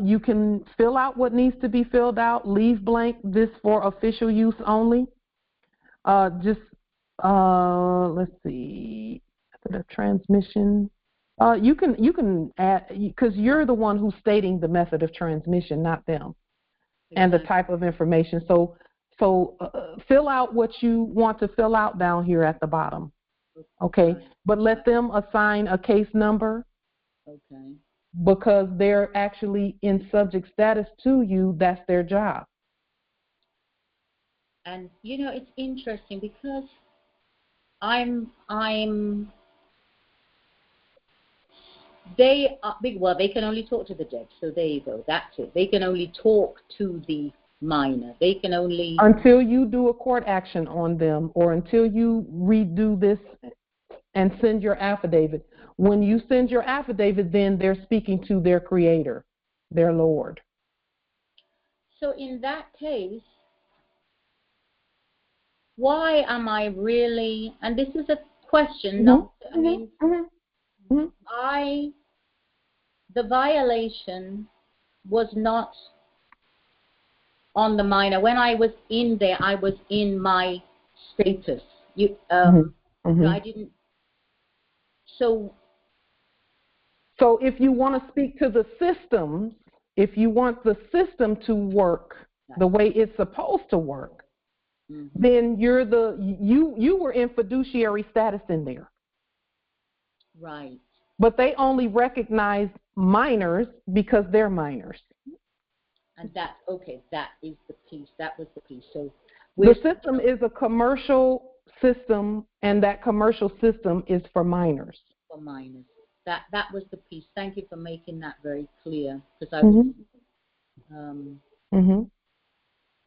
you can fill out what needs to be filled out, leave blank this for official use only. Let's see, method of transmission. You can add, because you're the one who's stating the method of transmission, not them, and the type of information. So fill out what you want to fill out down here at the bottom. Okay, but let them assign a case number. Okay. Because they're actually in subject status to you. That's their job. And it's interesting because they can only talk to the judge, so there you go. That's it. They can only talk to the minor. They can only, until you do a court action on them, or until you redo this and send your affidavit. When you send your affidavit, then they're speaking to their creator, their Lord. So in that case, why am I really, and this is a question, the violation was not on the minor. When I was in there, I was in my status. I didn't. So if you want to speak to the systems, if you want the system to work the way it's supposed to work, then you were in fiduciary status in there. Right. But they only recognize minors because they're minors. And that is the piece. That was the piece. So the system is a commercial system, and that commercial system is for minors. For minors. That was the piece. Thank you for making that very clear, because I was.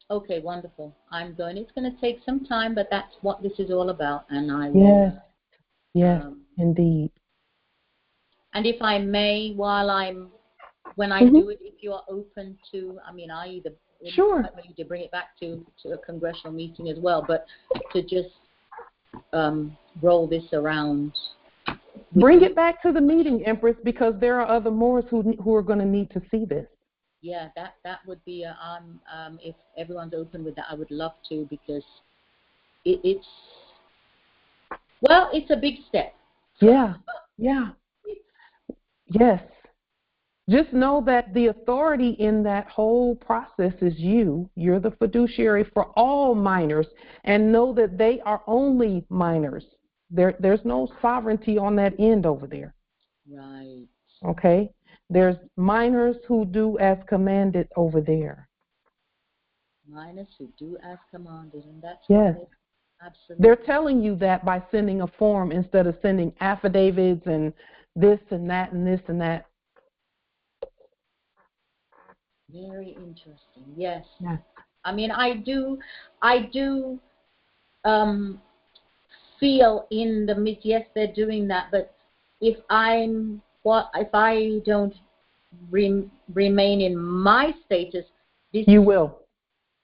Okay, wonderful. It's going to take some time, but that's what this is all about, and I will. Yes, indeed. And if I may, when I do it, if you are open to, I either ready to bring it back to a congressional meeting as well, but to just roll this around. Bring it back to the meeting, Empress, because there are other Moors who are going to need to see this. Yeah, that would be if everyone's open with that, I would love to, because it's a big step. Yeah. Yes. Just know that the authority in that whole process is you. You're the fiduciary for all minors, and know that they are only minors. There's no sovereignty on that end over there. Right. Okay? There's minors who do as commanded over there. Minors who do as commanded, and that's Yes. what absolutely. They're telling you that by sending a form instead of sending affidavits and this and that and this and that. Very interesting. Yes. Yeah. I mean, I do feel in the midst. Yes, they're doing that, but if I don't remain in my status, you will.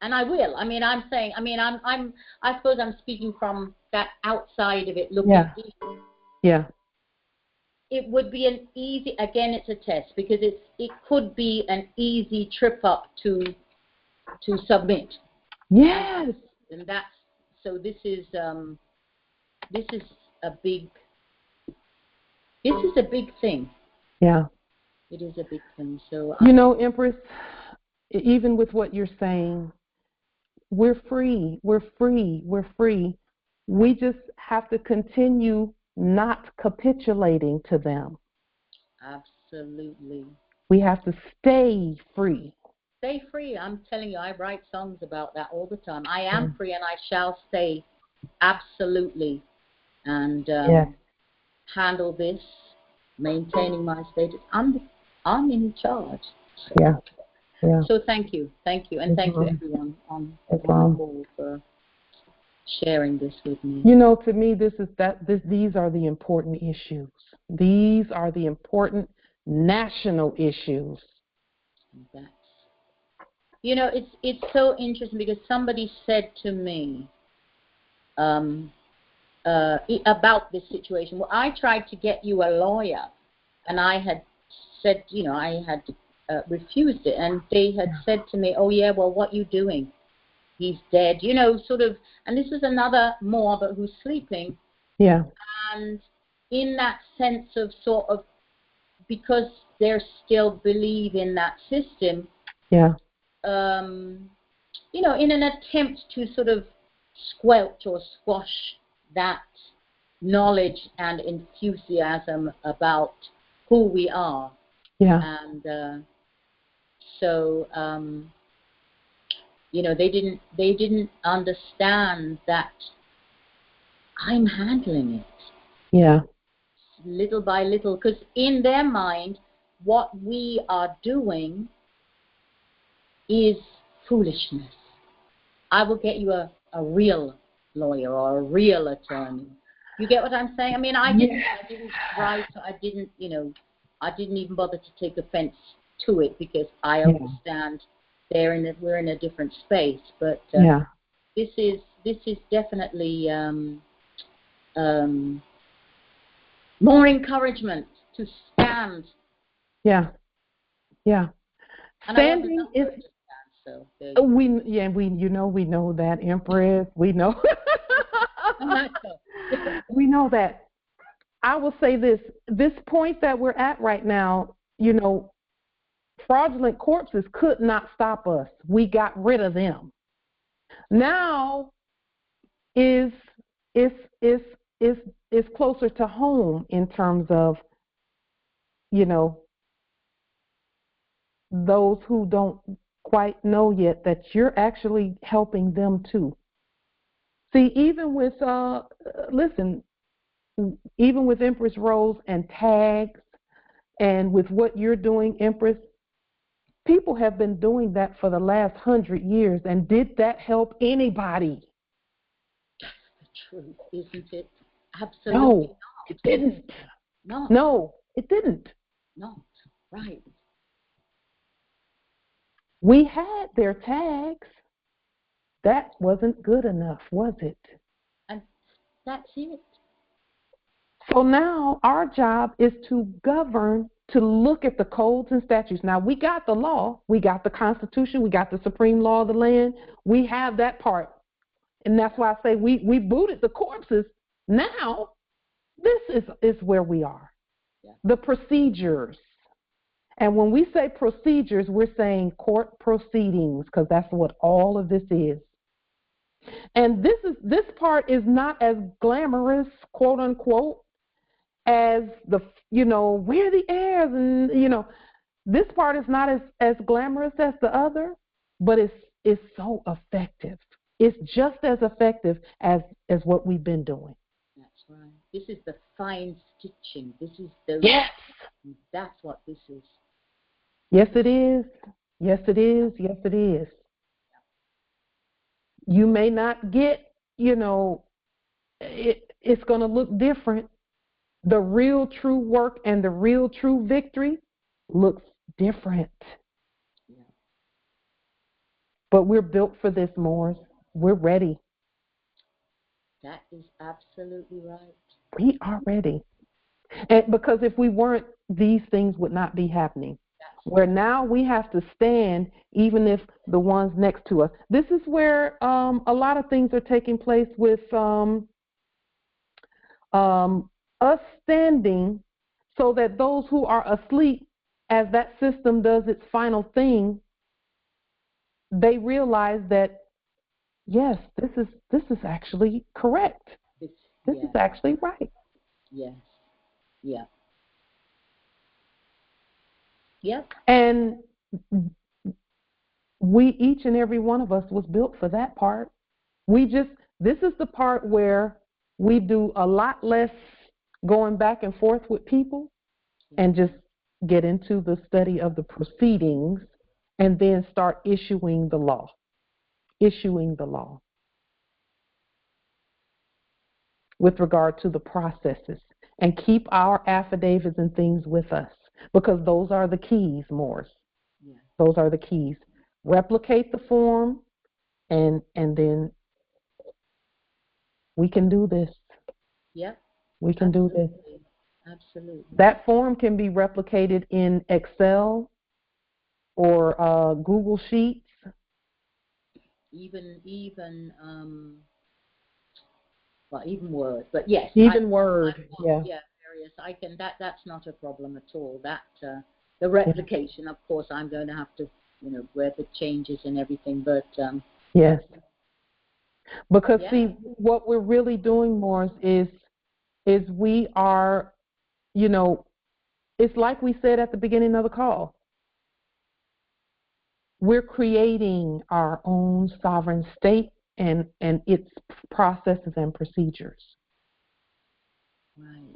And I will. I mean, I'm saying. I mean, I suppose I'm speaking from that outside of it, looking in. Yeah. It would be an easy. Again, it's a test because it could be an easy trip up to submit. Yes. And that's so. This is a big. This is a big thing. Yeah. It is a big thing. So you know, Empress, even with what you're saying, we're free. We're free. We're free. We just have to continue not capitulating to them. Absolutely. We have to stay free. Stay free. I'm telling you, I write songs about that all the time. I am free and I shall stay absolutely and handle this, maintaining my status. I'm in charge. So. Yeah. Yeah. So thank you, and thank you everyone on the call for sharing this with me. You know, to me, these are the important issues. These are the important national issues. That's, you know, it's so interesting because somebody said to me about this situation. Well, I tried to get you a lawyer, and I had said, you know, I had refused it, and they had said to me, "Oh yeah, well, what you doing? He's dead." You know, sort of. And this is another more, but who's sleeping. Yeah. And in that sense of sort of, because they still believe in that system. Yeah. You know, in an attempt to sort of squelch or squash that knowledge and enthusiasm about who we are. Yeah. And so, you know, they didn't understand that I'm handling it. Yeah. Little by little, because in their mind, what we are doing is foolishness. I will get you a real lawyer or a real attorney. You get what I'm saying? I mean, I didn't write. I didn't, you know, I didn't even bother to take offense to it because I understand we're in a different space. But this is definitely more encouragement to stand. Yeah. Yeah. And standing is. So we know that, Empress. We know. We know that. I will say this point that we're at right now, you know, fraudulent corpses could not stop us. We got rid of them. Now is closer to home in terms of, you know, those who don't quite know yet that you're actually helping them too. See, even with even with Empress Rose and tags, and with what you're doing, Empress, people have been doing that for the last 100 years. And did that help anybody? That's the truth, isn't it? Absolutely. No, it didn't. No, it didn't. No, right. We had their tags. That wasn't good enough, was it? And that's it. So now our job is to govern, to look at the codes and statutes. Now, we got the law, we got the Constitution, we got the supreme law of the land. We have that part. And that's why I say we booted the corpses. Now, this is where we are. Yeah. The procedures. And when we say procedures, we're saying court proceedings, because that's what all of this is. And this part is not as glamorous, quote unquote, as the, we're the heirs, and this part is not as glamorous as the other, but it's so effective. It's just as effective as what we've been doing. That's right. This is the fine stitching. This is the yes. That's what this is. Yes, it is. Yes, it is. Yes, it is. You may not get, it's going to look different. The real true work and the real true victory looks different. Yeah. But we're built for this, Morris. We're ready. That is absolutely right. We are ready. And because if we weren't, these things would not be happening. Where now we have to stand, even if the ones next to us. This is where a lot of things are taking place with us standing, so that those who are asleep, as that system does its final thing, they realize that yes, this is actually correct. This is actually right. Yes. Yeah. Yep. And we, each and every one of us, was built for that part. This is the part where we do a lot less going back and forth with people and just get into the study of the proceedings and then start issuing the law. Issuing the law with regard to the processes, and keep our affidavits and things with us, because those are the keys, Morris. Yeah. Those are the keys. Replicate the form, and then we can do this. Yep. We can do this. Absolutely. That form can be replicated in Excel or Google Sheets. Even Word, but yes. Even Word, yeah. Yeah, various. I can. That's not a problem at all. That the replication, of course, I'm going to have to, where the changes and everything, but yes. Because see, what we're really doing, Morris, is we are, it's like we said at the beginning of the call. We're creating our own sovereign state and its processes and procedures. Right.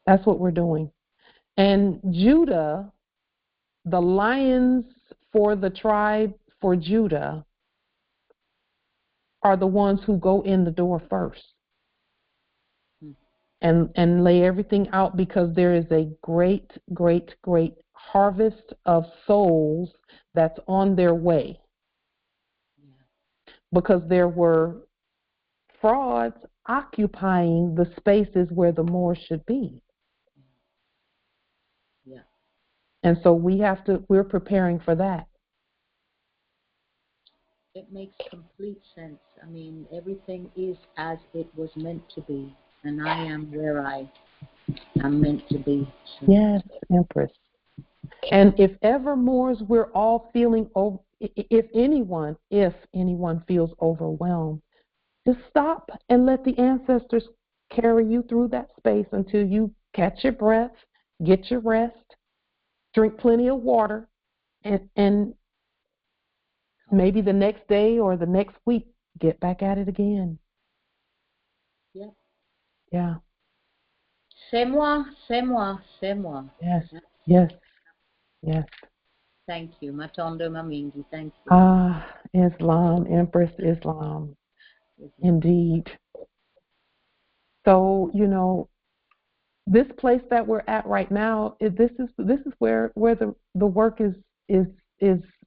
That's what we're doing. And Judah, the lions for the tribe for Judah, are the ones who go in the door first and lay everything out, because there is a great, great, great harvest of souls that's on their way. Because there were frauds occupying the spaces where the more should be. Yeah. And so we're preparing for that. It makes complete sense. I mean, everything is as it was meant to be, and I am where I am meant to be. So. Yes, Empress. And if ever more we're all feeling, if anyone feels overwhelmed, just stop and let the ancestors carry you through that space until you catch your breath, get your rest, drink plenty of water, and maybe the next day or the next week, get back at it again. Yeah. Yeah. C'est moi, c'est moi, c'est moi. Yes, yes, yes. Thank you. Matondo Mamingi, thank you. Islam, Empress Islam. Indeed. So, this place that we're at right now, this is where the work is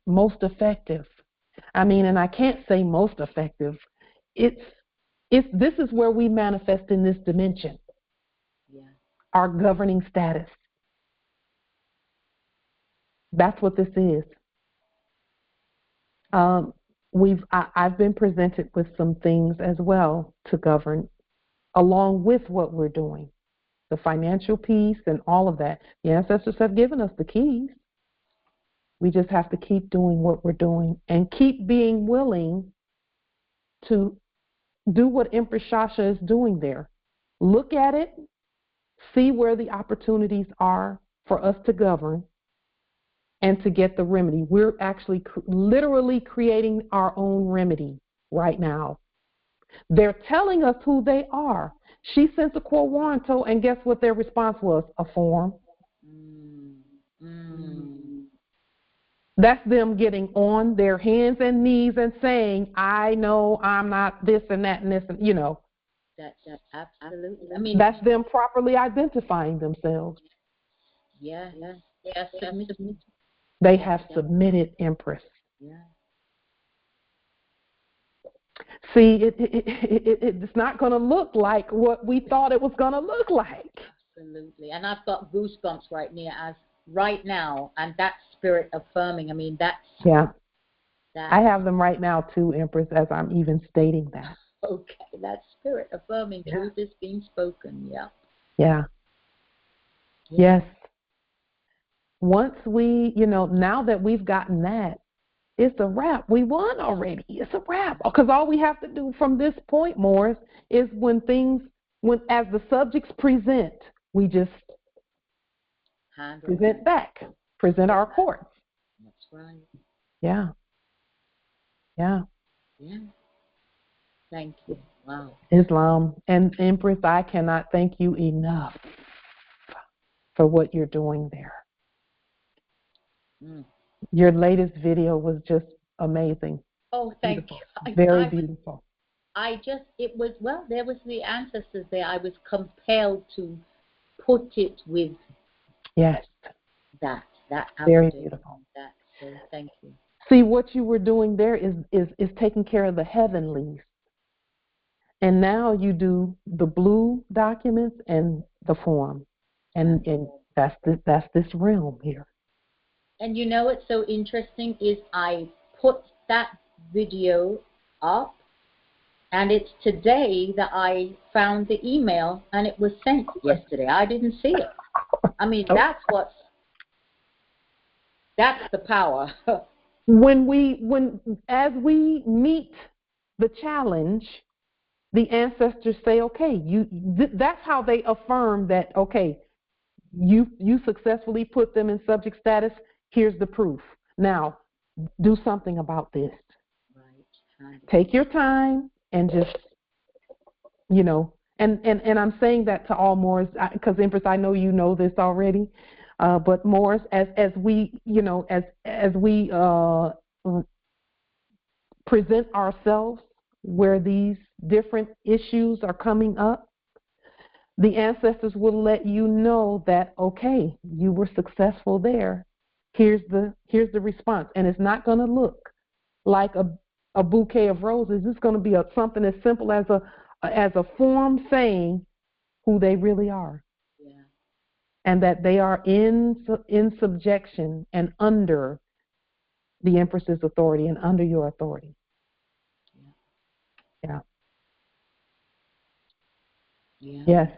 most effective. I mean, and I can't say most effective. This is where we manifest in this dimension. Yeah. Our governing status. That's what this is. I've been presented with some things as well to govern, along with what we're doing, the financial piece and all of that. The ancestors have given us the keys. We just have to keep doing what we're doing and keep being willing to do what Empress Shasha is doing there. Look at it, see where the opportunities are for us to govern and to get the remedy. We're actually literally creating our own remedy right now. They're telling us who they are. She sent a quo warranto, and guess what their response was? A form. That's them getting on their hands and knees and saying, I know I'm not this and that and this, and you know. That's absolutely. I mean, that's them properly identifying themselves. Yeah. Submitted. They have submitted, Empress. Yeah. See, it's not going to look like what we thought it was going to look like. Absolutely. And I've got goosebumps right now, and that spirit affirming. I mean, that's... Yeah. I have them right now, too, Empress, as I'm even stating that. Okay, that spirit affirming truth is being spoken, Yeah. Yes. Once we, now that we've gotten that, it's a wrap. We won already. It's a wrap. Because all we have to do from this point, Morris, is as the subjects present, we just present back, present our court. That's right. Yeah. Thank you. Wow. Islam and Empress, I cannot thank you enough for what you're doing there. Your latest video was just amazing. Oh, thank you. Very beautiful. There was the ancestors there. I was compelled to put it with that very beautiful. So thank you. See, what you were doing there is taking care of the heavenlies. And now you do the blue documents and the form. And that's this realm here. And what's so interesting is I put that video up, and it's today that I found the email, and it was sent yesterday. I didn't see it. I mean, that's the power. As we meet the challenge, the ancestors say, okay, that's how they affirm that, okay, you successfully put them in subject status. Here's the proof. Now, do something about this. Right. Take your time and just, and I'm saying that to all Moors, because Empress, I know you know this already, but Moors, as we present ourselves where these different issues are coming up, the ancestors will let you know that, okay, you were successful there. Here's the response. And it's not going to look like a bouquet of roses. It's going to be something as simple as a form saying who they really are. Yeah. And that they are in subjection and under the Empress's authority and under your authority. Yeah. Yes.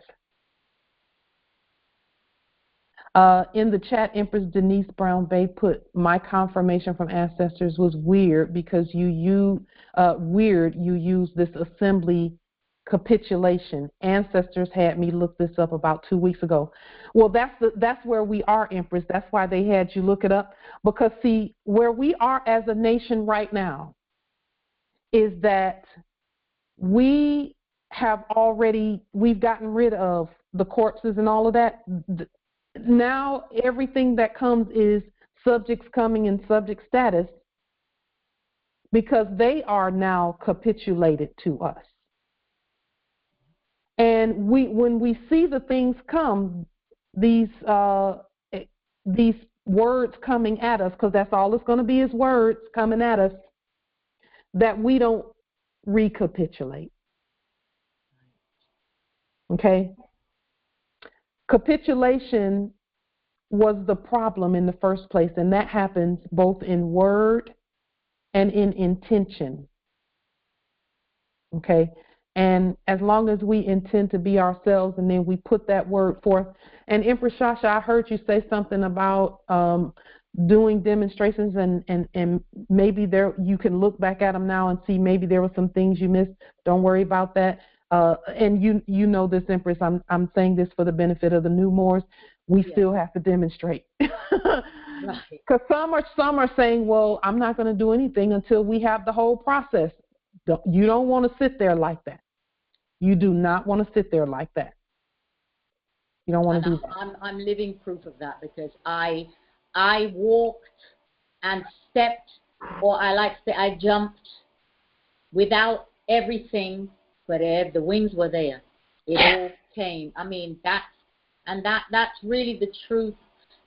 In the chat, Empress Denise Brown Bay put, my confirmation from ancestors was weird because you use this assembly capitulation. Ancestors had me look this up about 2 weeks ago. Well, that's where we are, Empress. That's why they had you look it up. Because see, where we are as a nation right now is that we've gotten rid of the corpses and all of that. Now everything that comes is subjects coming in subject status because they are now capitulated to us. And when we see the things come, these words coming at us, because that's all it's going to be is words coming at us, that we don't recapitulate. Okay? Capitulation was the problem in the first place, and that happens both in word and in intention. Okay? And as long as we intend to be ourselves and then we put that word forth, and Empress Shasha, I heard you say something about doing demonstrations, and maybe there you can look back at them now and see maybe there were some things you missed. Don't worry about that. And you know this, Empress. I'm saying this for the benefit of the new Moors. We still have to demonstrate. Because some are saying, well, I'm not going to do anything until we have the whole process. You don't want to sit there like that. You do not want to sit there like that. You don't want to do that. I'm living proof of that, because I walked and stepped, or I like to say I jumped without everything, but the wings were there. It all came. I mean, that's really the truth,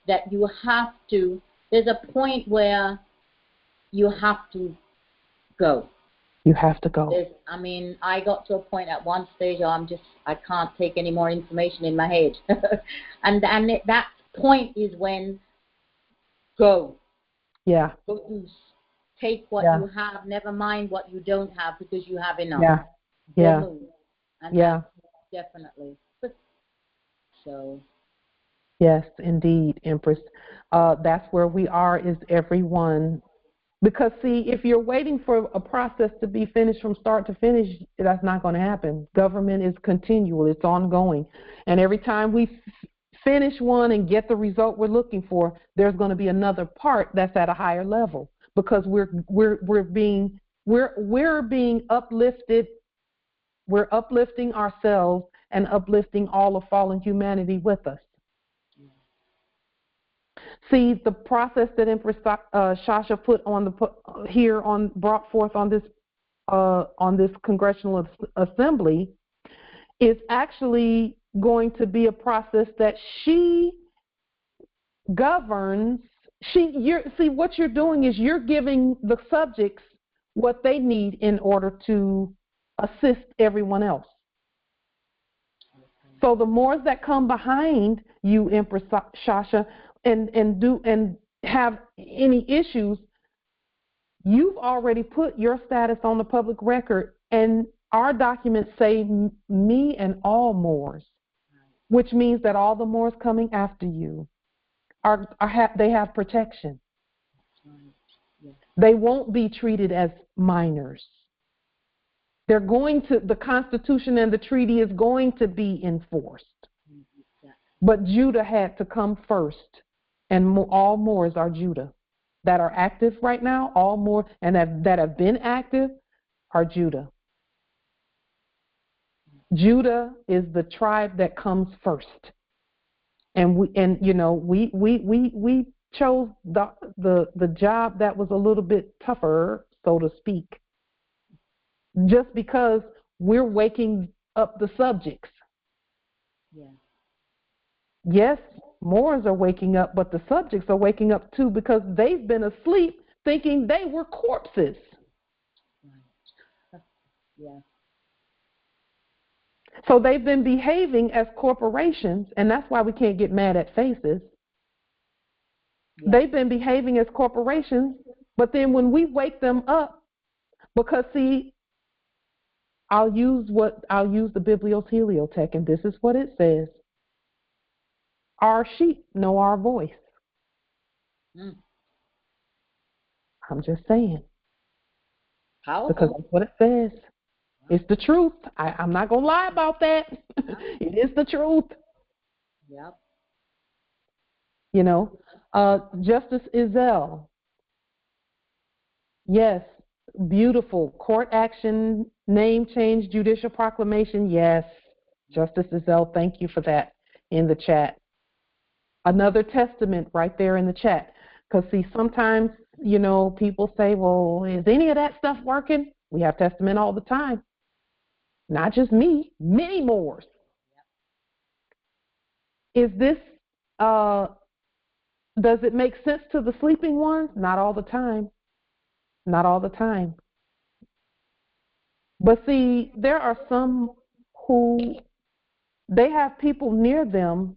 that you have to, there's a point where you have to go. You have to go. I mean, I got to a point at one stage where I can't take any more information in my head. and that point is when go. Yeah. Go loose. Take what you have, never mind what you don't have, because you have enough. Yeah. Yeah. Go move. And definitely. So. Yes, indeed, Empress. That's where we are, is everyone. Because, see, if you're waiting for a process to be finished from start to finish, that's not going to happen. Government is continual. It's ongoing. And every time we finish one and get the result we're looking for, there's going to be another part that's at a higher level, because we're being uplifted. We're uplifting ourselves and uplifting all of fallen humanity with us. See, the process that Empress Shasha brought forth on this Congressional Assembly is actually going to be a process that she governs. See, what you're doing is you're giving the subjects what they need in order to assist everyone else. So the Moors that come behind you, Empress Shasha, and have any issues, you've already put your status on the public record, and our documents say me and all Moors, which means that all the Moors coming after you they have protection. They won't be treated as minors. The Constitution and the treaty is going to be enforced. But Judah had to come first, and all Moors are Judah. That are active right now, all Moors, and that have been active are Judah. Judah is the tribe that comes first, and we chose the job that was a little bit tougher, so to speak, just because we're waking up the subjects. Yeah. Yes, Moors are waking up, but the subjects are waking up too, because they've been asleep thinking they were corpses. Yeah. So they've been behaving as corporations, and that's why we can't get mad at faces. Yeah. They've been behaving as corporations, but then when we wake them up, because see, I'll use the Biblios Heliotech, and this is what it says. Our sheep know our voice. I'm just saying. Powerful. Because that's what it says. It's the truth. I'm not going to lie about that. It is the truth. Yep. You know, Justice Izell. Yes, beautiful. Court action, name change, judicial proclamation. Yes, Justice Izell, thank you for that in the chat. Another testament right there in the chat. Because, see, sometimes, you know, people say, well, is any of that stuff working? We have testament all the time. Not just me, many Moors. Is this, does it make sense to the sleeping ones? Not all the time. Not all the time. But see, there are some who, they have people near them,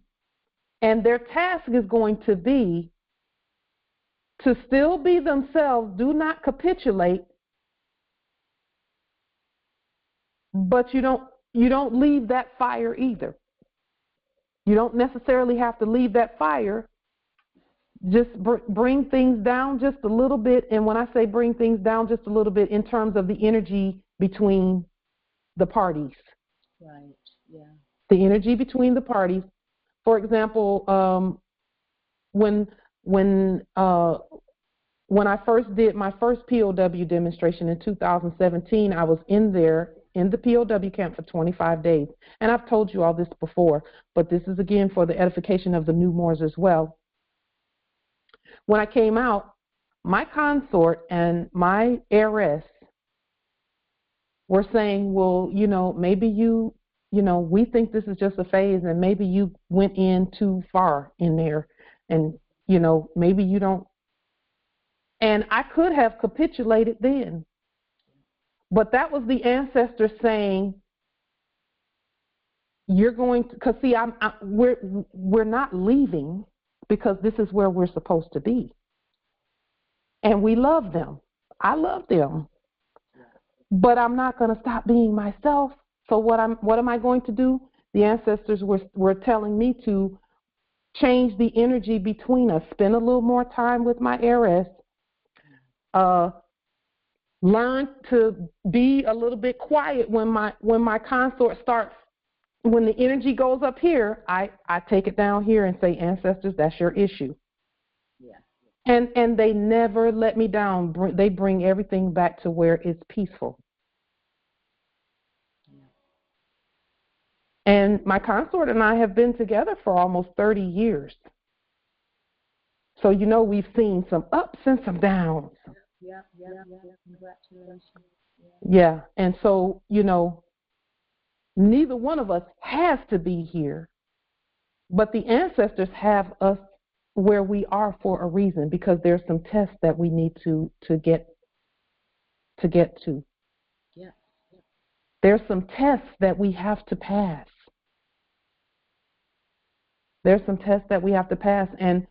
and their task is going to be to still be themselves, do not capitulate, but you don't leave that fire either. You don't necessarily have to leave that fire, just bring things down just a little bit. And when I say bring things down just a little bit, in terms of the energy between the parties. Right. Yeah. The energy between the parties. For example, when I first did my first POW demonstration in 2017, I was in there in the POW camp for 25 days. And I've told you all this before, but this is again for the edification of the new Moors as well. When I came out, my consort and my heiress were saying, well, maybe we think this is just a phase, and maybe you went in too far in there, and, maybe you don't. And I could have capitulated then. But that was the ancestors saying, you're going to, because see, we're not leaving, because this is where we're supposed to be. And we love them. I love them. But I'm not going to stop being myself. So what am I going to do? The ancestors were telling me to change the energy between us, spend a little more time with my heiress, learn to be a little bit quiet when my consort starts. When the energy goes up here, I take it down here and say, ancestors, that's your issue. Yeah. And they never let me down. They bring everything back to where it's peaceful. Yeah. And my consort and I have been together for almost 30 years. So, we've seen some ups and some downs. Yeah. Congratulations. Yeah. And so, neither one of us has to be here, but the ancestors have us where we are for a reason, because there's some tests that we need to get to. Yeah. There's some tests that we have to pass. There's some tests that we have to pass, and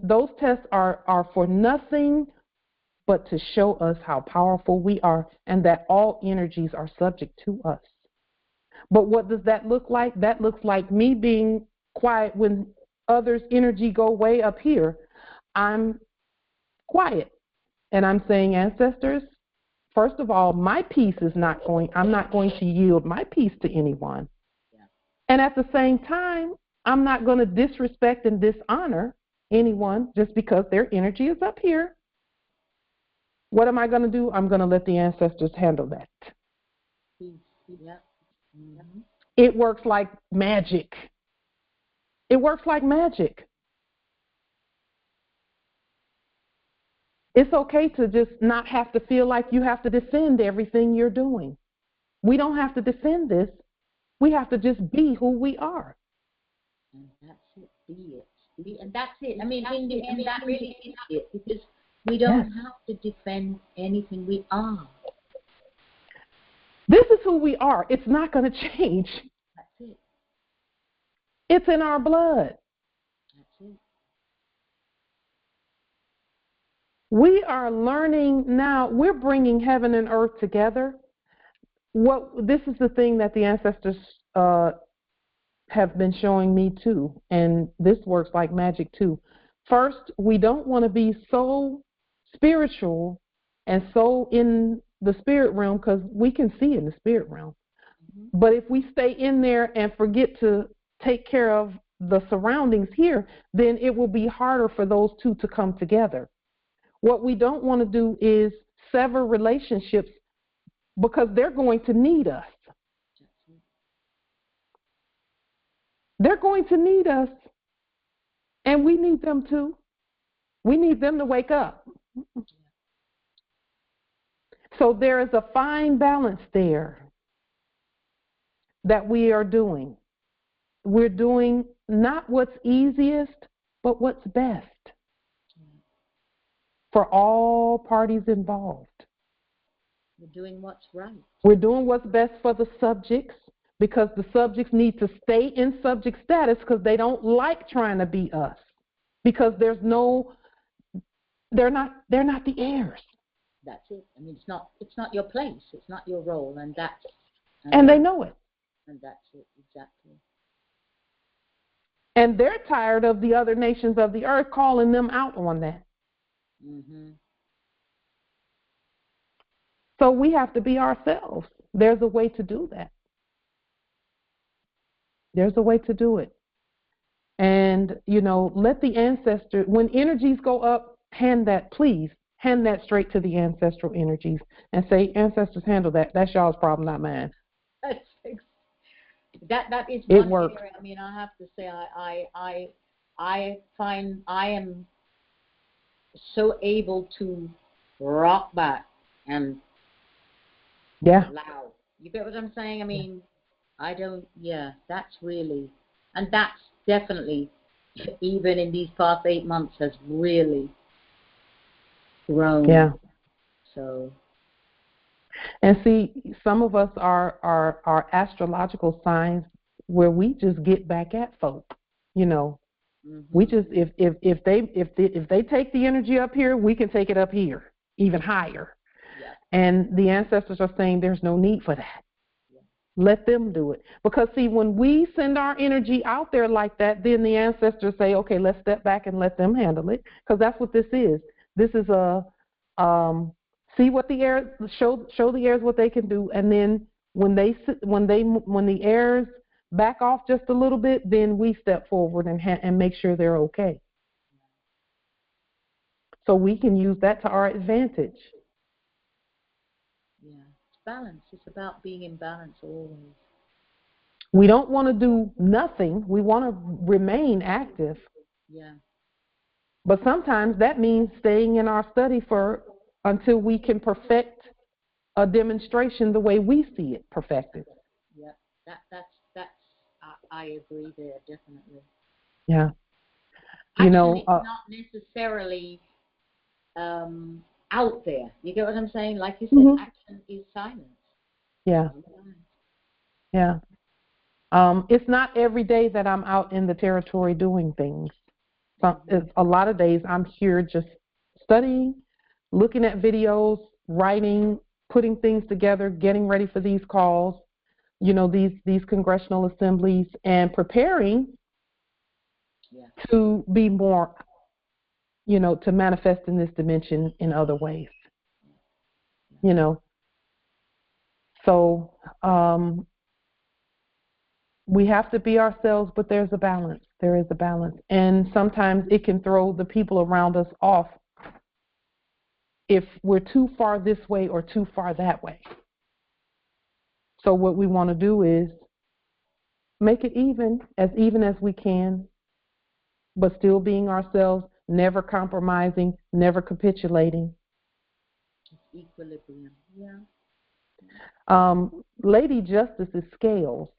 those tests are for nothing but to show us how powerful we are, and that all energies are subject to us. But what does that look like? That looks like me being quiet when others' energy go way up here. I'm quiet, and I'm saying, ancestors, first of all, my peace I'm not going to yield my peace to anyone. Yeah. And at the same time, I'm not going to disrespect and dishonor anyone just because their energy is up here. What am I going to do? I'm going to let the ancestors handle that. Peace. Yeah. Mm-hmm. It works like magic. It works like magic. It's okay to just not have to feel like you have to defend everything you're doing. We don't have to defend this. We have to just be who we are. And that's it. Be it. And that's it. I mean, in the end, that really is it, because we don't have to defend anything. We are. This is who we are. It's not going to change. That's it. It's in our blood. That's it. We are learning now. We're bringing heaven and earth together. This is the thing that the ancestors have been showing me too, and this works like magic too. First, we don't want to be so spiritual and so in the spirit realm, because we can see in the spirit realm. Mm-hmm. But if we stay in there and forget to take care of the surroundings here, then it will be harder for those two to come together. What we don't want to do is sever relationships, because they're going to need us. They're going to need us, and we need them too. We need them to wake up. So there is a fine balance there that we are doing. We're doing not what's easiest, but what's best for all parties involved. We're doing what's right. We're doing what's best for the subjects, because the subjects need to stay in subject status, because they don't like trying to be us, because they're not the heirs. That's it. I mean, it's not your place. It's not your role, and they know it. And that's it, exactly. And they're tired of the other nations of the earth calling them out on that. Mm-hmm. So we have to be ourselves. There's a way to do that. There's a way to do it. And, let the ancestor, when energies go up, hand that straight to the ancestral energies and say, ancestors, handle that. That's y'all's problem, not mine. That is It one works. area. I mean, I have to say, I find I am so able to rock back and loud. You get what I'm saying? I mean, that's really, and that's definitely, even in these past 8 months, has really grown. Yeah. So. And see, some of us are astrological signs where we just get back at folk. Mm-hmm. We just if they take the energy up here, we can take it up here, even higher. Yeah. And the ancestors are saying there's no need for that. Yeah. Let them do it. Because see, when we send our energy out there like that, then the ancestors say, okay, let's step back and let them handle it. Because that's what this is. This is a see what the heirs show the heirs what they can do, and then when the heirs back off just a little bit, then we step forward and make sure they're okay. So we can use that to our advantage. Yeah, it's balance. It's about being in balance always. We don't want to do nothing. We want to remain active. Yeah. But sometimes that means staying in our study until we can perfect a demonstration the way we see it perfected. Yeah, that's I agree there, definitely. Yeah. Action is not necessarily out there. You get what I'm saying? Like you said, mm-hmm. Action is silence. Yeah. Yeah. It's not every day that I'm out in the territory doing things. A lot of days I'm here just studying, looking at videos, writing, putting things together, getting ready for these calls, these congressional assemblies, and preparing to be more, to manifest in this dimension in other ways. So we have to be ourselves, but there's a balance. There is a balance. And sometimes it can throw the people around us off if we're too far this way or too far that way. So what we want to do is make it even as we can, but still being ourselves, never compromising, never capitulating. Equilibrium, yeah. Lady Justice's scales.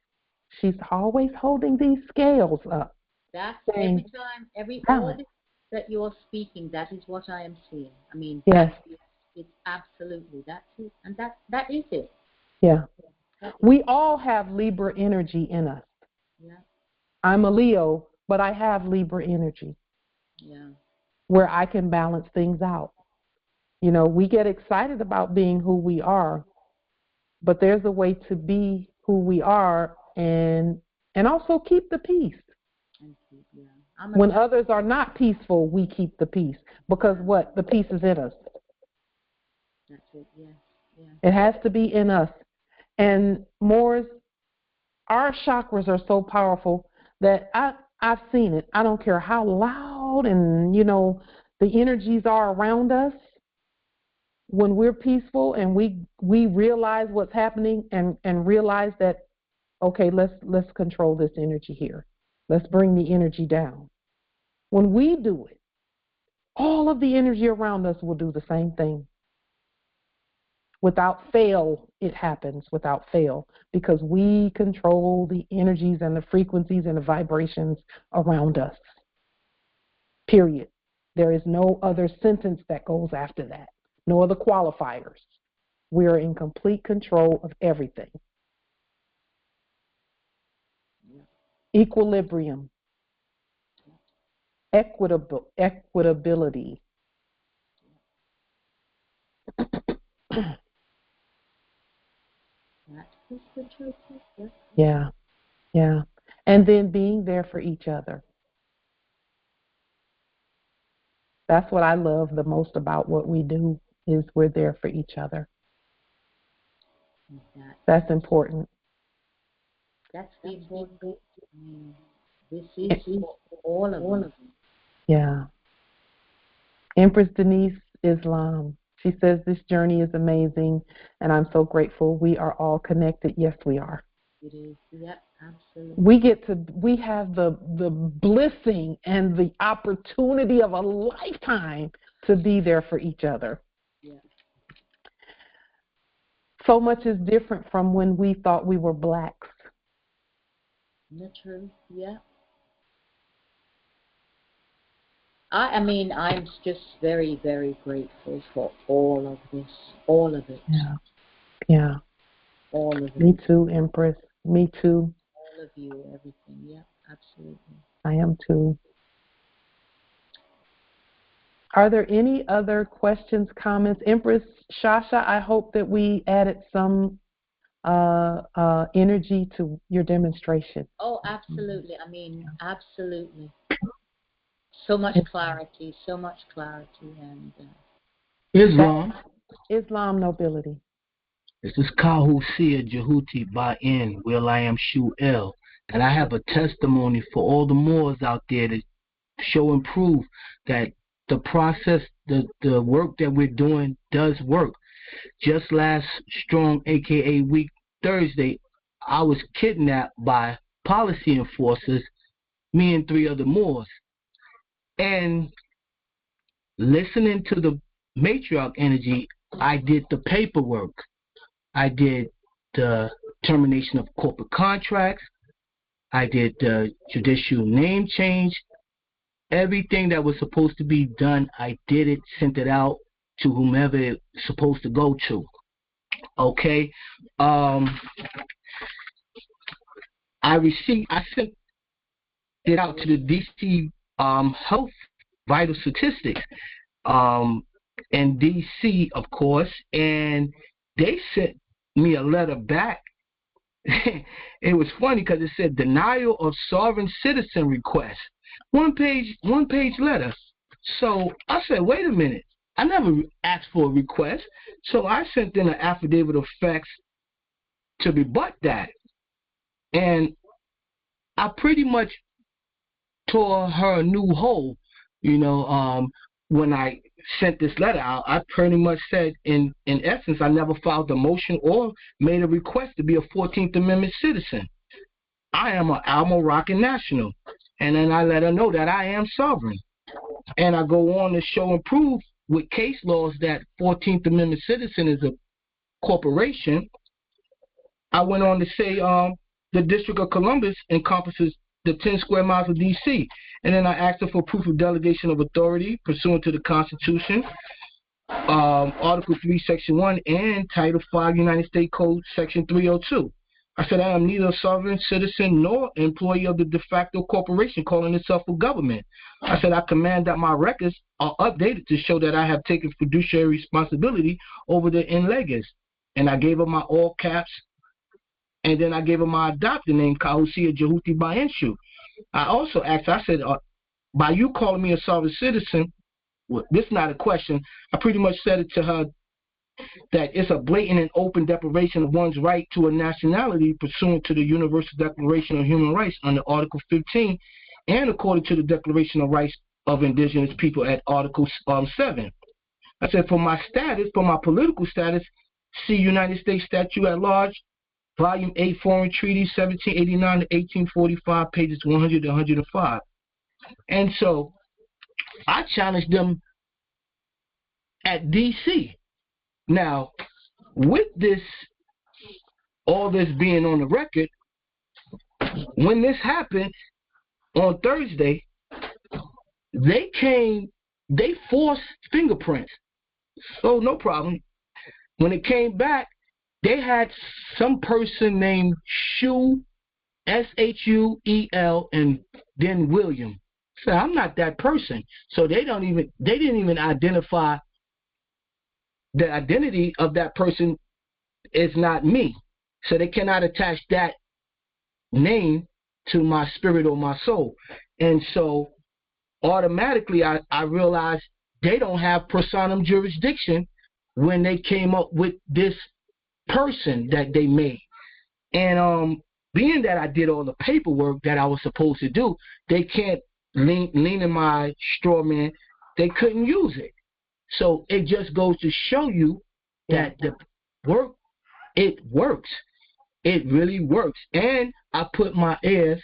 She's always holding these scales up. That's every time, all this that you're speaking, that is what I am seeing. I mean, yes, it's absolutely, that's it, and that is it. Yeah. We all have Libra energy in us. Yeah. I'm a Leo, but I have Libra energy. Yeah. Where I can balance things out. We get excited about being who we are, but there's a way to be who we are and also keep the peace. When others are not peaceful, we keep the peace because the peace is in us. That's it. Yeah. It has to be in us. And Moors, our chakras are so powerful that I've seen it. I don't care how loud and the energies are around us. When we're peaceful and we realize what's happening and realize that, okay, let's control this energy here. Let's bring the energy down. When we do it, all of the energy around us will do the same thing. Without fail, it happens without fail because we control the energies and the frequencies and the vibrations around us. Period. There is no other sentence that goes after that. No other qualifiers. We are in complete control of everything. Equilibrium. Equitability. Yeah. And then being there for each other. That's what I love the most about what we do, is we're there for each other. That's important. That's the important bit. I mean, this is for all of us. Yeah. Empress Denise Islam. She says this journey is amazing, and I'm so grateful. We are all connected. Yes, we are. It is. Yep, absolutely. We have the blessing and the opportunity of a lifetime to be there for each other. Yeah. So much is different from when we thought we were blacks. Isn't that true? Yeah. I mean, I'm just very, very grateful for all of this, all of it. Yeah. Yeah. All of it. Me too, Empress. Me too. All of you, everything. Yeah, absolutely. I am too. Are there any other questions, comments? Empress Shasha, I hope that we added some energy to your demonstration. Oh, absolutely. I mean, absolutely. So much clarity, and Islam nobility. This is Kahusia Jehuti Ba'in, Will I Am Shu El. And I have a testimony for all the Moors out there to show and prove that the process, the work that we're doing does work. Just last Strong, aka Week Thursday, I was kidnapped by policy enforcers, me and 3 other Moors. And listening to the matriarch energy, I did the paperwork. I did the termination of corporate contracts. I did the judicial name change. Everything that was supposed to be done, I did it, sent it out to whomever it's supposed to go to. Okay. I sent it out to the DC Health Vital Statistics in DC, of course, and they sent me a letter back. It was funny because it said denial of sovereign citizen request. One page letter. So I said, wait a minute. I never asked for a request. So I sent in an affidavit of facts to rebut that. And I pretty much tore her a new hole, when I sent this letter out. I pretty much said, in essence, I never filed a motion or made a request to be a 14th Amendment citizen. I am an Al-Moroccan national. And then I let her know that I am sovereign. And I go on to show and prove with case laws that 14th Amendment citizen is a corporation. I went on to say the District of Columbus encompasses the 10 square miles of D.C. And then I asked her for proof of delegation of authority pursuant to the Constitution, Article 3, Section 1, and Title 5, United States Code, Section 302. I said I am neither a sovereign citizen nor employee of the de facto corporation calling itself a government. I said I command that my records are updated to show that I have taken fiduciary responsibility over the in-leggers. And I gave her my all caps, and then I gave her my adopted name, Kahusia Jehuti Bainshu. I also asked, I said, by you calling me a sovereign citizen, well, this is not a question, I pretty much said it to her that it's a blatant and open deprivation of one's right to a nationality pursuant to the Universal Declaration of Human Rights under Article 15 and according to the Declaration of Rights of Indigenous People at Article 7. I said, for my status, for my political status, see United States Statute at Large, Volume 8, Foreign Treaty, 1789 to 1845, pages 100 to 105. And so I challenged them at D.C. Now, with this, all this being on the record, when this happened on Thursday, they forced fingerprints. So no problem. When it came back, they had some person named Shuel, Shuel, and then William. So I'm not that person. So they didn't even identify the identity of that person is not me. So they cannot attach that name to my spirit or my soul. And so automatically I realized they don't have personam jurisdiction when they came up with this person that they made. And being that I did all the paperwork that I was supposed to do, they can't lean in my straw man. They couldn't use it. So it just goes to show you that the work, it works. It really works. And I put my heirs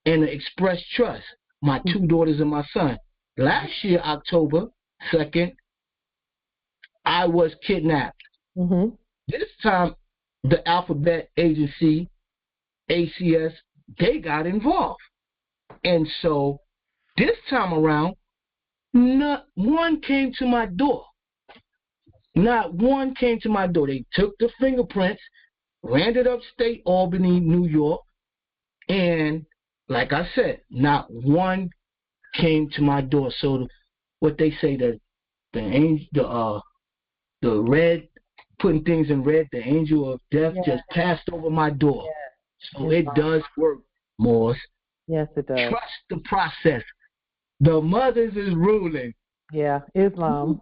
in an express trust, my 2 daughters and my son. Last year, October 2nd, I was kidnapped. This time, the Alphabet Agency, ACS, they got involved. And so this time around, not one came to my door. Not one came to my door. They took the fingerprints, ran it upstate Albany, New York, and like I said, not one came to my door. So what they say, the red, putting things in red, the angel of death just passed over my door. So it does work, Morris. Yes, it does. Trust the process. The mothers is ruling. Yeah, Islam.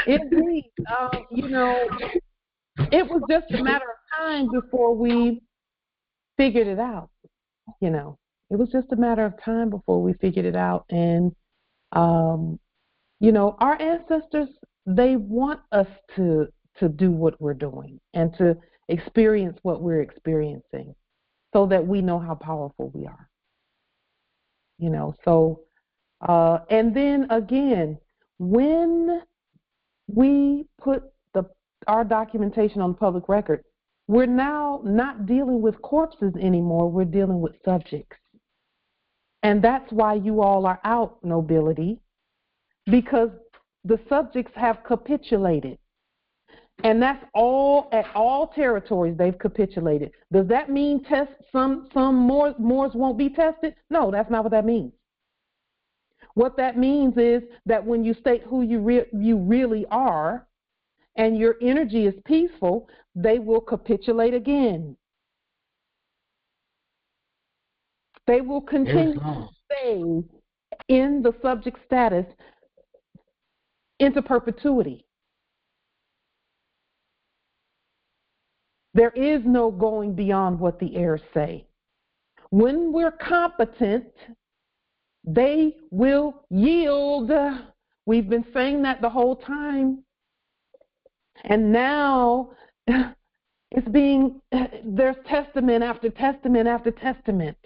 Indeed. It was just a matter of time before we figured it out. It was just a matter of time before we figured it out. And, our ancestors, they want us to do what we're doing and to experience what we're experiencing so that we know how powerful we are. And then again, when we put our documentation on the public record, we're now not dealing with corpses anymore. We're dealing with subjects. And that's why you all are out, nobility, because the subjects have capitulated. And that's all, at all territories, they've capitulated. Does that mean some Moors won't be tested? No, that's not what that means. What that means is that when you state who you really are and your energy is peaceful, they will capitulate again. They will continue to stay in the subject status into perpetuity. There is no going beyond what the heirs say. When we're competent, they will yield. We've been saying that the whole time. And now there's testament after testament after testament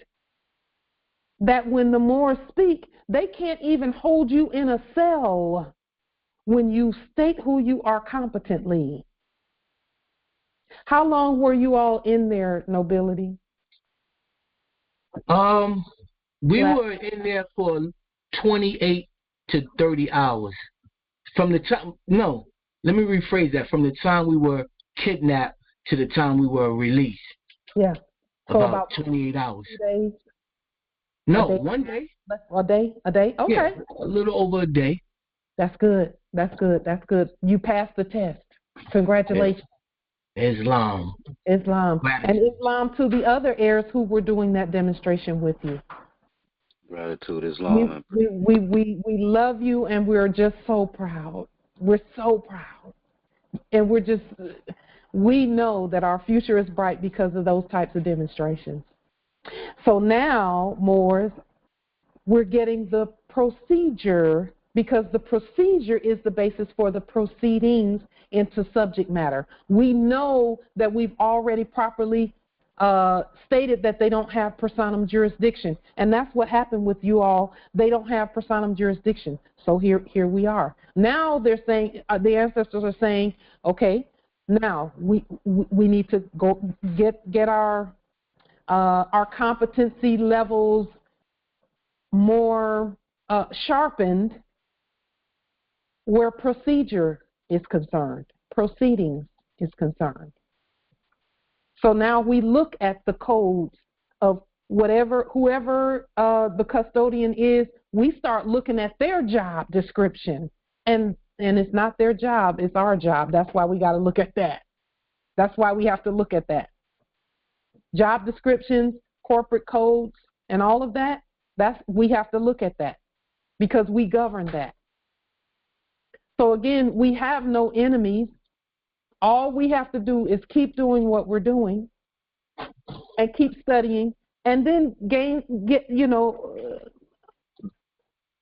that when the Moors speak, they can't even hold you in a cell when you state who you are competently. How long were you all in there, nobility? We were in there for 28 to 30 hours. From the time, no, let me rephrase that. From the time we were kidnapped to the time we were released. Yeah. So about 28 hours. 2 days? No, 1 day. A day? Okay. Yeah, a little over a day. That's good. That's good. That's good. You passed the test. Congratulations. Islam. Gratitude. And Islam to the other heirs who were doing that demonstration with you. Gratitude, Islam. We love you, and we're just so proud. We're so proud. And we know that our future is bright because of those types of demonstrations. So now, Moors, we're getting the procedure, because the procedure is the basis for the proceedings into subject matter. We know that we've already properly stated that they don't have personam jurisdiction, and that's what happened with you all. They don't have personam jurisdiction. So here we are. Now they're saying, the ancestors are saying, okay, now we need to go get our competency levels more sharpened where procedure is concerned, proceedings is concerned. So now we look at the codes of whoever the custodian is, we start looking at their job description. And it's not their job, it's our job. That's why we got to look at that. That's why we have to look at that. Job descriptions, corporate codes, and all of that, we have to look at that because we govern that. So again, we have no enemies. All we have to do is keep doing what we're doing and keep studying, and then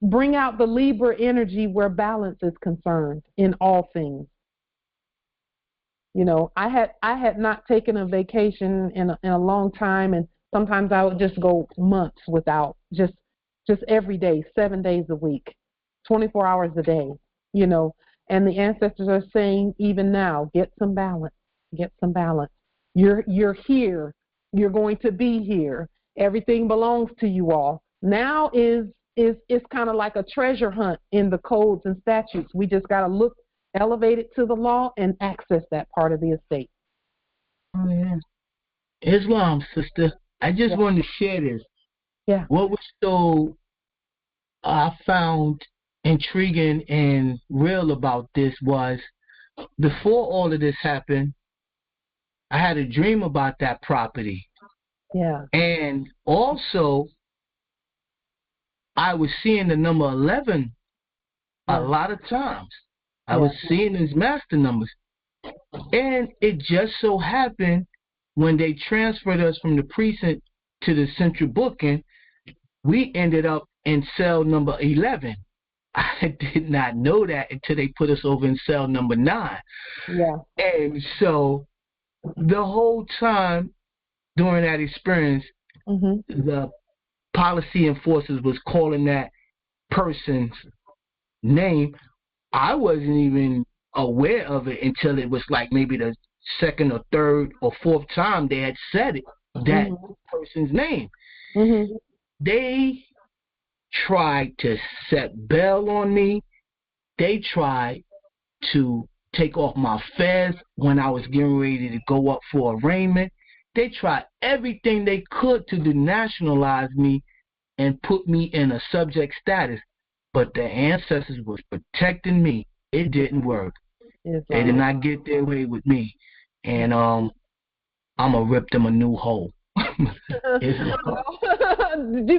bring out the Libra energy where balance is concerned in all things. I had not taken a vacation in a long time, and sometimes I would just go months without, just every day, 7 days a week, 24 hours a day, and the ancestors are saying even now, get some balance. You're here. You're going to be here. Everything belongs to you all. Now it's kind of like a treasure hunt in the codes and statutes. We just got to look, elevate it to the law, and access that part of the estate. Oh, yeah. Islam, sister, I just wanted to share this. Yeah. What was so I found intriguing and real about this was before all of this happened, I had a dream about that property. Yeah. And also, I was seeing the number 11 a lot of times. I was seeing these master numbers. And it just so happened when they transferred us from the precinct to the central booking, we ended up in cell number 11. I did not know that until they put us over in cell number 9. Yeah. And so the whole time during that experience, the policy enforcers was calling that person's name. I wasn't even aware of it until it was like maybe the second or third or fourth time they had said it, that person's name. They tried to set bail on me. They tried to take off my fez when I was getting ready to go up for arraignment. They tried everything they could to denationalize me and put me in a subject status. But the ancestors was protecting me. It didn't work. They did not get their way with me. And I'm going to rip them a new hole. You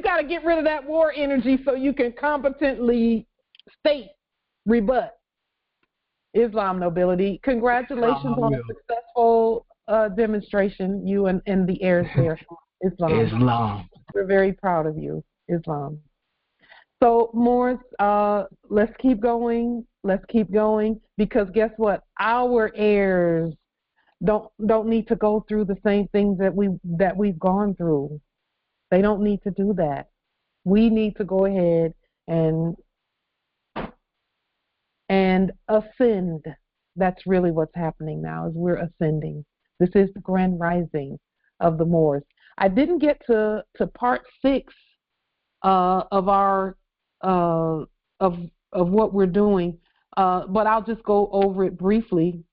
got to get rid of that war energy so you can competently state, rebut. Islam nobility. Congratulations on a successful demonstration, you and the heirs there. Islam. We're very proud of you, Islam. So, Morris, let's keep going. Because guess what? Our heirs don't need to go through the same things that we've gone through. They don't need to do that. We need to go ahead and ascend. That's really what's happening now, is we're ascending. This is the grand rising of the Moors. I didn't get to part 6 of our of what we're doing, but I'll just go over it briefly.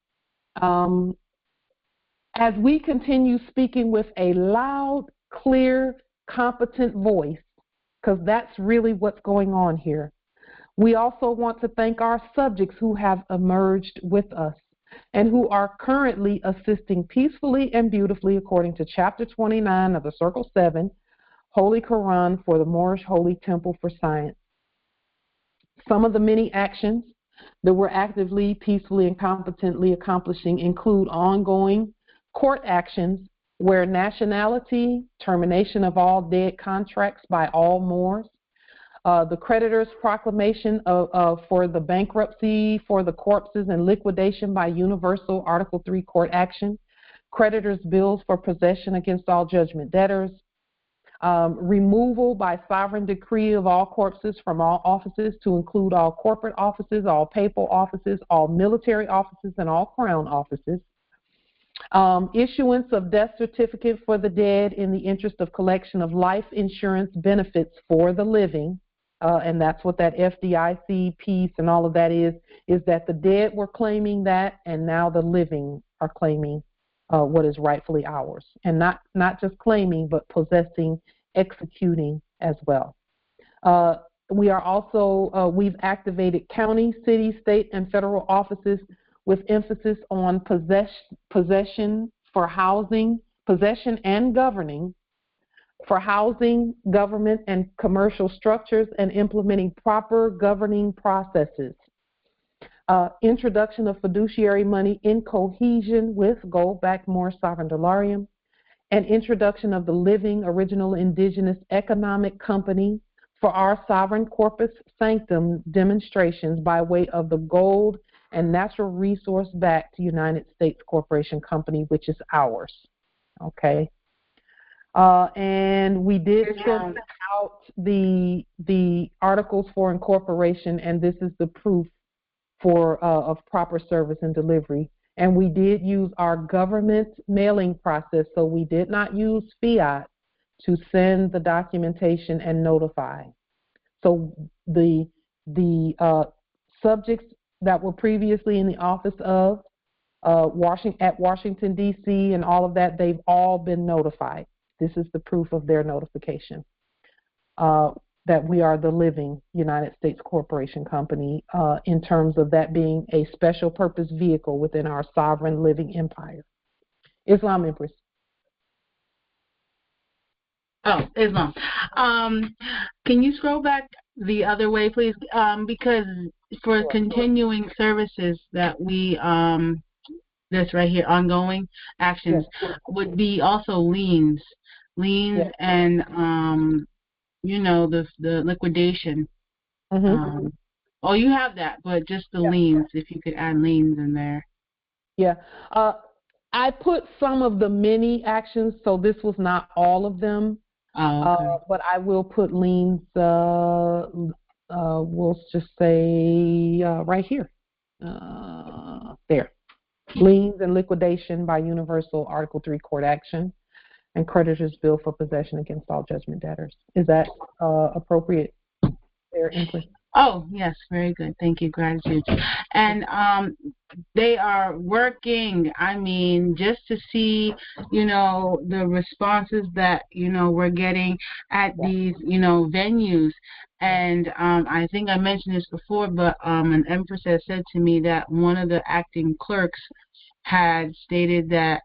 As we continue speaking with a loud, clear, competent voice, because that's really what's going on here. We also want to thank our subjects who have emerged with us and who are currently assisting peacefully and beautifully according to Chapter 29 of the Circle 7, Holy Quran for the Moorish Holy Temple for Science. Some of the many actions that we're actively, peacefully, and competently accomplishing include ongoing court actions where nationality, termination of all dead contracts by all Moors, the creditor's proclamation for the bankruptcy for the corpses and liquidation by universal Article 3 court action, creditors' bills for possession against all judgment debtors, removal by sovereign decree of all corpses from all offices to include all corporate offices, all papal offices, all military offices, and all crown offices, issuance of death certificate for the dead in the interest of collection of life insurance benefits for the living. And that's what that FDIC piece and all of that is that the dead were claiming that, and now the living are claiming what is rightfully ours. And not just claiming, but possessing, executing as well. We are also, we've activated county, city, state, and federal offices with emphasis on possession for housing, possession and governing for housing, government, and commercial structures, and implementing proper governing processes. Introduction of fiduciary money in cohesion with Gold Back More Sovereign Dolarium, and introduction of the Living Original Indigenous Economic Company for our Sovereign Corpus Sanctum demonstrations by way of the Gold and Natural Resource Backed United States Corporation Company, which is ours. Okay. And we did send out the articles for incorporation, and this is the proof for of proper service and delivery. And we did use our government mailing process, so we did not use fiat to send the documentation and notify. So the subjects that were previously in the office of Washington, D.C. and all of that, they've all been notified. This is the proof of their notification that we are the Living United States Corporation Company in terms of that being a special purpose vehicle within our sovereign living empire. Islam Empress. Oh, Islam. Can you scroll back the other way, please? Because for continuing services that we this right here, ongoing actions, would be also liens, and you know, the liquidation. Oh, you have that, but just the liens. If you could add liens in there. Yeah. I put some of the many actions, so this was not all of them. Oh, okay. But I will put liens, we'll just say right here. There. Liens and liquidation by universal Article 3 court action and creditors' bill for possession against all judgment debtors. Is that appropriate there, Empress? Oh, yes, very good. Thank you. Gratitude. And they are working, I mean, just to see, you know, the responses that, you know, we're getting at these, you know, venues. And I think I mentioned this before, but an Empress has said to me that one of the acting clerks had stated that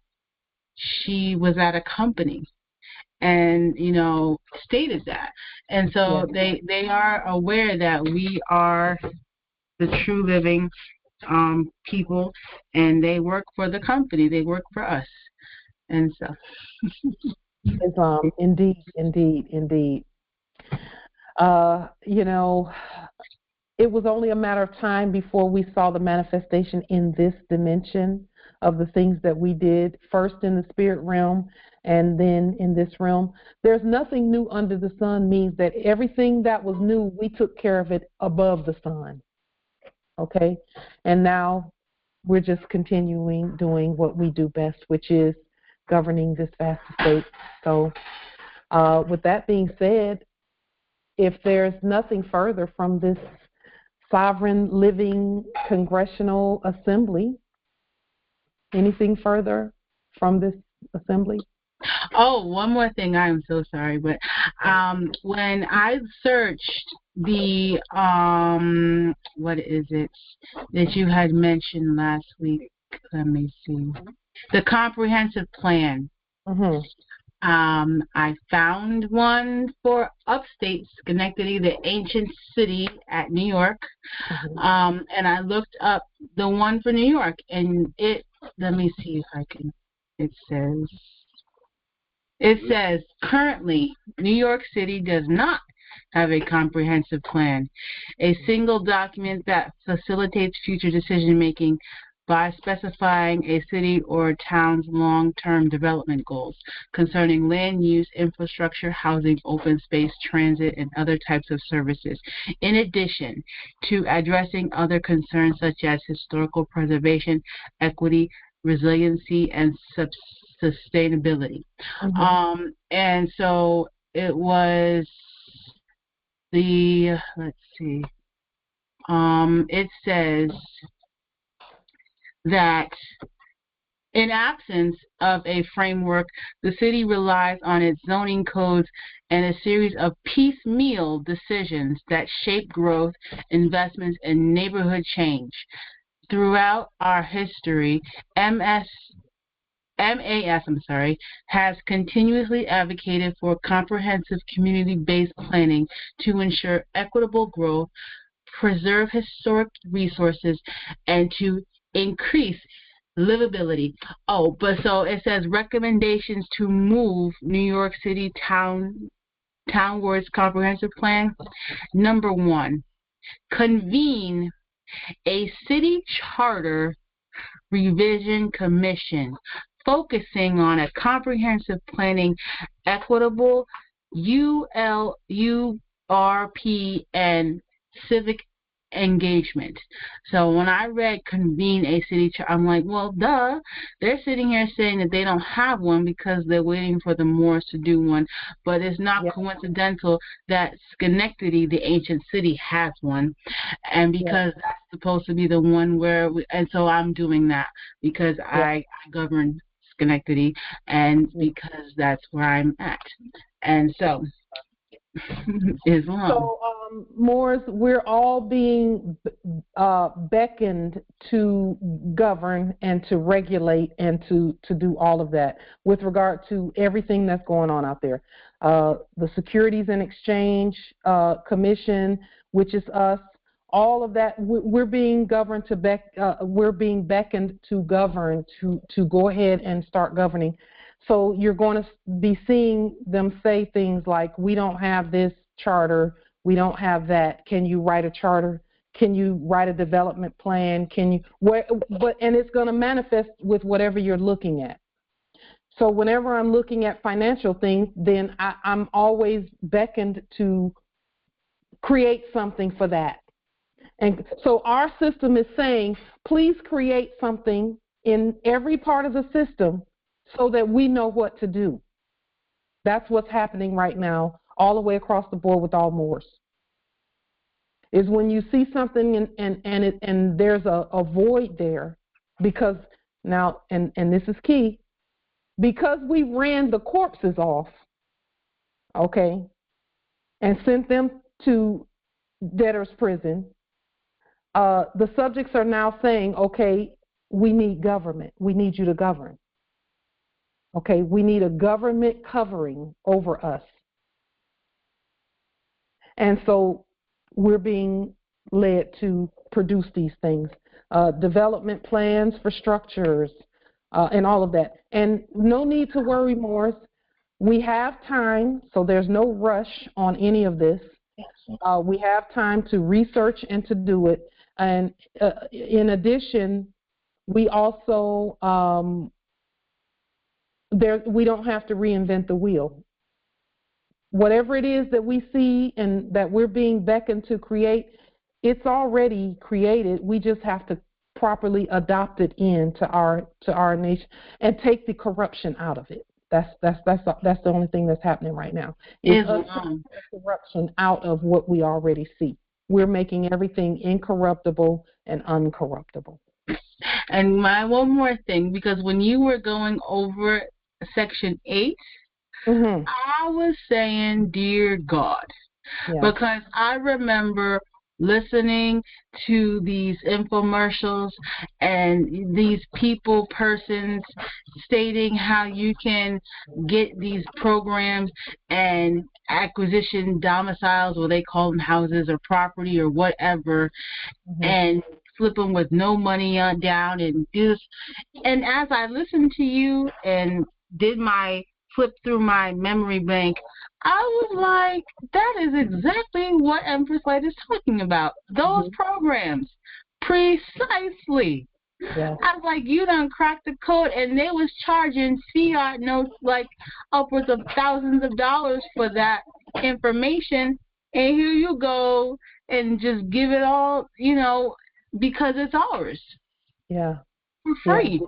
she was at a company and, you know, stated that. And so they are aware that we are the true living people, and they work for the company. They work for us. And so. Islam, indeed. You know, it was only a matter of time before we saw the manifestation in this dimension of the things that we did, first in the spirit realm and then in this realm. There's nothing new under the sun means that everything that was new, we took care of it above the sun. Okay? And now we're just continuing doing what we do best, which is governing this vast estate. So with that being said, if there's nothing further from this sovereign living Congressional Assembly, anything further from this assembly? Oh, one more thing. I'm so sorry, but when I searched the what is it that you had mentioned last week? Let me see. The comprehensive plan. I found one for upstate Schenectady, the ancient city at New York, and I looked up the one for New York, and it. Let me see if I can. It says currently New York City does not have a comprehensive plan, a single document that facilitates future decision making by specifying a city or town's long-term development goals concerning land use, infrastructure, housing, open space, transit, and other types of services, in addition to addressing other concerns such as historical preservation, equity, resiliency, and sustainability. And so it was the, let's see, it says that in absence of a framework, the city relies on its zoning codes and a series of piecemeal decisions that shape growth, investments, and neighborhood change. throughout our history, MAS has continuously advocated for comprehensive community-based planning to ensure equitable growth, preserve historic resources, and to increase livability. Oh, but so it says recommendations to move New York City townwards comprehensive plan. Number 1, convene a city charter revision commission focusing on a comprehensive planning, equitable URP, and civic engagement. So when I read convene a city charter, I'm like, well, duh. They're sitting here saying that they don't have one because they're waiting for the Moors to do one. But it's not coincidental that Schenectady, the ancient city, has one. And because that's supposed to be the one where, and so I'm doing that because I govern Schenectady, and because that's where I'm at. And so Islam. So, Moors, we're all being beckoned to govern and to regulate and to do all of that with regard to everything that's going on out there. The Securities and Exchange Commission, which is us, all of that, we're being governed we're being beckoned to govern, to go ahead and start governing. So you're going to be seeing them say things like, we don't have this charter, we don't have that. Can you write a charter? Can you write a development plan? Can you, and it's going to manifest with whatever you're looking at. So whenever I'm looking at financial things, then I'm always beckoned to create something for that. And so our system is saying, please create something in every part of the system so that we know what to do. That's what's happening right now, all the way across the board with all Moors. Is when you see something and there's a void there, because now, and this is key, because we ran the corpses off, okay, and sent them to debtor's prison, the subjects are now saying, okay, we need government. We need you to govern. Okay, we need a government covering over us. And so we're being led to produce these things, development plans for structures, and all of that. And no need to worry, Morris. We have time, so there's no rush on any of this. We have time to research and to do it. And in addition, we also, we don't have to reinvent the wheel. Whatever it is that we see and that we're being beckoned to create, it's already created. We just have to properly adopt it into our nation and take the corruption out of it. That's the only thing that's happening right now. It's taking the corruption out of what we already see. We're making everything incorruptible and uncorruptible. And one more thing, because when you were going over Section 8, I was saying, dear God, because I remember listening to these infomercials and these persons stating how you can get these programs and acquisition domiciles, or they call them houses or property or whatever, and flip them with no money down and do this. And as I listened to you and did my flip through my memory bank, I was like, that is exactly what Empress Light is talking about. Those programs. Precisely. I was like, you done cracked the code, and they was charging fiat notes like upwards of thousands of dollars for that information, and here you go and just give it all, because it's ours. Yeah. For free. Yeah.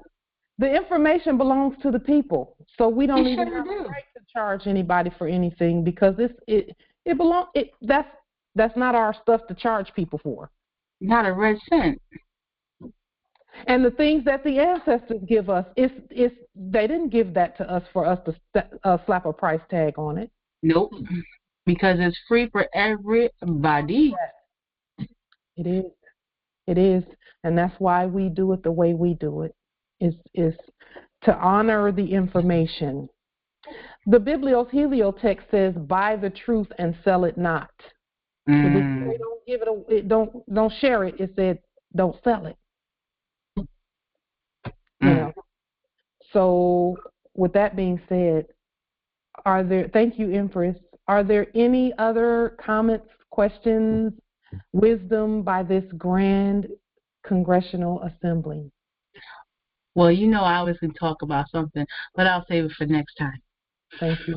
The information belongs to the people, so we don't even have the right to charge anybody for anything, because that's not our stuff to charge people for. Not a red cent. And the things that the ancestors give us, they didn't give that to us for us to slap a price tag on it. Nope, because it's free for everybody. It is. It is, and that's why we do it the way we do it. Is to honor the information. The Biblios Helio text says, "Buy the truth and sell it not." It didn't say don't give it. Don't share it. It said don't sell it. You know. So with that being said, thank you, Empress. Are there any other comments, questions, wisdom by this grand Congressional Assembly? Well, you know I was going to talk about something, but I'll save it for next time. Thank you.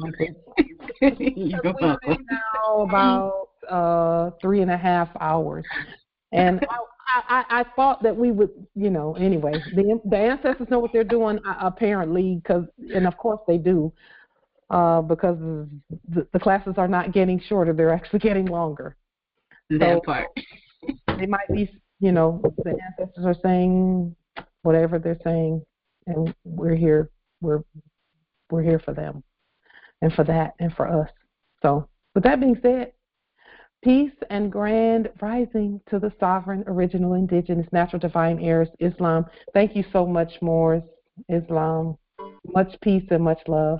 You're welcome. We've been now about 3.5 hours. And I thought that we would, anyway, the ancestors know what they're doing, apparently, and of course they do, because the classes are not getting shorter. They're actually getting longer. That part. They might be, the ancestors are saying whatever they're saying, and we're here. We're here for them and for that and for us. So with that being said, peace and grand rising to the sovereign, original, indigenous, natural, divine heirs, Islam. Thank you so much, Moors, Islam. Much peace and much love.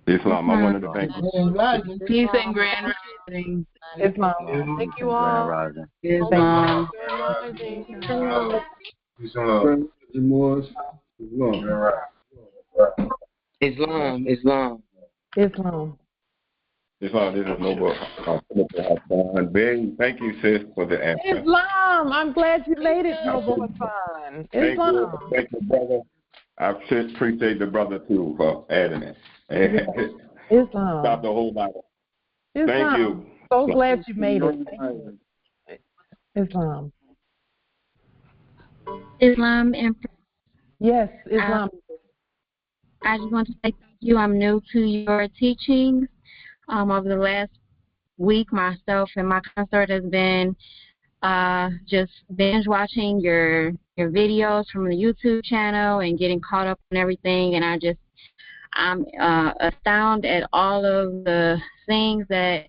Islam, I wanted to thank you. Peace and grand rising. Islam. Thank you all. Islam. Islam. Islam. Islam, this is Noble. Thank you, sis, for the answer. Islam. I'm glad you made it, Noble Hassan. Islam. Thank you, brother. I appreciate the brother, too, for adding it. Islam. Stop the whole lot. Islam. Thank you. So glad you made it. Thank you. Islam. Islam and yes, Islam. I just want to say thank you. I'm new to your teachings. Over the last week, myself and my consort has been just binge watching your videos from the YouTube channel and getting caught up on everything. And I'm astounded at all of the things that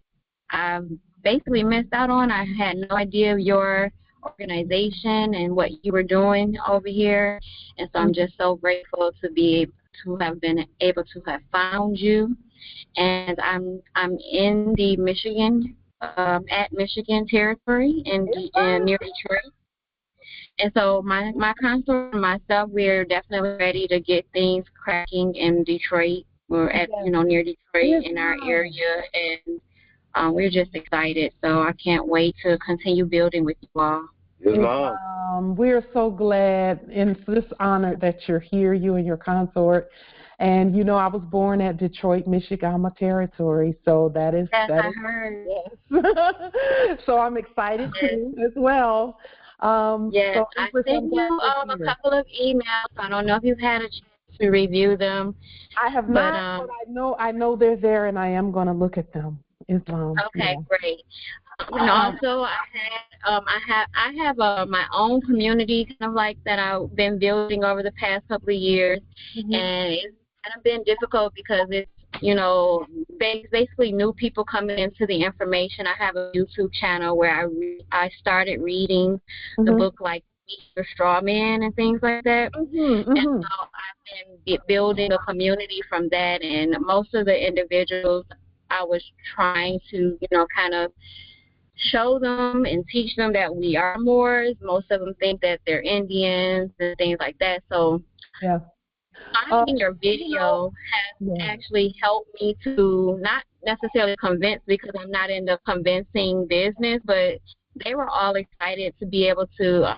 I've basically missed out on. I had no idea of your organization and what you were doing over here, and so I'm just so grateful to be able to have been able to have found you. And I'm in the Michigan at Michigan territory in near Detroit. And so my consort and myself, we're definitely ready to get things cracking in Detroit. We're at near Detroit in our area, and we're just excited. So I can't wait to continue building with you all. We're so glad and this honor that you're here, you and your consort. And I was born at Detroit, Michigan territory, so that is. Yes, I heard. Yes. So I'm excited too as well. Yes, so I sent you a couple of emails. I don't know if you've had a chance to review them. I have not, but I know they're there, and I am going to look at them. Islam. Okay, great. And also, I have my own community kind of like that I've been building over the past couple of years, and it's kind of been difficult because it's basically new people coming into the information. I have a YouTube channel where I started reading the book like Mr. Strawman and things like that, and so I've been building a community from that. And most of the individuals I was trying to kind of show them and teach them that we are Moors. Most of them think that they're Indians and things like that. So finding your video has actually helped me to not necessarily convince, because I'm not in the convincing business, but they were all excited to be able to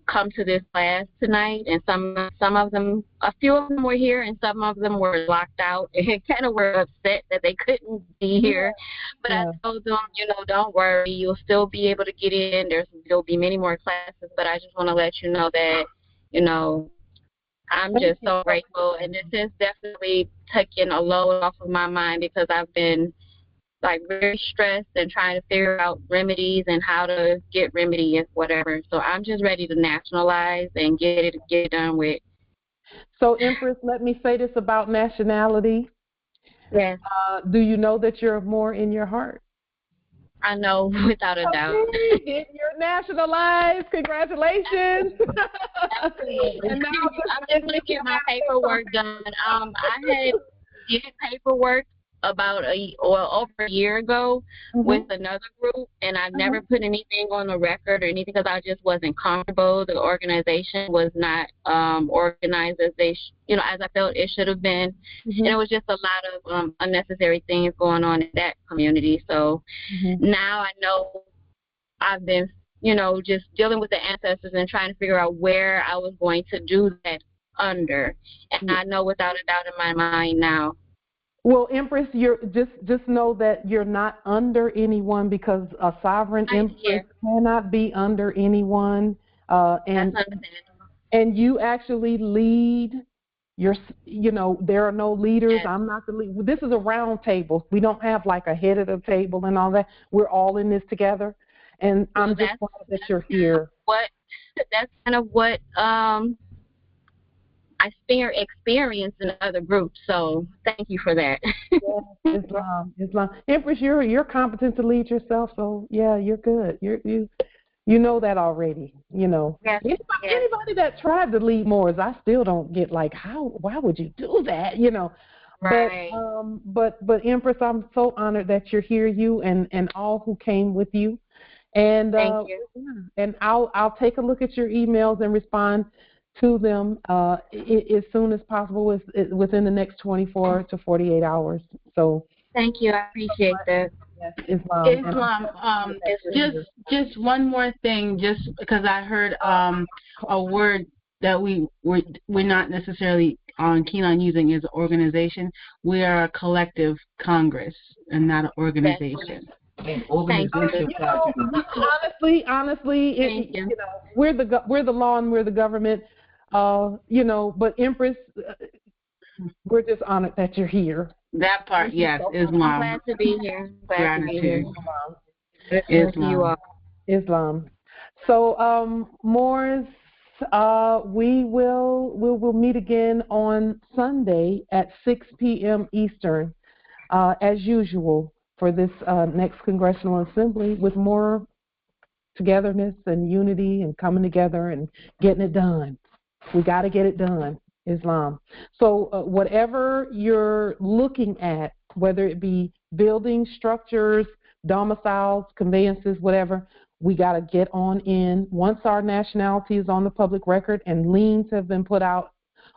come to this class tonight. And some of them, a few of them were here, and some of them were locked out and kind of were upset that they couldn't be here. But I told them, don't worry, you'll still be able to get in. There'll be many more classes, but I just want to let you know that, I'm just so grateful, and this is definitely taking a load off of my mind, because I've been very stressed and trying to figure out remedies and how to get remedy and whatever. So I'm just ready to nationalize and get it done with. So Empress, let me say this about nationality. Yes. Do you know that you're more in your heart? I know without a doubt. Okay, you're nationalized. Congratulations. And now I'm just going to get my paperwork done. I had did paperwork about over a year ago with another group, and I never put anything on the record or anything because I just wasn't comfortable. The organization was not organized as as I felt it should have been, and it was just a lot of unnecessary things going on in that community. So now I know I've been, just dealing with the ancestors and trying to figure out where I was going to do that under, and I know without a doubt in my mind now. Well, Empress, you're just know that you're not under anyone because a sovereign empress cannot be under anyone, and you actually lead. There are no leaders. I'm not the lead. This is a round table. We don't have like a head of the table and all that. We're all in this together, and I'm just glad that you're here. That's kind of what I experienced in other groups, so thank you for that. Islam. Empress, you're competent to lead yourself, so yeah, you're good. You know that already. Yes. Anybody that tried to lead Moors, I still don't get like why would you do that? Right. But Empress, I'm so honored that you're here, you and all who came with you. And thank you. And I'll take a look at your emails and respond to them as soon as possible within the next 24 to 48 hours. So thank you. I appreciate that. Islam. Just one more thing, just because I heard a word that we're not necessarily keen on using is organization. We are a collective Congress and not an organization. Honestly, we're the law and we're the government. But Empress, we're just honored that you're here. That part, yes, Islam. I'm glad to be here. Islam. So, Moors, we will meet again on Sunday at 6 p.m. Eastern, as usual, for this next Congressional Assembly with more togetherness and unity and coming together and getting it done. We got to get it done, Islam. So whatever you're looking at, whether it be buildings, structures, domiciles, conveyances, whatever, we got to get on in. Once our nationality is on the public record and liens have been put out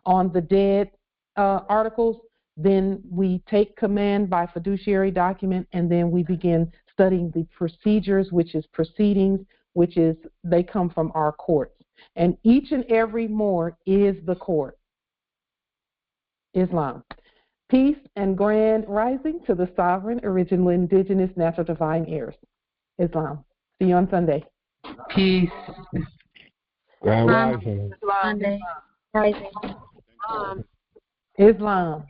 on the dead articles, then we take command by fiduciary document, and then we begin studying the procedures, which is proceedings, which is they come from our courts. And each and every Moor is the court. Islam. Peace and grand rising to the sovereign, original, indigenous, natural, divine heirs. Islam. See you on Sunday. Peace. Grand rising. Sunday. Rising. Islam.